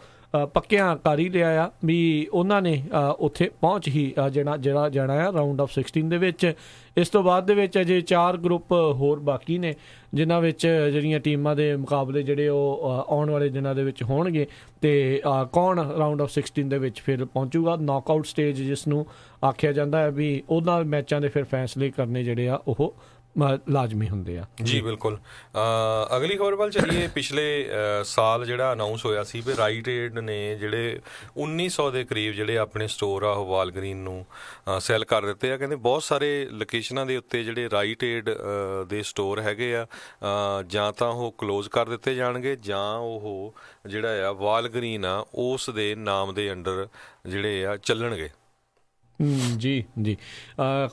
Speaker 1: ਪੱਕਿਆਂ ਕਰ ਹੀ ਲਿਆ ਆ ਵੀ ਉਹਨਾਂ ਨੇ ਉੱਥੇ ਪਹੁੰਚ ਹੀ ਜਿਹੜਾ ਜਾਣਾ ਆ ਰਾਊਂਡ ਆਫ 16 ਦੇ ਵਿੱਚ। ਇਸ ਤੋਂ ਬਾਅਦ ਦੇ ਵਿੱਚ ਅਜੇ 4 ਗਰੁੱਪ ਹੋਰ ਬਾਕੀ ਨੇ ਜਿਨ੍ਹਾਂ ਵਿੱਚ ਜਿਹੜੀਆਂ ਟੀਮਾਂ ਦੇ ਮੁਕਾਬਲੇ ਜਿਹੜੇ ਉਹ ਆਉਣ ਵਾਲੇ ਦਿਨਾਂ ਦੇ ਵਿੱਚ ਹੋਣਗੇ। ਤੇ ਕੌਣ ਰਾਊਂਡ ਆਫ 16 ਦੇ ਵਿੱਚ ਫਿਰ ਪਹੁੰਚੂਗਾ, ਨੌਕਆਊਟ ਸਟੇਜ ਜਿਸ ਨੂੰ ਆਖਿਆ ਜਾਂਦਾ ਹੈ ਵੀ ਉਹਨਾਂ ਮੈਚਾਂ ਦੇ ਫਿਰ ਫੈਸਲੇ ਕਰਨੇ ਜਿਹੜੇ ਆ ਉਹ ਲਾਜ਼ਮੀ ਹੁੰਦੇ ਆ।
Speaker 2: ਜੀ ਬਿਲਕੁਲ। ਅਗਲੀ ਖਬਰ ਵੱਲ ਚੱਲੀਏ। ਪਿਛਲੇ ਸਾਲ ਜਿਹੜਾ ਅਨਾਊਂਸ ਹੋਇਆ ਸੀ ਵੀ ਰਾਈਟ ਏਡ ਨੇ ਜਿਹੜੇ 1900 ਦੇ ਕਰੀਬ ਜਿਹੜੇ ਆਪਣੇ ਸਟੋਰ ਆ ਉਹ ਵਾਲਗਰੀਨ ਨੂੰ ਸੈੱਲ ਕਰ ਦਿੱਤੇ ਆ। ਕਹਿੰਦੇ ਬਹੁਤ ਸਾਰੇ ਲੋਕੇਸ਼ਨਾਂ ਦੇ ਉੱਤੇ ਜਿਹੜੇ ਰਾਈਟ ਏਡ ਦੇ ਸਟੋਰ ਹੈਗੇ ਆ ਜਾਂ ਤਾਂ ਉਹ ਕਲੋਜ਼ ਕਰ ਦਿੱਤੇ ਜਾਣਗੇ ਜਾਂ ਉਹ ਜਿਹੜਾ ਆ ਵਾਲਗਰੀਨ ਆ ਉਸ ਦੇ ਨਾਮ ਦੇ ਅੰਡਰ ਜਿਹੜੇ ਆ ਚੱਲਣਗੇ।
Speaker 1: ਜੀ ਜੀ,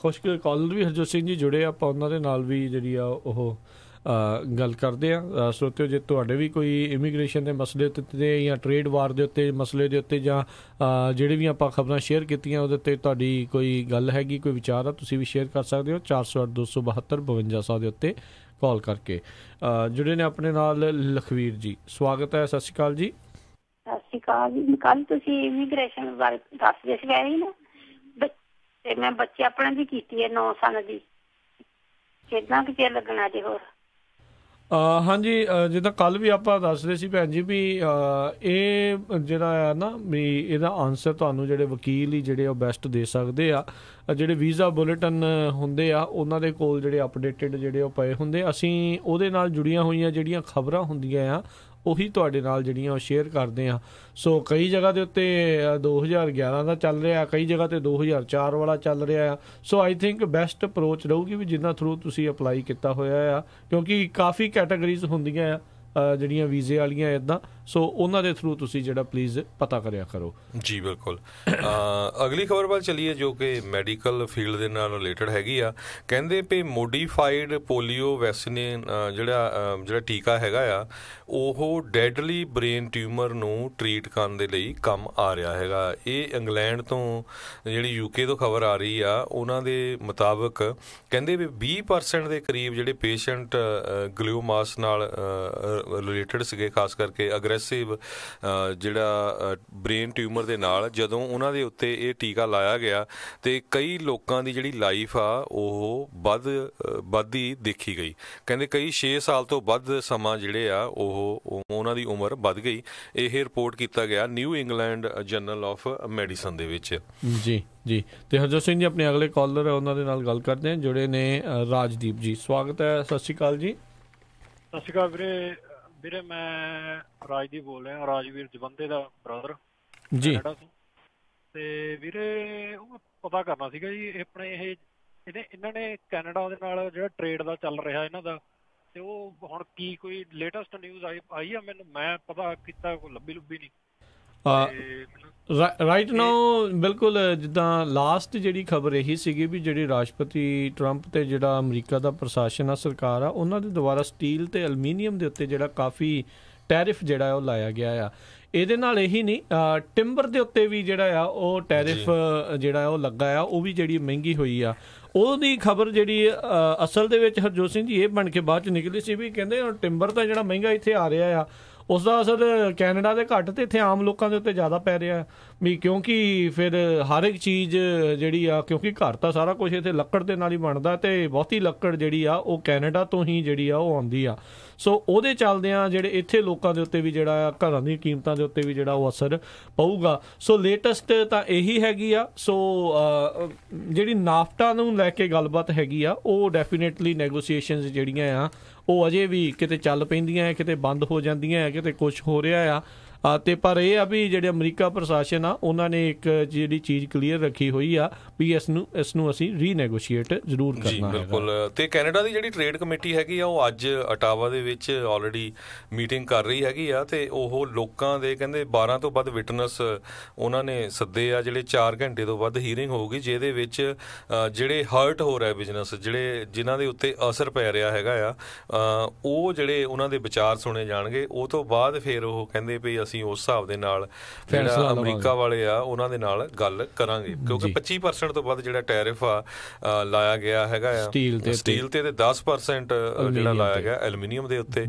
Speaker 1: ਕੁਛ ਕਾਲਰ ਵੀ ਹਰਜੋਤ ਸਿੰਘ ਜੀ ਜੁੜੇ, ਆਪਾਂ ਉਹਨਾਂ ਦੇ ਨਾਲ ਵੀ ਜਿਹੜੀ ਆ ਉਹ ਗੱਲ ਕਰਦੇ ਆ। ਸਰੋਤਿਓ, ਜੇ ਤੁਹਾਡੇ ਵੀ ਕੋਈ ਇਮੀਗ੍ਰੇਸ਼ਨ ਦੇ ਮਸਲੇ ਉੱਤੇ ਜਾਂ ਟ੍ਰੇਡ ਵਾਰ ਦੇ ਉੱਤੇ ਮਸਲੇ ਦੇ ਉੱਤੇ ਜਾਂ ਜਿਹੜੇ ਵੀ ਆਪਾਂ ਖਬਰਾਂ ਸ਼ੇਅਰ ਕੀਤੀਆਂ ਉਹਦੇ ਉੱਤੇ ਤੁਹਾਡੀ ਕੋਈ ਗੱਲ ਹੈਗੀ, ਕੋਈ ਵਿਚਾਰ ਆ, ਤੁਸੀਂ ਵੀ ਸ਼ੇਅਰ ਕਰ ਸਕਦੇ ਹੋ 408-272-5200 ਦੇ ਉੱਤੇ ਕਾਲ ਕਰਕੇ। ਜੁੜੇ ਨੇ ਆਪਣੇ ਨਾਲ ਲਖਵੀਰ ਜੀ, ਸਵਾਗਤ ਹੈ। ਸਤਿ ਸ਼੍ਰੀ ਅਕਾਲ ਜੀ।
Speaker 12: ਸਤਿ ਸ਼੍ਰੀ ਅਕਾਲ ਜੀ। ਕੱਲ ਤੁਸੀਂ ਇਮੀਗ੍ਰੇਸ਼ਨ ਬਾਰੇ ਦੱਸਦੇ ਸੀ ਵੈਸੇ ਨਾ, ਤੇ ਮੈਂ ਬੱਚੇ ਆਪਣੇ ਦੀ ਕੀਤੀ ਹੈ 9 ਸਾਲ ਦੀ, ਕਿੰਨਾ ਕੁ ਚਿਰ ਲੱਗਣਾ ਜੀ ਹੋਰ?
Speaker 1: ਹਾਂਜੀ, ਜਿੱਦਾਂ ਕੱਲ ਵੀ ਆਪਾਂ ਦੱਸਦੇ ਸੀ ਭੈਣ ਜੀ ਵੀ ਇਹ ਜਿਹੜਾ ਆ ਨਾ ਵੀ ਇਹਦਾ ਆਨਸਰ ਤੁਹਾਨੂੰ ਜਿਹੜੇ ਵਕੀਲ ਹੀ ਜਿਹੜੇ ਉਹ ਬੈਸਟ ਦੇ ਸਕਦੇ ਆ। ਜਿਹੜੇ ਵੀਜ਼ਾ ਬੁਲੇਟਿਨ ਹੁੰਦੇ ਆ ਉਹਨਾਂ ਦੇ ਕੋਲ ਜਿਹੜੇ ਅਪਡੇਟਡ ਜਿਹੜੇ ਉਹ ਪਏ ਹੁੰਦੇ, ਅਸੀਂ ਉਹਦੇ ਨਾਲ ਜੁੜੀਆਂ ਹੋਈਆਂ ਜਿਹੜੀਆਂ ਖਬਰਾਂ ਹੁੰਦੀਆਂ ਆ ਉਹੀ ਤੁਹਾਡੇ ਨਾਲ ਜਿਹੜੀਆਂ ਉਹ ਸ਼ੇਅਰ ਕਰਦੇ ਹਾਂ। ਸੋ ਕਈ ਜਗ੍ਹਾ ਦੇ ਉੱਤੇ 2011 ਦਾ ਚੱਲ ਰਿਹਾ, ਕਈ ਜਗ੍ਹਾ ਤੇ 2004 ਵਾਲਾ ਚੱਲ ਰਿਹਾ ਆ। ਸੋ ਆਈ ਥਿੰਕ ਬੈਸਟ ਅਪਰੋਚ ਰਹੂਗੀ ਵੀ ਜਿੰਨਾ ਥਰੂ ਤੁਸੀਂ ਅਪਲਾਈ ਕੀਤਾ ਹੋਇਆ ਆ, ਕਿਉਂਕਿ ਕਾਫੀ ਕੈਟਾਗਰੀਜ਼ ਹੁੰਦੀਆਂ ਆ ਜਿਹੜੀਆਂ ਵੀਜ਼ੇ ਵਾਲੀਆਂ ਇੱਦਾਂ। ਸੋ ਉਹਨਾਂ ਦੇ ਥਰੂ ਤੁਸੀਂ ਜਿਹੜਾ ਪਲੀਜ਼ ਪਤਾ ਕਰਿਆ ਕਰੋ। ਜੀ ਬਿਲਕੁਲ।
Speaker 2: ਅਗਲੀ ਖਬਰ ਵੱਲ ਚੱਲੀਏ ਜੋ ਕਿ ਮੈਡੀਕਲ ਫੀਲਡ ਦੇ ਨਾਲ ਰਿਲੇਟਡ ਹੈਗੀ ਆ। ਕਹਿੰਦੇ ਵੀ ਮੋਡੀਫਾਈਡ ਪੋਲੀਓ ਵੈਕਸੀਨ ਜਿਹੜਾ ਟੀਕਾ ਹੈਗਾ ਆ ਉਹ ਡੈਡਲੀ ਬ੍ਰੇਨ ਟਿਊਮਰ ਨੂੰ ਟਰੀਟ ਕਰਨ ਦੇ ਲਈ ਕੰਮ ਆ ਰਿਹਾ ਹੈਗਾ। ਇਹ ਇੰਗਲੈਂਡ ਤੋਂ ਜਿਹੜੀ ਯੂਕੇ ਤੋਂ ਖਬਰ ਆ ਰਹੀ ਆ, ਉਹਨਾਂ ਦੇ ਮੁਤਾਬਕ ਕਹਿੰਦੇ ਵੀ 20% ਦੇ ਕਰੀਬ ਜਿਹੜੇ ਪੇਸ਼ੈਂਟ ਗਲਿਓਮਾਸ ਨਾਲ ਰਿਲੇਟਡ ਸੀਗੇ, ਖਾਸ ਕਰਕੇ ਅਗਰੈਸਿਵ ਜਿਹੜਾ ਬ੍ਰੇਨ ਟਿਊਮਰ ਦੇ ਨਾਲ, ਜਦੋਂ ਉਹਨਾਂ ਦੇ ਉੱਤੇ ਇਹ ਟੀਕਾ ਲਾਇਆ ਗਿਆ ਤੇ ਕਈ ਲੋਕਾਂ ਦੀ ਜਿਹੜੀ ਲਾਈਫ ਆ ਉਹ ਵੱਧਦੀ ਦੇਖੀ ਗਈ। ਕਹਿੰਦੇ ਕਈ 6 ਸਾਲ ਤੋਂ ਵੱਧ ਸਮਾਂ ਜਿਹੜੇ ਆ ਉਹਨਾਂ ਦੀ ਉਮਰ ਵੱਧ ਗਈ। ਇਹ ਰਿਪੋਰਟ ਕੀਤਾ ਗਿਆ new England general of medicine ਦੇ ਵਿੱਚ। ਜੀ
Speaker 1: ਜੀ, ਤੇ ਹਰਜੋਤ ਸਿੰਘ ਜੀ ਆਪਣੇ ਅਗਲੇ ਕਾਲਰ ਉਹਨਾਂ ਦੇ ਨਾਲ ਗੱਲ ਕਰਦੇ ਹਾਂ, ਜੁੜੇ ਨੇ ਰਾਜਦੀਪ ਜੀ, ਸਵਾਗਤ ਹੈ। ਸਤਿ ਸ਼੍ਰੀ ਅਕਾਲ ਜੀ।
Speaker 13: ਸਤਿ ਸ਼੍ਰੀ ਅਕਾਲ ਵੀਰੇ ਮੈਂ ਰਾਜਦੀਪ ਬੋਲ ਰਿਹਾ, ਰਾਜਵੀਰ ਜਵੰਦੇ ਦਾ ਬ੍ਰਦਰ ਜੀ। ਤੇ ਵੀਰੇ ਉਹ ਪਤਾ ਕਰਨਾ ਸੀਗਾ ਜੀ, ਆਪਣੇ ਇਹਨਾਂ ਨੇ ਕੈਨੇਡਾ ਦੇ ਨਾਲ ਜਿਹੜਾ ਟ੍ਰੇਡ ਦਾ ਚੱਲ ਰਿਹਾ ਇਹਨਾਂ ਦਾ, ਤੇ ਉਹ ਹੁਣ ਕੀ ਕੋਈ ਲੇਟੈਸਟ ਨਿਊਜ਼ ਆਈ ਆ? ਮੈਂ ਪਤਾ ਕੀਤਾ, ਕੋਈ ਲੱਭੀ ਨਹੀਂ।
Speaker 1: ਰਾਈਟ ਨਾਓ ਬਿਲਕੁਲ ਜਿੱਦਾਂ ਲਾਸਟ ਜਿਹੜੀ ਖਬਰ ਇਹੀ ਸੀਗੀ ਵੀ ਜਿਹੜੀ ਰਾਸ਼ਟਰਪਤੀ ਟਰੰਪ ਤੇ ਜਿਹੜਾ ਅਮਰੀਕਾ ਦਾ ਪ੍ਰਸ਼ਾਸਨ ਆ, ਸਰਕਾਰ ਆ, ਉਹਨਾਂ ਦੇ ਦੁਆਰਾ ਸਟੀਲ ਤੇ ਐਲੂਮੀਨੀਅਮ ਦੇ ਉੱਤੇ ਜਿਹੜਾ ਕਾਫੀ ਟੈਰਿਫ ਜਿਹੜਾ ਉਹ ਲਾਇਆ ਗਿਆ ਆ। ਇਹਦੇ ਨਾਲ ਇਹੀ ਨਹੀਂ, ਟਿੰਬਰ ਦੇ ਉੱਤੇ ਵੀ ਜਿਹੜਾ ਆ ਉਹ ਟੈਰਿਫ ਜਿਹੜਾ ਉਹ ਲੱਗਾ ਆ, ਉਹ ਵੀ ਜਿਹੜੀ ਮਹਿੰਗੀ ਹੋਈ ਆ। ਉਹਦੀ ਖਬਰ ਜਿਹੜੀ ਅਸਲ ਦੇ ਵਿੱਚ ਹਰਜੋਤ ਸਿੰਘ ਜੀ ਇਹ ਬਣ ਕੇ ਬਾਅਦ ਚ ਨਿਕਲੀ ਸੀ ਵੀ ਕਹਿੰਦੇ ਟਿੰਬਰ ਤਾਂ ਜਿਹੜਾ ਮਹਿੰਗਾ ਇੱਥੇ ਆ ਰਿਹਾ ਆ ਉਸ ਦਾ ਅਸਰ ਕੈਨੇਡਾ ਦੇ ਘੱਟ ਤੇ ਇੱਥੇ ਆਮ ਲੋਕਾਂ ਦੇ ਉੱਤੇ ਜ਼ਿਆਦਾ ਪੈ ਰਿਹਾ ਵੀ, ਕਿਉਂਕਿ ਫਿਰ ਹਰ ਇੱਕ ਚੀਜ਼ ਜਿਹੜੀ ਆ, ਕਿਉਂਕਿ ਘਰ ਤਾਂ ਸਾਰਾ ਕੁਝ ਇੱਥੇ ਲੱਕੜ ਦੇ ਨਾਲ ਹੀ ਬਣਦਾ ਤੇ ਬਹੁਤੀ ਲੱਕੜ ਜਿਹੜੀ ਆ ਉਹ ਕੈਨੇਡਾ ਤੋਂ ਹੀ ਜਿਹੜੀ ਆ ਉਹ ਆਉਂਦੀ ਆ। ਸੋ ਉਹਦੇ ਚੱਲਦਿਆਂ ਜਿਹੜੇ ਇੱਥੇ ਲੋਕਾਂ ਦੇ ਉੱਤੇ ਵੀ ਜਿਹੜਾ ਆ ਘਰਾਂ ਦੀਆਂ ਕੀਮਤਾਂ ਦੇ ਉੱਤੇ ਵੀ ਜਿਹੜਾ ਉਹ ਅਸਰ ਪਊਗਾ। ਸੋ ਲੇਟੈਸਟ ਤਾਂ ਇਹੀ ਹੈਗੀ ਆ। ਸੋ ਜਿਹੜੀ ਨਾਫਟਾ ਨੂੰ ਲੈ ਕੇ ਗੱਲਬਾਤ ਹੈਗੀ ਆ, ਉਹ ਡੈਫੀਨੇਟਲੀ ਨੈਗੋਸੀਏਸ਼ਨਸ ਜਿਹੜੀਆਂ ਆ ਉਹ ਅਜੇ ਵੀ ਕਿਤੇ ਚੱਲ ਪੈਂਦੀਆਂ, ਕਿਤੇ ਬੰਦ ਹੋ ਜਾਂਦੀਆਂ, ਕਿਤੇ ਕੁਛ ਹੋ ਰਿਹਾ ਆ। ਤੇ ਪਰ ਇਹ ਆ ਵੀ ਜਿਹੜੇ ਅਮਰੀਕਾ ਪ੍ਰਸ਼ਾਸਨ ਆ ਉਹਨਾਂ ਨੇ ਇੱਕ ਜਿਹੜੀ ਚੀਜ਼ ਕਲੀਅਰ ਰੱਖੀ ਹੋਈ ਆ ਵੀ ਇਸ ਨੂੰ ਅਸੀਂ ਰੀਨੈਗੋਸ਼ੀਏਟ ਜ਼ਰੂਰ ਕਰਨਾ ਹੈ।
Speaker 2: ਬਿਲਕੁਲ। ਤੇ ਕੈਨੇਡਾ ਦੀ ਜਿਹੜੀ ਟ੍ਰੇਡ ਕਮੇਟੀ ਹੈਗੀ ਆ ਉਹ ਅੱਜ ਅਟਾਵਾ ਦੇ ਵਿੱਚ ਆਲਰੇਡੀ ਮੀਟਿੰਗ ਕਰ ਰਹੀ ਹੈਗੀ ਆ ਤੇ ਉਹ ਲੋਕਾਂ ਦੇ ਕਹਿੰਦੇ 12 ਤੋਂ ਵੱਧ ਵਿਟਨੈਸ ਉਹਨਾਂ ਨੇ ਸੱਦੇ ਆ, ਜਿਹੜੇ 4 ਘੰਟੇ ਤੋਂ ਵੱਧ ਹੀਅਰਿੰਗ ਹੋਊਗੀ ਜਿਹਦੇ ਵਿੱਚ ਜਿਹੜੇ ਹਰਟ ਹੋ ਰਿਹਾ ਬਿਜ਼ਨਸ, ਜਿਨ੍ਹਾਂ ਦੇ ਉੱਤੇ ਅਸਰ ਪੈ ਰਿਹਾ ਹੈਗਾ ਆ, ਉਹ ਜਿਹੜੇ ਉਹਨਾਂ ਦੇ ਵਿਚਾਰ ਸੁਣੇ ਜਾਣਗੇ। ਉਹ ਤੋਂ ਬਾਅਦ ਫਿਰ ਉਹ ਕਹਿੰਦੇ ਵੀ ਅਸੀਂ ਉਸ ਹਿਸਾਬ ਦੇ ਨਾਲ ਜਿਹੜਾ ਅਮਰੀਕਾ ਵਾਲੇ ਆ ਉਹਨਾਂ ਦੇ ਨਾਲ ਗੱਲ ਕਰਾਂਗੇ, ਕਿਉਂਕਿ 25% ਤੋਂ ਵੱਧ ਜਿਹੜਾ ਟੈਰਿਫ ਆ ਲਾਇਆ ਗਿਆ ਹੈਗਾ ਆ ਸਟੀਲ ਤੇ 10% ਜਿਹੜਾ ਲਾਇਆ ਗਿਆ ਐਲੂਮੀਨੀਅਮ ਦੇ ਉੱਤੇ।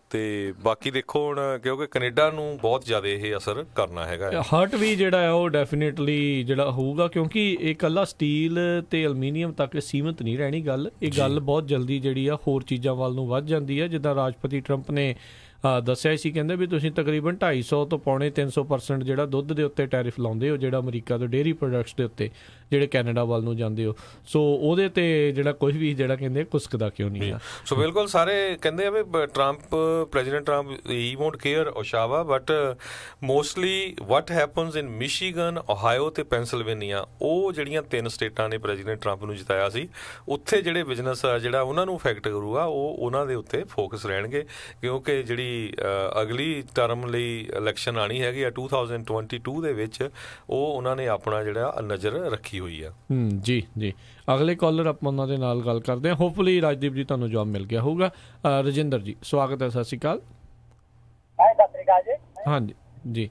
Speaker 2: ਤੇ ਬਾਕੀ ਦੇਖੋ ਹੁਣ, ਕਿਉਂਕਿ ਕੈਨੇਡਾ ਨੂੰ ਬਹੁਤ ਜ਼ਿਆਦਾ ਇਹ ਅਸਰ ਕਰਨਾ ਹੈਗਾ।
Speaker 1: ਹਰਟ ਵੀ ਜਿਹੜਾ ਹੈ ਉਹ ਡੈਫੀਨੇਟਲੀ ਜਿਹੜਾ ਹੋਊਗਾ, ਕਿਉਂਕਿ ਇਹ ਇਕੱਲਾ ਸਟੀਲ ਤੇ ਐਲੂਮੀਨੀਅਮ ਤੱਕ ਸੀਮਿਤ ਨਹੀਂ ਰਹਿਣੀ ਗੱਲ। ਇਹ ਗੱਲ ਬਹੁਤ ਜਲਦੀ ਜਿਹੜੀ ਆ ਹੋਰ ਚੀਜ਼ਾਂ ਵੱਲ ਨੂੰ ਵੱਧ ਜਾਂਦੀ ਹੈ। ਜਿੱਦਾਂ ਰਾਸ਼ਟਰਪਤੀ ਟਰੰਪ ਨੇ ਦੱਸਿਆ ਸੀ, ਕਹਿੰਦੇ ਵੀ ਤੁਸੀਂ ਤਕਰੀਬਨ 250 ਤੋਂ ਪੌਣੇ 300% ਜਿਹੜਾ ਦੁੱਧ ਦੇ ਉੱਤੇ ਟੈਰਿਫ ਲਾਉਂਦੇ ਹੋ, ਜਿਹੜਾ ਅਮਰੀਕਾ ਦੇ ਡੇਅਰੀ ਪ੍ਰੋਡਕਟਸ ਦੇ ਉੱਤੇ ਜਿਹੜੇ ਕੈਨੇਡਾ ਵੱਲ ਨੂੰ ਜਾਂਦੇ ਹੋ। ਸੋ ਉਹਦੇ ਤੇ ਜਿਹੜਾ ਕੁਝ ਵੀ ਜਿਹੜਾ ਕਹਿੰਦੇ ਕੁਸਕਦਾ ਕਿਉਂ ਨਹੀਂ ਆ।
Speaker 2: ਸੋ ਬਿਲਕੁਲ ਸਾਰੇ ਕਹਿੰਦੇ ਆ ਵੀ President Trump he won't care Oshawa, but mostly what happens in Michigan, Ohio ਤੇ ਪੈਨਸਿਲਵੇਨੀਆ, ਉਹ ਜਿਹੜੀਆਂ 3 ਸਟੇਟਾਂ ਨੇ ਪ੍ਰੈਜ਼ੀਡੈਂਟ ਟਰੰਪ ਨੂੰ ਜਿਤਾਇਆ ਸੀ, ਉੱਥੇ ਜਿਹੜੇ ਬਿਜ਼ਨਸ ਆ ਜਿਹੜਾ ਉਹਨਾਂ ਨੂੰ ਇਫੈਕਟ ਕਰੂਗਾ, ਉਹ ਉਹਨਾਂ ਦੇ ਉੱਤੇ ਫੋਕਸ ਰਹਿਣਗੇ। ਕਿਉਂਕਿ ਜਿਹੜੀ ਅਗਲੀ ਟਰਮ ਲਈ ਇਲੈਕਸ਼ਨ ਆਣੀ ਹੈਗੀ ਆ 2022 ਦੇ ਵਿੱਚ, ਉਹ ਉਹਨਾਂ ਨੇ ਆਪਣਾ ਜਿਹੜਾ ਨਜ਼ਰ ਰੱਖੀ ਹੋਈ ਆ।
Speaker 1: ਜੀ ਜੀ, ਅਗਲੇ ਕਾਲਰ ਆਪਾਂ ਉਹਨਾਂ ਦੇ ਨਾਲ ਗੱਲ ਕਰਦੇ ਹਾਂ। ਹੋਪਫੁਲੀ ਰਾਜਦੀਪ ਜੀ ਤੁਹਾਨੂੰ ਜਵਾਬ ਮਿਲ ਗਿਆ ਹੋਊਗਾ। ਰਜਿੰਦਰ ਜੀ ਸਵਾਗਤ ਹੈ, ਸਤਿ ਸ਼੍ਰੀ ਅਕਾਲ।
Speaker 14: ਸਤਿ ਸ਼੍ਰੀ ਅਕਾਲ ਜੀ।
Speaker 1: ਹਾਂਜੀ ਜੀ।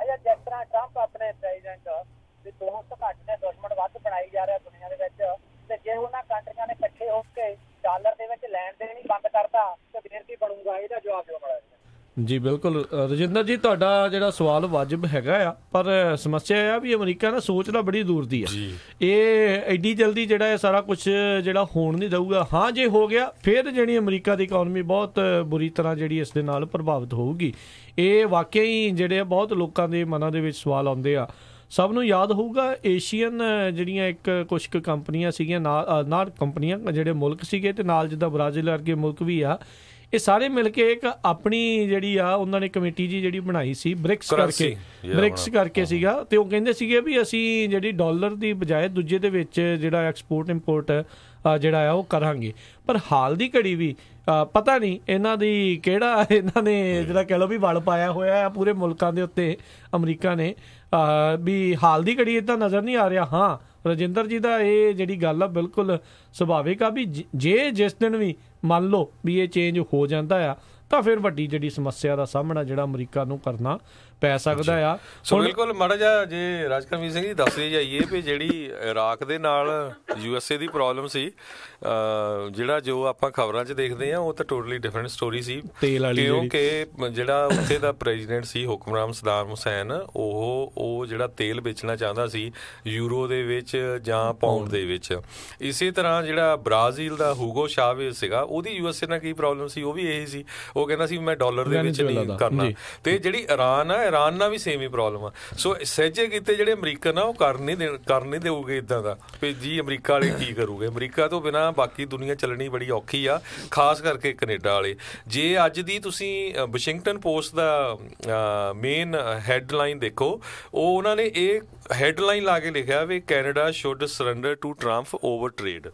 Speaker 14: ਜਿਸ ਤਰ੍ਹਾਂ ਟਰੰਪ ਆਪਣੇ ਪ੍ਰੈਜ਼ੀਡੈਂਟ ਵੀ ਦੋਸਤ ਘੱਟ ਨੇ ਦੁਸ਼ਮਣ ਵੱਧ ਬਣਾਈ ਜਾ ਰਿਹਾ ਦੁਨੀਆ ਦੇ ਵਿੱਚ, ਤੇ ਜੇ ਉਹਨਾਂ ਕੰਟਰੀਆਂ ਨੇ ਇਕੱਠੇ ਹੋ ਕੇ ਡਾਲਰ ਦੇ ਵਿੱਚ ਲੈਣ ਦੇਣ ਹੀ ਬੰਦ ਕਰਤਾ ਤੇ ਫਿਰ ਕੀ ਬਣੂਗਾ? ਇਹਦਾ ਜਵਾਬ ਦਿਓ ਮਾੜਾ ਜਿਹਾ।
Speaker 1: ਜੀ ਬਿਲਕੁਲ ਰਜਿੰਦਰ ਜੀ, ਤੁਹਾਡਾ ਜਿਹੜਾ ਸਵਾਲ ਵਾਜਿਬ ਹੈਗਾ ਆ, ਪਰ ਸਮੱਸਿਆ ਆ ਵੀ ਅਮਰੀਕਾ ਨਾ ਸੋਚਦਾ ਬੜੀ ਦੂਰ ਦੀ ਆ। ਇਹ ਐਡੀ ਜਲਦੀ ਜਿਹੜਾ ਇਹ ਸਾਰਾ ਕੁਝ ਜਿਹੜਾ ਹੋਣ ਨਹੀਂ ਦਊਗਾ। ਹਾਂ, ਜੇ ਹੋ ਗਿਆ ਫਿਰ ਜਿਹੜੀ ਅਮਰੀਕਾ ਦੀ ਇਕਨੋਮੀ ਬਹੁਤ ਬੁਰੀ ਤਰ੍ਹਾਂ ਜਿਹੜੀ ਇਸ ਦੇ ਨਾਲ ਪ੍ਰਭਾਵਿਤ ਹੋਊਗੀ। ਇਹ ਵਾਕਿਆ ਹੀ ਜਿਹੜੇ ਬਹੁਤ ਲੋਕਾਂ ਦੇ ਮਨਾਂ ਦੇ ਵਿੱਚ ਸਵਾਲ ਆਉਂਦੇ ਆ। ਸਭ ਨੂੰ ਯਾਦ ਹੋਊਗਾ ਏਸ਼ੀਅਨ ਜਿਹੜੀਆਂ ਇੱਕ ਕੁਛ ਕੁ ਕੰਪਨੀਆਂ ਸੀਗੀਆਂ, ਨਾਲ ਕੰਪਨੀਆਂ ਜਿਹੜੇ ਮੁਲਕ ਸੀਗੇ, ਤੇ ਨਾਲ ਜਿੱਦਾਂ ਬ੍ਰਾਜ਼ੀਲ ਵਰਗੇ ਮੁਲਕ ਵੀ ਆ, ਇਹ ਸਾਰੇ ਮਿਲ ਕੇ ਇੱਕ ਆਪਣੀ ਜਿਹੜੀ ਆ ਉਹਨਾਂ ਨੇ ਕਮੇਟੀ ਜੀ ਜਿਹੜੀ ਬਣਾਈ ਸੀ ਬ੍ਰਿਕਸ ਕਰਕੇ ਸੀਗਾ। ਤੇ ਉਹ ਕਹਿੰਦੇ ਸੀਗੇ ਵੀ ਅਸੀਂ ਜਿਹੜੀ ਡਾਲਰ ਦੀ ਬਜਾਏ ਦੂਜੇ ਦੇ ਵਿੱਚ ਜਿਹੜਾ ਐਕਸਪੋਰਟ ਇੰਪੋਰਟ ਜਿਹੜਾ ਆ ਉਹ ਕਰਾਂਗੇ। ਪਰ ਹਾਲ ਦੀ ਘੜੀ ਵੀ ਪਤਾ ਨਹੀਂ ਇਹਨਾਂ ਨੇ ਜਿਹੜਾ ਕਹਿ ਲਓ ਵੀ ਵਲ ਪਾਇਆ ਹੋਇਆ ਆ ਪੂਰੇ ਮੁਲਕਾਂ ਦੇ ਉੱਤੇ ਅਮਰੀਕਾ ਨੇ, ਵੀ ਹਾਲ ਦੀ ਘੜੀ ਇੱਦਾਂ ਨਜ਼ਰ ਨਹੀਂ ਆ ਰਿਹਾ। ਹਾਂ, ਰਜਿੰਦਰ ਜੀ ਦਾ ਇਹ ਜਿਹੜੀ ਗੱਲ ਆ ਬਿਲਕੁਲ ਸੁਭਾਵਿਕ ਆ ਵੀ ਜੇ ਜਿਸ ਦਿਨ ਵੀ ਮੰਨ ਲਓ ਵੀ ਇਹ ਚੇਂਜ ਹੋ ਜਾਂਦਾ ਆ ਤਾਂ ਫਿਰ ਵੱਡੀ ਜਿਹੜੀ ਸਮੱਸਿਆ ਦਾ ਸਾਹਮਣਾ ਜਿਹੜਾ ਅਮਰੀਕਾ ਨੂੰ ਕਰਨਾ ਪੈ ਸਕਦਾ ਆ।
Speaker 2: ਸੋ ਬਿਲਕੁਲ ਮਾੜਾ ਜਿਹਾ ਜੇ ਰਾਜਕਰਮੀਤ ਸਿੰਘ ਜੀ ਦੱਸਦੇ ਜਾਈਏ ਵੀ ਜਿਹੜੀ ਇਰਾਕ ਦੇ ਨਾਲ USA ਦੀ ਪ੍ਰੋਬਲਮ ਸੀ, ਜਿਹੜਾ ਜੋ ਆਪਾਂ ਖਬਰਾਂ 'ਚ ਦੇਖਦੇ ਆ ਉਹ ਤਾਂ ਟੋਟਲੀ ਡਿਫਰੈਂਟ ਸਟੋਰੀ ਸੀ। ਕਿਉਂਕਿ ਜਿਹੜਾ ਉੱਥੇ ਦਾ ਪ੍ਰੈਜ਼ੀਡੈਂਟ ਸੀ ਹੁਕਮਰਾਨ ਸਦਾਮ ਹੁਸੈਨ, ਉਹ ਜਿਹੜਾ ਤੇਲ ਵੇਚਣਾ ਚਾਹੁੰਦਾ ਸੀ ਯੂਰੋ ਦੇ ਵਿੱਚ ਜਾਂ ਪਾਉਂਡ ਦੇ ਵਿੱਚ। ਇਸੇ ਤਰ੍ਹਾਂ ਜਿਹੜਾ ਬ੍ਰਾਜ਼ੀਲ ਦਾ ਹੂਗੋ ਸ਼ਾਵੇਜ਼ ਸੀਗਾ, ਉਹਦੀ USA ਨਾਲ ਕੀ ਪ੍ਰੋਬਲਮ ਸੀ, ਉਹ ਵੀ ਇਹੀ ਸੀ। ਉਹ ਕਹਿੰਦਾ ਸੀ ਮੈਂ ਡਾਲਰ ਦੇ ਵਿੱਚ ਨਹੀਂ ਕਰਨਾ। ਤੇ ਜਿਹੜੀ ਇਰਾਨ ਨਾਲ ਵੀ ਸੇਮ ਹੀ ਪ੍ਰੋਬਲਮ ਆ। ਸੋ ਸਹਿਜੇ ਕੀਤੇ ਜਿਹੜੇ ਅਮਰੀਕਨ ਆ ਉਹ ਕਰ ਨਹੀਂ ਦੇਊਗੇ ਇੱਦਾਂ ਦਾ ਵੀ ਜੀ ਅਮਰੀਕਾ ਵਾਲੇ ਕੀ ਕਰੂਗੇ। ਅਮਰੀਕਾ ਤੋਂ ਬਿਨਾਂ ਬਾਕੀ ਦੁਨੀਆ ਚੱਲਣੀ ਬੜੀ ਔਖੀ ਆ, ਖਾਸ ਕਰਕੇ ਕੈਨੇਡਾ ਵਾਲੇ। ਜੇ ਅੱਜ ਦੀ ਤੁਸੀਂ ਵਾਸ਼ਿੰਗਟਨ ਪੋਸਟ ਦਾ ਮੇਨ ਹੈਡਲਾਈਨ ਦੇਖੋ, ਉਹ ਉਹਨਾਂ ਨੇ ਇਹ ਹੈਡਲਾਈਨ ਲਾ ਕੇ ਲਿਖਿਆ ਵੀ Canada should surrender to Trump over trade.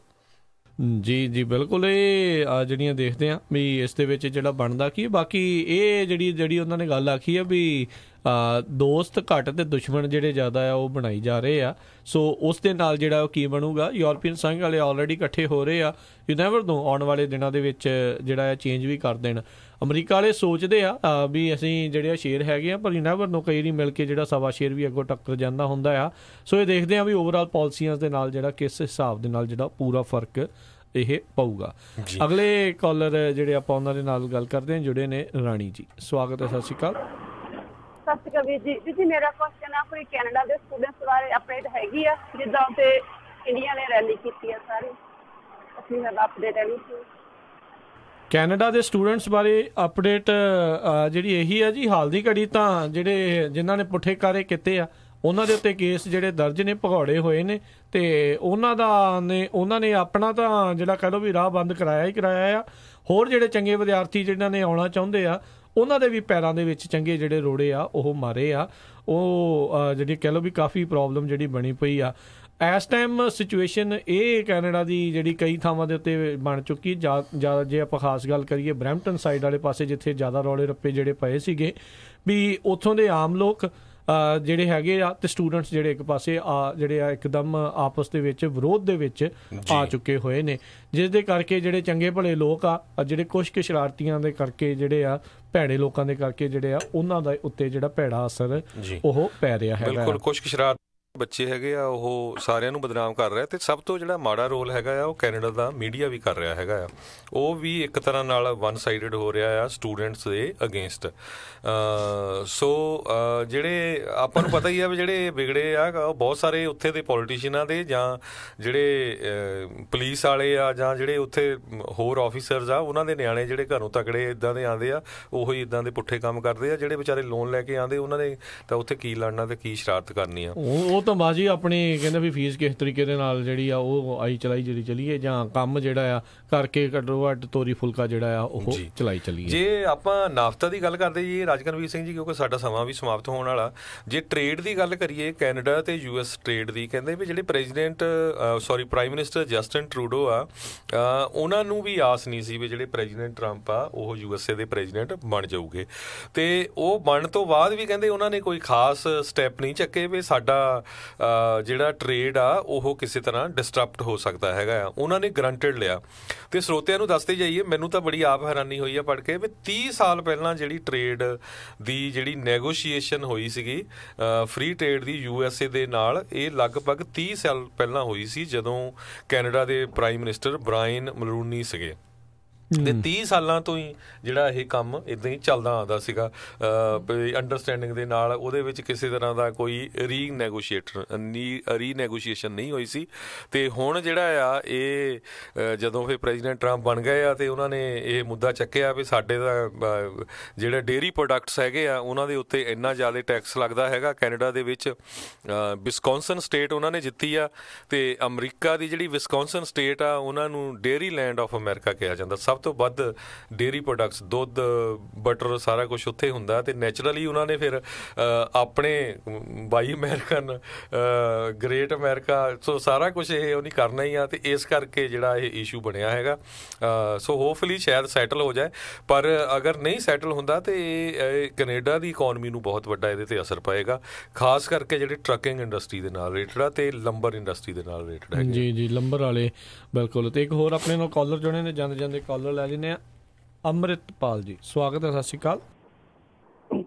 Speaker 1: ਜੀ ਜੀ ਬਿਲਕੁਲ, ਇਹ ਜਿਹੜੀਆਂ ਦੇਖਦੇ ਆ ਵੀ ਇਸ ਦੇ ਵਿੱਚ ਜਿਹੜਾ ਬਣਦਾ ਕੀ। ਬਾਕੀ ਇਹ ਜਿਹੜੀ ਉਹਨਾਂ ਨੇ ਗੱਲ ਆਖੀ ਆ ਵੀ ਦੋਸਤ ਘੱਟ ਤੇ ਦੁਸ਼ਮਣ ਜਿਹੜੇ ਜ਼ਿਆਦਾ ਆ ਉਹ ਬਣਾਈ ਜਾ ਰਹੇ ਆ। ਸੋ ਉਸ ਦੇ ਨਾਲ ਜਿਹੜਾ ਉਹ ਕੀ ਬਣੂਗਾ। ਯੂਰਪੀਅਨ ਸੰਘ ਵਾਲੇ ਆਲਰੇਡੀ ਇਕੱਠੇ ਹੋ ਰਹੇ ਆ। ਯੂ ਨੈਵਰ ਨੋ ਆਉਣ ਵਾਲੇ ਦਿਨਾਂ ਦੇ ਵਿੱਚ ਜਿਹੜਾ ਆ ਚੇਂਜ ਵੀ ਕਰ ਦੇਣ। ਅਮਰੀਕਾ ਵਾਲੇ ਸੋਚਦੇ ਆ ਵੀ ਅਸੀਂ ਜਿਹੜੇ ਸ਼ੇਅਰ ਹੈਗੇ ਆ, ਪਰ ਯੂ ਨੈਵਰ ਨੋ ਕਈ ਨਹੀਂ ਮਿਲ ਕੇ ਜਿਹੜਾ ਸਵਾ ਸ਼ੇਅਰ ਵੀ ਅੱਗੋਂ ਟੱਕਰ ਜਾਂਦਾ ਹੁੰਦਾ ਆ। ਸੋ ਇਹ ਦੇਖਦੇ ਆ ਵੀ ਓਵਰਆਲ ਪਾਲਿਸੀਆਂ ਦੇ ਨਾਲ ਜਿਹੜਾ ਕਿਸ ਹਿਸਾਬ ਦੇ ਨਾਲ ਜਿਹੜਾ ਪੂਰਾ ਫਰਕ ਇਹ ਪਊਗਾ। ਅਗਲੇ ਕਾਲਰ ਜਿਹੜੇ ਆਪਾਂ ਉਹਨਾਂ ਦੇ ਨਾਲ ਗੱਲ ਕਰਦੇ ਹਾਂ ਜੁੜੇ ਨੇ ਰਾਣੀ ਜੀ, ਸਵਾਗਤ ਹੈ, ਸਤਿ ਸ਼੍ਰੀ ਅਕਾਲ।
Speaker 15: ਸਤਿ ਸ਼੍ਰੀ ਅਕਾਲ ਵੀਰ ਜੀ। ਜੀ ਮੇਰਾ ਕੁਐਸਚਨ ਆ, ਕੋਈ ਕੈਨੇਡਾ ਦੇ ਸਟੂਡੈਂਟਸ ਬਾਰੇ ਅਪਡੇਟ ਹੈਗੀ ਆ, ਜਿੱਦਾਂ ਉੱਥੇ ਇੰਡੀਆ ਨੇ ਰੈਲੀ ਕੀਤੀ ਆ ਸਾਰੀ, ਅਸੀਂ ਅਪਡੇਟ ਹੈਗੀ ਸੀ।
Speaker 1: ਕੈਨੇਡਾ ਦੇ ਸਟੂਡੈਂਟਸ ਬਾਰੇ ਅਪਡੇਟ ਜਿਹੜੀ ਇਹੀ ਆ ਜੀ, ਹਾਲ ਦੀ ਘੜੀ ਤਾਂ ਜਿਹੜੇ ਜਿਨ੍ਹਾਂ ਨੇ ਪੁੱਠੇ ਕਾਰੇ ਕੀਤੇ ਆ ਉਹਨਾਂ ਦੇ ਉੱਤੇ ਕੇਸ ਜਿਹੜੇ ਦਰਜ ਨੇ, ਭਗੌੜੇ ਹੋਏ ਨੇ, ਤੇ ਉਹਨਾਂ ਨੇ ਆਪਣਾ ਤਾਂ ਜਿਹੜਾ ਕਹਿ ਲਓ ਵੀ ਰਾਹ ਬੰਦ ਕਰਾਇਆ ਹੀ ਕਰਾਇਆ ਆ। ਹੋਰ ਜਿਹੜੇ ਚੰਗੇ ਵਿਦਿਆਰਥੀ ਜਿਨ੍ਹਾਂ ਨੇ ਆਉਣਾ ਚਾਹੁੰਦੇ ਆ ਉਹਨਾਂ ਦੇ ਵੀ ਪੈਰਾਂ ਦੇ ਵਿੱਚ ਚੰਗੇ ਜਿਹੜੇ ਰੋੜੇ ਆ ਉਹ ਮਾਰੇ ਆ। ਉਹ ਜਿਹੜੀ ਕਹਿ ਲਓ ਵੀ ਕਾਫੀ ਪ੍ਰੋਬਲਮ ਜਿਹੜੀ ਬਣੀ ਪਈ ਆ ਇਸ ਟਾਈਮ ਸਿਚੁਏਸ਼ਨ ਇਹ ਕੈਨੇਡਾ ਦੀ ਜਿਹੜੀ ਕਈ ਥਾਵਾਂ ਦੇ ਉੱਤੇ ਬਣ ਚੁੱਕੀ। ਜ਼ਿਆਦਾ ਜੇ ਆਪਾਂ ਖਾਸ ਗੱਲ ਕਰੀਏ ਬਰੈਂਪਟਨ ਸਾਈਡ ਵਾਲੇ ਪਾਸੇ ਜਿੱਥੇ ਜ਼ਿਆਦਾ ਰੌਲੇ ਰੱਪੇ ਜਿਹੜੇ ਪਏ ਸੀਗੇ ਵੀ ਉੱਥੋਂ ਦੇ ਆਮ ਲੋਕ ਜਿਹੜੇ ਹੈਗੇ ਆ ਤੇ ਸਟੂਡੈਂਟਸ ਜਿਹੜੇ ਇੱਕ ਪਾਸੇ ਜਿਹੜੇ ਆ ਇੱਕਦਮ ਆਪਸ ਦੇ ਵਿੱਚ ਵਿਰੋਧ ਦੇ ਵਿੱਚ ਆ ਚੁੱਕੇ ਹੋਏ ਨੇ, ਜਿਸ ਦੇ ਕਰਕੇ ਜਿਹੜੇ ਚੰਗੇ ਭਲੇ ਲੋਕ ਆ ਜਿਹੜੇ ਕੁਛ ਕੁ ਸ਼ਰਾਰਤੀਆਂ ਦੇ ਕਰਕੇ ਜਿਹੜੇ ਆ ਭੈੜੇ ਲੋਕਾਂ ਦੇ ਕਰਕੇ ਜਿਹੜੇ ਆ ਉਹਨਾਂ ਦਾ ਉੱਤੇ ਜਿਹੜਾ ਭੈੜਾ ਅਸਰ ਉਹ ਪੈ ਰਿਹਾ ਹੈਗਾ।
Speaker 2: ਬਿਲਕੁਲ ਕੁਛ ਕੁ ਸ਼ਰਾਰਤ ਬੱਚੇ ਹੈਗੇ ਆ ਉਹ ਸਾਰਿਆਂ ਨੂੰ ਬਦਨਾਮ ਕਰ ਰਿਹਾ ਤੇ ਸਭ ਤੋਂ ਜਿਹੜਾ ਮਾੜਾ ਰੋਲ ਹੈਗਾ ਆ ਉਹ ਕੈਨੇਡਾ ਦਾ ਮੀਡੀਆ ਵੀ ਕਰ ਰਿਹਾ ਹੈਗਾ ਆ। ਉਹ ਵੀ ਇੱਕ ਤਰ੍ਹਾਂ ਨਾਲ ਵਨ ਸਾਈਡਡ ਹੋ ਰਿਹਾ ਆ ਸਟੂਡੈਂਟਸ ਦੇ ਅਗੇਂਸਟ। ਸੋ ਜਿਹੜੇ ਆਪਾਂ ਨੂੰ ਪਤਾ ਹੀ ਆ ਵੀ ਜਿਹੜੇ ਵਿਗੜੇ ਆ ਉਹ ਬਹੁਤ ਸਾਰੇ ਉੱਥੇ ਦੇ ਪੋਲੀਟੀਸ਼ੀਅਨਾਂ ਦੇ ਜਾਂ ਜਿਹੜੇ ਪੁਲਿਸ ਵਾਲੇ ਆ ਜਾਂ ਜਿਹੜੇ ਉੱਥੇ ਹੋਰ ਆਫੀਸਰਸ ਆ ਉਹਨਾਂ ਦੇ ਨਿਆਣੇ ਜਿਹੜੇ ਘਰੋਂ ਤਕੜੇ ਇੱਦਾਂ ਦੇ ਆਉਂਦੇ ਆ ਉਹੀ ਇੱਦਾਂ ਦੇ ਪੁੱਠੇ ਕੰਮ ਕਰਦੇ ਆ। ਜਿਹੜੇ ਵਿਚਾਰੇ ਲੋਨ ਲੈ ਕੇ ਆਉਂਦੇ ਉਹਨਾਂ ਨੇ ਤਾਂ ਉੱਥੇ ਕੀ ਲੜਨਾ ਤੇ ਕੀ ਸ਼ਰਾਰਤ ਕਰਨੀ ਆ।
Speaker 1: ਤਾਂ ਬਾਜੀ ਆਪਣੀ ਕਹਿੰਦੇ ਵੀ ਫੀਸ ਕਿਸ ਤਰੀਕੇ ਦੇ ਨਾਲ ਜਿਹੜੀ ਆ ਉਹ ਆਈ ਚਲਾਈ ਜਿਹੜੀ ਚਲੀਏ ਜਾਂ ਕੰਮ ਜਿਹੜਾ ਆ ਕਰਕੇ ਘੱਟੋ ਘੱਟ ਤੋਰੀ ਫੁਲਕਾ ਜਿਹੜਾ ਆ ਉਹ ਚਲਾਈ ਚਲੀਏ।
Speaker 2: ਜੇ ਆਪਾਂ ਨਾਫਤਾ ਦੀ ਗੱਲ ਕਰਦੇ ਜੀ ਰਾਜਕਨਵੀਰ ਸਿੰਘ ਜੀ, ਕਿਉਂਕਿ ਸਾਡਾ ਸਮਾਂ ਵੀ ਸਮਾਪਤ ਹੋਣ ਵਾਲਾ, ਜੇ ਟ੍ਰੇਡ ਦੀ ਗੱਲ ਕਰੀਏ ਕੈਨੇਡਾ ਤੇ US ਟ੍ਰੇਡ ਦੀ, ਕਹਿੰਦੇ ਵੀ ਜਿਹੜੇ ਪ੍ਰਾਈਮ ਮਿਨਿਸਟਰ ਜਸਟਿਨ ਟਰੂਡੋ ਆ ਉਹਨਾਂ ਨੂੰ ਵੀ ਆਸ ਨਹੀਂ ਸੀ ਵੀ ਜਿਹੜੇ ਪ੍ਰੈਜ਼ੀਡੈਂਟ ਟਰੰਪ ਆ ਉਹ USA ਦੇ ਪ੍ਰੈਜ਼ੀਡੈਂਟ ਬਣ ਜਾਊਗੇ ਤੇ ਉਹ ਬਣਨ ਤੋਂ ਬਾਅਦ ਵੀ ਕਹਿੰਦੇ ਉਹਨਾਂ ਨੇ ਕੋਈ ਖਾਸ ਸਟੈਪ ਨਹੀਂ ਚੱਕੇ ਵੀ ਸਾਡਾ ਜਿਹੜਾ ਟ੍ਰੇਡ ਆ ਉਹ ਕਿਸੇ ਤਰ੍ਹਾਂ ਡਿਸਟਰਪਟ ਹੋ ਸਕਦਾ ਹੈਗਾ ਆ। ਉਹਨਾਂ ਨੇ ਗਰੰਟਡ ਲਿਆ ਤੇ ਸਰੋਤਿਆਂ ਨੂੰ ਦੱਸਦੇ ਜਾਈਏ, ਮੈਨੂੰ ਤਾਂ ਬੜੀ ਆਪ ਹੈਰਾਨੀ ਹੋਈ ਆ ਪੜ੍ਹ ਕੇ ਵੀ 30 ਸਾਲ ਪਹਿਲਾਂ ਜਿਹੜੀ ਟ੍ਰੇਡ ਦੀ ਜਿਹੜੀ ਨੈਗੋਸ਼ੀਏਸ਼ਨ ਹੋਈ ਸੀਗੀ ਫ੍ਰੀ ਟ੍ਰੇਡ ਦੀ USA ਦੇ ਨਾਲ, ਇਹ ਲਗਭਗ 30 ਸਾਲ ਪਹਿਲਾਂ ਹੋਈ ਸੀ ਜਦੋਂ ਕੈਨੇਡਾ ਦੇ ਪ੍ਰਾਈਮ ਮਿਨਿਸਟਰ ਬ੍ਰਾਇਨ ਮਲਰੂਨੀ ਸੀਗੇ ਤੇ 30 ਸਾਲਾਂ ਤੋਂ ਹੀ ਜਿਹੜਾ ਇਹ ਕੰਮ ਇੱਦਾਂ ਹੀ ਚੱਲਦਾ ਆਉਂਦਾ ਸੀਗਾ ਅੰਡਰਸਟੈਂਡਿੰਗ ਦੇ ਨਾਲ। ਉਹਦੇ ਵਿੱਚ ਕਿਸੇ ਤਰ੍ਹਾਂ ਦਾ ਕੋਈ ਰੀਨੈਗੋਸ਼ੀਏਸ਼ਨ ਨਹੀਂ ਹੋਈ ਸੀ ਤੇ ਹੁਣ ਜਿਹੜਾ ਆ ਇਹ ਜਦੋਂ ਫਿਰ ਪ੍ਰੈਜ਼ੀਡੈਂਟ ਟਰੰਪ ਬਣ ਗਏ ਆ ਤੇ ਉਹਨਾਂ ਨੇ ਇਹ ਮੁੱਦਾ ਚੱਕਿਆ ਵੀ ਸਾਡੇ ਦਾ ਜਿਹੜੇ ਡੇਅਰੀ ਪ੍ਰੋਡਕਟਸ ਹੈਗੇ ਆ ਉਹਨਾਂ ਦੇ ਉੱਤੇ ਇੰਨਾ ਜ਼ਿਆਦਾ ਟੈਕਸ ਲੱਗਦਾ ਹੈਗਾ। ਕੈਨੇਡਾ ਦੇ ਵਿੱਚ ਵਿਸਕੌਨਸਨ ਸਟੇਟ ਉਹਨਾਂ ਨੇ ਜਿੱਤੀ ਆ ਤੇ ਅਮਰੀਕਾ ਦੀ ਜਿਹੜੀ ਵਿਸਕੌਨਸਨ ਸਟੇਟ ਆ ਉਹਨਾਂ ਨੂੰ ਡੇਅਰੀ ਲੈਂਡ ਆਫ ਅਮਰੀਕਾ ਕਿਹਾ ਜਾਂਦਾ। ਸਭ ਤੋਂ ਵੱਧ ਡੇਅਰੀ ਪ੍ਰੋਡਕਟਸ, ਦੁੱਧ, ਬਟਰ, ਸਾਰਾ ਕੁਛ ਉੱਥੇ ਹੁੰਦਾ ਤੇ ਨੈਚੁਰਲੀ ਉਹਨਾਂ ਨੇ ਫਿਰ ਆਪਣੇ ਬਾਈ ਅਮਰੀਕਨ ਗ੍ਰੇਟ ਅਮਰੀਕਾ ਸੋ ਸਾਰਾ ਕੁਛ ਇਹ ਉਹਨੇ ਕਰਨਾ ਹੀ ਆ ਤੇ ਇਸ ਕਰਕੇ ਜਿਹੜਾ ਇਹ ਇਸ਼ੂ ਬਣਿਆ ਹੈਗਾ। ਸੋ ਹੋਪਫੁਲੀ ਸ਼ਾਇਦ ਸੈਟਲ ਹੋ ਜਾਏ, ਪਰ ਅਗਰ ਨਹੀਂ ਸੈਟਲ ਹੁੰਦਾ ਤੇ ਇਹ ਕੈਨੇਡਾ ਦੀ ਇਕੋਨਮੀ ਨੂੰ ਬਹੁਤ ਵੱਡਾ ਇਹਦੇ ਤੇ ਅਸਰ ਪਏਗਾ, ਖਾਸ ਕਰਕੇ ਜਿਹੜੇ ਟਰੱਕਿੰਗ ਇੰਡਸਟਰੀ ਦੇ ਨਾਲ ਰਿਲੇਟਡ ਆ ਤੇ ਲੰਬਰ ਇੰਡਸਟਰੀ ਦੇ ਨਾਲ ਰਿਲੇਟਡ ਹੈ।
Speaker 1: ਜੀ ਲੰਬਰ ਵਾਲੇ ਬਿਲਕੁਲ। ਤੇ ਇੱਕ ਹੋਰ ਆਪਣੇ ਨਾਲ ਕਾਲਰ ਜੁੜੇ ਨੇ, ਜਾਂਦੇ ਕਾਲਰ ਲੈ ਲੈਂਦੇ ਆ। ਅੰਮ੍ਰਿਤਪਾਲ ਜੀ ਸਵਾਗਤ ਹੈ, ਸਤਿ ਸ਼੍ਰੀ ਅਕਾਲ।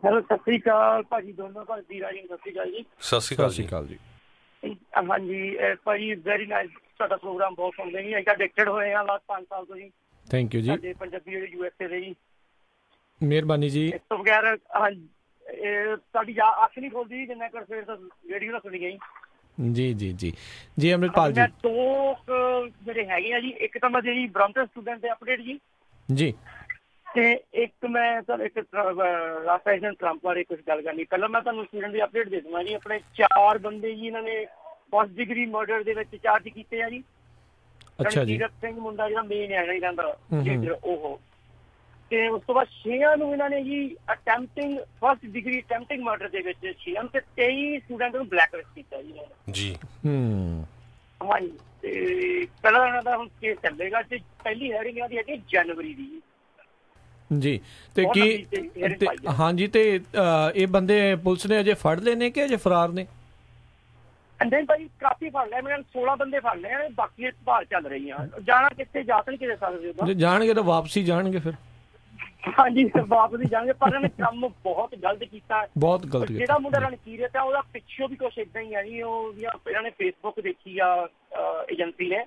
Speaker 14: ਹੈਲੋ ਸਤਿ ਸ਼੍ਰੀ ਅਕਾਲ ਭਾਜੀ, ਦੋਨੋਂ ਭਾਜੀ ਰਾਜੀ ਸਤਿ ਸ਼੍ਰੀ ਅਕਾਲ ਜੀ।
Speaker 2: ਸਤਿ ਸ਼੍ਰੀ ਅਕਾਲ ਜੀ।
Speaker 14: ਹਾਂਜੀ ਭਾਜੀ ਵੈਰੀ ਨਾਈਸ, ਤੁਹਾਡਾ ਪ੍ਰੋਗਰਾਮ ਬਹੁਤ ਸੁਣਦੇ ਜੀ, ਅਸੀਂ ਅਡਿਕਟਡ ਹੋਏ ਆ ਲਾਸਟ 5 ਸਾਲ ਤੋਂ ਜੀ।
Speaker 1: ਥੈਂਕ ਯੂ ਜੀ।
Speaker 14: ਸਾਡੇ ਪੰਜਾਬੀ ਜਿਹੜੇ USA ਦੇ ਜੀ,
Speaker 1: ਮਿਹਰਬਾਨੀ ਜੀ।
Speaker 14: ਇਸ ਤੋਂ ਬਗੈਰ ਸਾਡੀ ਅੱਖ ਨਹੀਂ ਖੋਲਦੀ ਜਿੰਨਾ ਕਰ ਫਿਰ ਤਾਂ ਰੇਡੀਓ ਨਾਲ ਸੁਣੀ ਗਈ। ਜੀ ਅੰਮ੍ਰਿਤਪਾਲ ਜੀ, ਦੋ ਜਿਹੜੇ ਹੈਗੇ ਆ ਜੀ, ਇੱਕ ਤਾਂ ਮੈਂ ਜਿਹੜੀ ਬ੍ਰੈਂਪਟਨ ਸਟੂਡੈਂਟ ਦੇ ਅਪਡੇਟ ਜੀ ਤੇ ਇੱਕ ਮੈਂ ਤੁਹਾਨੂੰ ਇੱਕ ਪ੍ਰੈਜ਼ੀਡੈਂਟ ਟਰੰਪ ਬਾਰੇ ਕੁਝ ਗੱਲ ਕਰਨੀ। ਪਹਿਲਾਂ ਮੈਂ ਤੁਹਾਨੂੰ ਸਟੂਡੈਂਟ ਦੀ ਅਪਡੇਟ ਦੇ ਦਵਾਂ ਜੀ। ਆਪਣੇ 4 ਬੰਦੇ ਜੀ ਇਹਨਾਂ ਨੇ ਫਸਟ ਡਿਗਰੀ ਮਰਡਰ ਦੇ ਵਿੱਚ ਚਾਰਜ ਕੀਤੇ ਆ ਜੀ।
Speaker 1: ਅੱਛਾ ਜੀ।
Speaker 14: ਰਣਜੀਤ ਸਿੰਘ ਮੁੰਡਾ ਜਿਹੜਾ ਮੇਨ ਹੈ ਨਹੀਂ ਰਹਿੰਦਾ ਉਹ, ਤੇ ਉਸ ਤੋਂ ਬਾਅਦ 6 ਨੂੰ ਇਹਨਾਂ ਨੇ ਜੀ ਅਟੈਂਪਟਿੰਗ ਫਸਟ ਡਿਗਰੀ ਅਟੈਂਪਟਿੰਗ ਮਰਡਰ ਦੇ ਵਿੱਚ 6 ਤੇ 23 ਸਟੂਡੈਂਟ ਨੂੰ ਬਲੈਕ ਲਿਸਟ ਕੀਤਾ ਜੀ। ਹਾਂਜੀ, ਤੇ ਪਹਿਲਾਂ ਇਹਨਾਂ ਦਾ ਹੁਣ ਕੇਸ ਚੱਲੇਗਾ ਤੇ ਪਹਿਲੀ ਹੈਰਿੰਗ ਇਹਨਾਂ ਦੀ ਹੈਗੀ ਜਨਵਰੀ ਦੀ
Speaker 1: ਜੀ। ਤੇ ਕੀ ਹਾਂਜੀ, ਤੇ ਇਹ ਬੰਦੇ ਪੁਲਿਸ ਨੇ ਅਜੇ ਫੜ ਲਏ ਨੇ ਕਿ ਅਜੇ ਫਰਾਰ ਨੇ?
Speaker 14: ਅੰਦਰ ਭਾਈ ਕਾਫੀ ਫੜ ਲਿਆ, ਮੇਰੇ 16 ਬੰਦੇ ਫੜ ਲਏ, ਬਾਕੀ ਭਾਲ ਚੱਲ ਰਹੀ ਆ। ਜਾਣਾ ਕਿੱਥੇ, ਜਾ ਤਾਂ ਨਹੀਂ ਕਿਤੇ ਸਕਦੇ,
Speaker 1: ਜੇ ਜਾਣਗੇ ਤਾਂ ਵਾਪਸੀ ਜਾਣਗੇ ਫਿਰ।
Speaker 14: ਹਾਂਜੀ ਵਾਪਸ ਹੀ ਜਾਣਗੇ, ਪਰ ਇਹਨੇ ਕੰਮ ਬਹੁਤ ਗਲਤ ਕੀਤਾ,
Speaker 1: ਬਹੁਤ ਗਲਤ ਕੀਤਾ।
Speaker 14: ਜਿਹੜਾ ਮੁੰਡਾ ਰਣਕੀਰਤ ਆ ਉਹਦਾ ਪਿੱਛੋਂ ਵੀ ਕੁਛ ਏਦਾਂ ਹੀ ਆ ਜੀ। ਉਹ ਇਹਨਾਂ ਨੇ ਫੇਸਬੁੱਕ ਦੇਖੀ ਆ ਏਜੰਸੀ ਨੇ,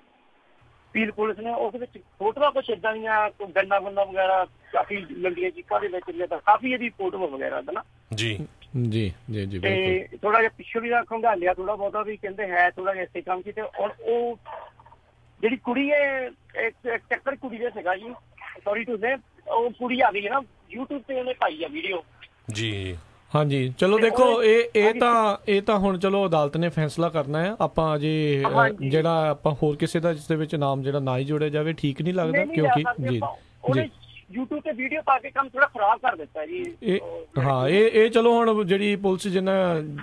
Speaker 14: ਪੀਲ ਪੁਲਿਸ ਨੇ, ਉਸ ਵਿੱਚ ਫੋਟੋਆਂ ਕੁਛ ਏਦਾਂ ਦੀਆਂ ਗੰਨਾ ਵਗੈਰਾ ਕਾਫੀ ਲੰਬੀਆਂ ਚੀਕਾਂ ਦੇ ਵਿੱਚ ਕਾਫੀ ਇਹਦੀ ਫੋਟੋ ਵਗੈਰਾ ਨਾ ਜੀ। ਤੇ ਥੋੜਾ ਜਿਹਾ ਪਿੱਛੋਂ ਵੀ ਖੰਗਾਲਿਆ ਥੋੜਾ ਬਹੁਤਾ ਵੀ, ਕਹਿੰਦੇ ਹੈ ਥੋੜਾ ਜਿਹਾ ਇਸੇ ਕੰਮ ਸੀ। ਤੇ ਹੁਣ ਉਹ ਜਿਹੜੀ ਕੁੜੀ ਹੈ ਟੱਕਰ ਕੁੜੀ ਦੇ ਸੀਗਾ ਜੀ, ਸੌਰੀ ਟੂ ਸੇ, ਉਹ ਕੁੜੀ ਆ ਗਈ ਹੈ ਨਾ YouTube ਤੇ ਉਹਨੇ ਪਾਈ ਆ ਵੀਡੀਓ ਜੀ।
Speaker 1: ਹਾਂਜੀ ਚਲੋ ਦੇਖੋ ਇਹ ਤਾਂ ਹੁਣ ਚਲੋ ਅਦਾਲਤ ਨੇ ਫੈਸਲਾ ਕਰਨਾ ਹੈ। ਆਪਾਂ ਅਜੇ ਜਿਹੜਾ ਆਪਾਂ ਹੋਰ ਕਿਸੇ ਦਾ ਜਿਸ ਦੇ ਵਿੱਚ ਨਾਮ ਜਿਹੜਾ ਨਾ ਹੀ ਜੋੜਿਆ ਜਾਵੇ ਠੀਕ ਨਹੀਂ ਲੱਗਦਾ, ਕਿਉਂਕਿ ਜੀ
Speaker 14: YouTube ਤੇ ਵੀਡੀਓ ਪਾ ਕੇ ਕੰਮ ਥੋੜਾ ਖਰਾਬ ਕਰ ਦਿੱਤਾ ਜੀ।
Speaker 1: ਇਹ ਚਲੋ ਹੁਣ ਜਿਹੜੀ ਪੁਲਿਸ ਜਿੰਨਾ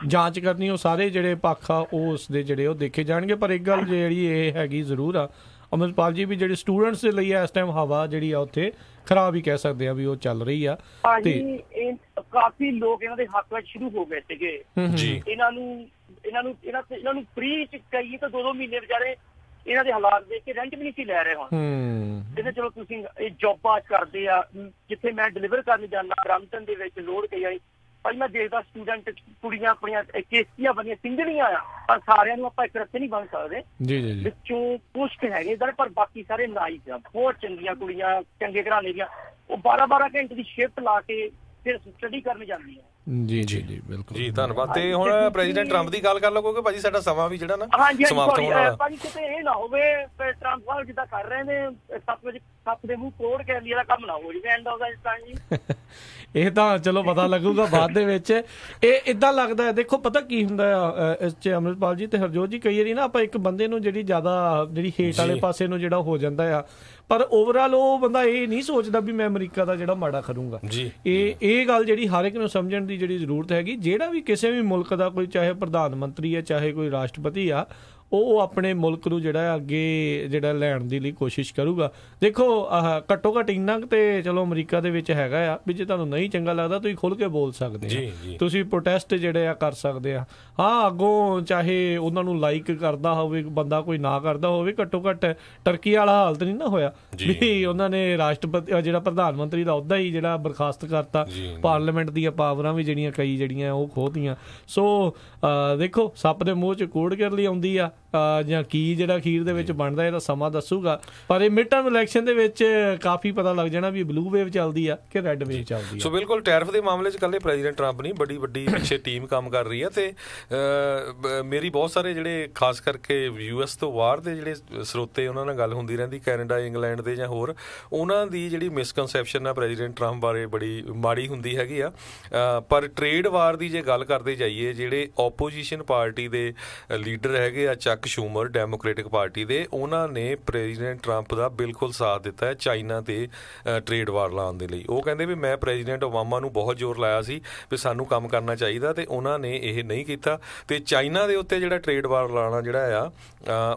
Speaker 1: ਜਾਂਚ ਕਰਨੀ ਉਹ ਸਾਰੇ ਜਿਹੜੇ ਪੱਖ ਆ ਉਹ ਉਸਦੇ ਜਿਹੜੇ ਉਹ ਦੇਖੇ ਜਾਣਗੇ। ਪਰ ਇੱਕ ਗੱਲ ਜਿਹੜੀ ਇਹ ਹੈਗੀ ਜ਼ਰੂਰ ਆ ਅਮਰਪਾਲ ਜੀ, ਵੀ ਜਿਹੜੇ ਸਟੂਡੈਂਟਸ ਦੇ ਲਈ ਇਸ ਟਾਈਮ ਹਵਾ ਜਿਹੜੀ ਆ ਉੱਥੇ ਖਰਾਬ ਹੀ ਕਹਿ ਸਕਦੇ ਆ ਵੀ ਉਹ ਚੱਲ ਰਹੀ ਆ।
Speaker 14: ਤੇ ਕਾਫੀ ਲੋਕ ਇਹਨਾਂ ਦੇ ਹੱਕ ਵਿੱਚ ਸ਼ੁਰੂ ਹੋ ਗਏ ਸੀਗੇ ਜੀ। ਇਹਨਾਂ ਨੂੰ ਫ੍ਰੀ ਚ ਕਈ ਤਾਂ 2-2 ਮਹੀਨੇ ਵਿਚਾਰੇ ਇਹਨਾਂ ਦੇ ਹਾਲਾਤ ਦੇਖ ਕੇ ਰੈਂਟ ਵੀ ਨਹੀਂ ਸੀ ਲੈ ਰਹੇ ਹੁਣ। ਕਹਿੰਦੇ ਚਲੋ ਤੁਸੀਂ ਇਹ ਜੌਬਾਂ ਕਰਦੇ ਆ, ਜਿੱਥੇ ਮੈਂ ਡਿਲੀਵਰ ਕਰਨ ਜਾਂਦਾ ਬ੍ਰੈਂਪਟਨ ਦੇ ਵਿੱਚ ਲੋੜ ਕਈ ਆਈ ਭਾਈ ਮੈਂ ਦੇਖਦਾ ਸਟੂਡੈਂਟ ਕੁੜੀਆਂ ਆਪਣੀਆਂ ਕੇਸੀਆਂ ਬਣੀਆਂ ਸਿੰਗਲੀਆਂ ਆ, ਪਰ ਸਾਰਿਆਂ ਨੂੰ ਆਪਾਂ ਇੱਕ ਰੱਸੇ ਨਹੀਂ ਬਣ ਸਕਦੇ ਵਿੱਚੋਂ ਕੁਛ ਹੈਗੇ ਇਧਰ, ਪਰ ਬਾਕੀ ਸਾਰੇ ਨਾਈਸ ਆ, ਬਹੁਤ ਚੰਗੀਆਂ ਕੁੜੀਆਂ, ਚੰਗੇ ਘਰਾਣੇ ਦੀਆਂ। ਉਹ 12-12 ਘੰਟੇ ਦੀ ਸ਼ਿਫਟ ਲਾ ਕੇ ਫਿਰ ਸਟੱਡੀ ਕਰਨ ਜਾਂਦੀਆਂ।
Speaker 1: ਜੀ ਜੀ ਜੀ ਬਿਲਕੁਲ
Speaker 2: ਜੀ, ਧੰਨਵਾਦ। ਤੇ ਹੁਣ ਪ੍ਰੈਜ਼ੀਡੈਂਟ ਟਰੰਪ ਦੀ ਗੱਲ ਕਰ ਲਓ ਕਿਉਂਕਿ ਭਾਜੀ ਸਾਡਾ ਸਮਾਂ ਵੀ ਜਿਹੜਾ ਨਾ ਸਮਾਪਤ ਹੋਣ ਵਾਲਾ।
Speaker 14: ਭਾਜੀ ਕਿਤੇ ਇਹ ਨਾ ਹੋਵੇ ਟਰੰਪ ਵਾਲ ਜਿੱਦਾਂ ਕਰ ਰਹੇ ਨੇ 7 ਦੇ ਮੂੰਹ ਤੋੜ ਕੇ ਵਾਲਾ ਕੰਮ ਨਾ ਹੋ ਜਾਵੇ ਐਂਡ ਆਫ ਦਾ ਟਾਈਮ ਜੀ।
Speaker 1: ਇਹ ਤਾਂ ਚਲੋ ਪਤਾ ਲੱਗੂਗਾ ਬਾਅਦ ਦੇ ਵਿੱਚ। ਇਹ ਇਦਾਂ ਲੱਗਦਾ ਹੈ, ਦੇਖੋ ਪਤਾ ਕੀ ਹੁੰਦਾ ਆ ਇਸ 'ਚ ਅਮਰਿਤਪਾਲ ਜੀ ਤੇ ਹਰਜੋਤ ਜੀ, ਕਈ ਵਾਰੀ ਨਾ ਆਪਾਂ ਇੱਕ ਬੰਦੇ ਨੂੰ ਜਿਹੜੀ ਹੇਠ ਵਾਲੇ ਪਾਸੇ ਨੂੰ ਜਿਹੜਾ ਹੋ ਜਾਂਦਾ ਆ, ਪਰ ਓਵਰਆਲ ਉਹ ਬੰਦਾ ਇਹ ਨਹੀਂ ਸੋਚਦਾ ਵੀ ਮੈਂ ਅਮਰੀਕਾ ਦਾ ਜਿਹੜਾ ਮਾੜਾ ਕਰੂੰਗਾ। ਇਹ ਗੱਲ ਜਿਹੜੀ ਹਰ ਇੱਕ ਨੂੰ ਸਮਝਣ ਦੀ ਜਿਹੜੀ ਜ਼ਰੂਰਤ ਹੈਗੀ। ਜਿਹੜਾ ਵੀ ਕਿਸੇ ਵੀ ਮੁਲਕ ਦਾ ਕੋਈ ਚਾਹੇ ਪ੍ਰਧਾਨ ਮੰਤਰੀ ਹੈ ਚਾਹੇ ਕੋਈ ਰਾਸ਼ਟਰਪਤੀ ਆ, ਉਹ ਆਪਣੇ ਮੁਲਕ ਨੂੰ ਜਿਹੜਾ ਅੱਗੇ ਜਿਹੜਾ ਲੈਣ ਦੀ ਲਈ ਕੋਸ਼ਿਸ਼ ਕਰੂਗਾ। ਦੇਖੋ ਘੱਟੋ ਘੱਟ ਇੰਨਾ ਤੇ ਚਲੋ ਅਮਰੀਕਾ ਦੇ ਵਿੱਚ ਹੈਗਾ ਆ ਵੀ ਜੇ ਤੁਹਾਨੂੰ ਨਹੀਂ ਚੰਗਾ ਲੱਗਦਾ ਤੁਸੀਂ ਖੁੱਲ੍ਹ ਕੇ ਬੋਲ ਸਕਦੇ ਆ, ਤੁਸੀਂ ਪ੍ਰੋਟੈਸਟ ਜਿਹੜੇ ਆ ਕਰ ਸਕਦੇ ਆ। ਹਾਂ, ਅੱਗੋਂ ਚਾਹੇ ਉਹਨਾਂ ਨੂੰ ਲਾਈਕ ਕਰਦਾ ਹੋਵੇ ਬੰਦਾ, ਕੋਈ ਨਾ ਕਰਦਾ ਹੋਵੇ, ਘੱਟੋ ਘੱਟ ਟਰਕੀ ਵਾਲਾ ਹਾਲਤ ਨਹੀਂ ਨਾ ਹੋਇਆ ਵੀ ਉਹਨਾਂ ਨੇ ਰਾਸ਼ਟਰਪਤੀ ਜਿਹੜਾ ਪ੍ਰਧਾਨ ਮੰਤਰੀ ਦਾ ਅਹੁਦਾ ਹੀ ਜਿਹੜਾ ਬਰਖਾਸਤ ਕਰਤਾ, ਪਾਰਲੀਮੈਂਟ ਦੀਆਂ ਪਾਵਰਾਂ ਵੀ ਜਿਹੜੀਆਂ ਕਈ ਜਿਹੜੀਆਂ ਉਹ ਖੋਹਤੀਆਂ। ਸੋ ਦੇਖੋ ਸੱਪ ਦੇ ਮੂੰਹ 'ਚ ਕੋੜ ਕਰ ਲਈ ਆਉਂਦੀ ਆ ਜਾਂ ਕੀ ਜਿਹੜਾ ਅਖੀਰ ਦੇ ਵਿੱਚ ਬਣਦਾ ਇਹਦਾ ਸਮਾਂ ਦੱਸੂਗਾ। ਪਰ ਇਹ ਮਿਡ ਟਰਮ ਇਲੈਕਸ਼ਨ ਦੇ ਵਿੱਚ ਕਾਫੀ ਪਤਾ ਲੱਗ ਜਾਣਾ ਵੀ ਬਲੂ ਵੇਵ ਚੱਲਦੀ ਆ ਕਿ ਰੈੱਡ ਵੇਵ ਚੱਲਦੀ ਆ।
Speaker 2: ਸੋ ਬਿਲਕੁਲ ਟੈਰਿਫ ਦੇ ਮਾਮਲੇ 'ਚ ਇਕੱਲੇ ਪ੍ਰੈਜ਼ੀਡੈਂਟ ਟਰੰਪ ਨਹੀਂ, ਵੱਡੀ ਪਿੱਛੇ ਟੀਮ ਕੰਮ ਕਰ ਰਹੀ ਹੈ। ਤੇ ਮੇਰੀ ਬਹੁਤ ਸਾਰੇ ਜਿਹੜੇ ਖਾਸ ਕਰਕੇ US ਤੋਂ ਬਾਹਰ ਦੇ ਜਿਹੜੇ ਸਰੋਤੇ ਉਹਨਾਂ ਨਾਲ ਗੱਲ ਹੁੰਦੀ ਰਹਿੰਦੀ, ਕੈਨੇਡਾ, ਇੰਗਲੈਂਡ ਦੇ ਜਾਂ ਹੋਰ, ਉਹਨਾਂ ਦੀ ਜਿਹੜੀ ਮਿਸਕਨਸੈਪਸ਼ਨ ਆ ਪ੍ਰੈਜ਼ੀਡੈਂਟ ਟਰੰਪ ਬਾਰੇ ਬੜੀ ਮਾੜੀ ਹੁੰਦੀ ਹੈਗੀ ਆ। ਪਰ ਟ੍ਰੇਡ ਵਾਰ ਦੀ ਜੇ ਗੱਲ ਕਰਦੇ ਜਾਈਏ, ਜਿਹੜੇ ਓਪੋਜੀਸ਼ਨ ਪਾਰਟੀ ਦੇ ਲੀਡਰ ਹੈਗੇ ਆ ਚੱਕ ਸ਼ੂਮਰ ਡੈਮੋਕ੍ਰੈਟਿਕ ਪਾਰਟੀ ਦੇ, ਉਹਨਾਂ ਨੇ ਪ੍ਰੈਜ਼ੀਡੈਂਟ ਟਰੰਪ ਦਾ ਬਿਲਕੁਲ ਸਾਥ ਦਿੱਤਾ ਹੈ ਚਾਈਨਾ ਤੇ ਟ੍ਰੇਡ ਵਾਰ ਲਾਉਣ ਦੇ ਲਈ। ਉਹ ਕਹਿੰਦੇ ਵੀ ਮੈਂ ਪ੍ਰੈਜ਼ੀਡੈਂਟ ਓਬਾਮਾ ਨੂੰ ਬਹੁਤ ਜ਼ੋਰ ਲਾਇਆ ਸੀ ਵੀ ਸਾਨੂੰ ਕੰਮ ਕਰਨਾ ਚਾਹੀਦਾ, ਤੇ ਉਹਨਾਂ ਨੇ ਇਹ ਨਹੀਂ ਕੀਤਾ। ਤੇ ਚਾਈਨਾ ਦੇ ਉੱਤੇ ਜਿਹੜਾ ਟ੍ਰੇਡ ਵਾਰ ਲਾਉਣਾ ਜਿਹੜਾ ਆ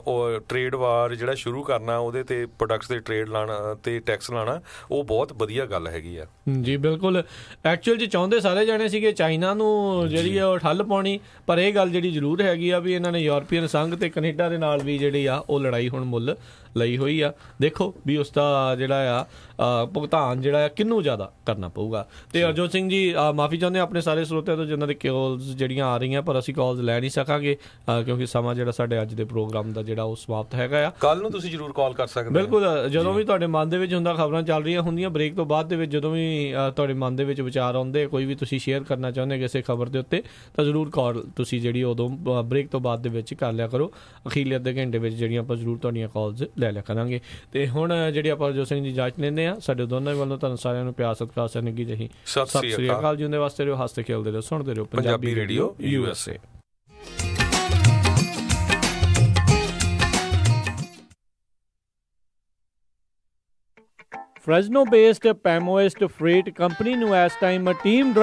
Speaker 2: ਉਹ ਟ੍ਰੇਡ ਵਾਰ ਜਿਹੜਾ ਸ਼ੁਰੂ ਕਰਨਾ, ਉਹਦੇ ਤੇ ਪ੍ਰੋਡਕਟਸ ਦੇ ਟ੍ਰੇਡ ਲਾਉਣਾ ਤੇ ਟੈਕਸ ਲਾਉਣਾ, ਉਹ ਬਹੁਤ ਵਧੀਆ ਗੱਲ ਹੈਗੀ ਆ।
Speaker 1: ਜੀ ਬਿਲਕੁਲ, ਐਕਚੁਅਲ 'ਚ ਚਾਹੁੰਦੇ ਸਾਰੇ ਜਾਣੇ ਸੀਗੇ ਚਾਈਨਾ ਨੂੰ ਜਿਹੜੀ ਆ ਉਹ ਠੱਲ ਪਾਉਣੀ, ਪਰ ਇਹ ਗੱਲ ਜਿਹੜੀ ਜ਼ਰੂਰ ਹੈਗੀ ਆ ਵੀ ਇਹਨਾਂ ਨੇ ਯੂਰਪੀਅਨ ਸੰਘ ਤੇ ਕੈਨੇਡਾ ਦੇ ਨਾਲ ਵੀ ਜਿਹੜੀ ਆ ਉਹ ਲੜਾਈ ਹੁਣ ਮੁੱਲ ਲਈ ਹੋਈ ਆ। ਦੇਖੋ ਵੀ ਉਸ ਦਾ ਜਿਹੜਾ ਆ ਭੁਗਤਾਨ ਜਿਹੜਾ ਆ ਕਿਹਨੂੰ ਜ਼ਿਆਦਾ ਕਰਨਾ ਪਊਗਾ। ਤੇ ਅਰਜੋਤ ਸਿੰਘ ਜੀ ਮਾਫੀ ਚਾਹੁੰਦੇ ਆਪਣੇ ਸਾਰੇ ਸਰੋਤਿਆਂ ਤੋਂ ਜਿਨ੍ਹਾਂ ਦੇ ਕਾਲਸ ਜਿਹੜੀਆਂ ਆ ਰਹੀਆਂ, ਪਰ ਅਸੀਂ ਕਾਲਸ ਲੈ ਨਹੀਂ ਸਕਾਂਗੇ ਕਿਉਂਕਿ ਸਮਾਂ ਜਿਹੜਾ ਸਾਡੇ ਅੱਜ ਦੇ ਪ੍ਰੋਗਰਾਮ ਦਾ ਜਿਹੜਾ ਉਹ ਸਮਾਪਤ ਹੈਗਾ ਆ।
Speaker 2: ਕੱਲ ਨੂੰ ਤੁਸੀਂ ਜ਼ਰੂਰ ਕਾਲ ਕਰ ਸਕਦੇ।
Speaker 1: ਬਿਲਕੁਲ, ਜਦੋਂ ਵੀ ਤੁਹਾਡੇ ਮਨ ਦੇ ਵਿੱਚ ਹੁੰਦਾ, ਖਬਰਾਂ ਚੱਲ ਰਹੀਆਂ ਹੁੰਦੀਆਂ ਬ੍ਰੇਕ ਤੋਂ ਬਾਅਦ ਦੇ ਵਿੱਚ, ਜਦੋਂ ਵੀ ਤੁਹਾਡੇ ਮਨ ਦੇ ਵਿੱਚ ਵਿਚਾਰ ਆਉਂਦੇ, ਕੋਈ ਵੀ ਤੁਸੀਂ ਸ਼ੇਅਰ ਕਰਨਾ ਚਾਹੁੰਦੇ ਕਿਸੇ ਖਬਰ ਦੇ ਉੱਤੇ, ਤਾਂ ਜ਼ਰੂਰ ਕਾਲ ਤੁਸੀਂ ਜਿਹੜੀ ਉਦੋਂ ਬ੍ਰੇਕ ਤੋਂ ਬਾਅਦ ਦੇ ਵਿੱਚ ਕਰ ਲਿਆ ਕਰੋ। ਅਖੀਰਲੇ ਅੱਧੇ ਘੰਟੇ ਵਿੱਚ ਜਿਹੜੀਆਂ ਆਪਾਂ ਜ਼ਰੂਰ ਤੁਹਾਡੀਆਂ ਕਾਲਸ ਲੈ ਲਿਆ ਕਰਾਂਗੇ। ਤੇ ਹੁਣ ਜਿਹੜੀ ਆਪਾਂ ਅਰਜੋਤ ਸਿੰਘ ਜੀ ਜਾਂਚ ਲੈਂਦੇ ਆ, ਸਾਡੇ ਦੋਨਾਂ ਵੱਲੋਂ ਤੁਹਾਨੂੰ ਸਾਰਿਆਂ ਨੂੰ ਪਿਆਰ ਸਤਿਕਾਰ ਸਨੇਗੀ ਜਹੀ ਸਤਿ ਸ੍ਰੀ ਅਕਾਲ। ਜਿਉਂਦੇ ਵਾਸਤੇ ਰਹੋ, ਹੱਸਦੇ ਖੇਡਦੇ ਰਹੋ, ਸੁਣਦੇ ਰਹੋ Punjabi radio USA। Fresno based Pamoist Freight Company ਨੂੰ ਇਸ ਟਾਈਮ ਟੀਮ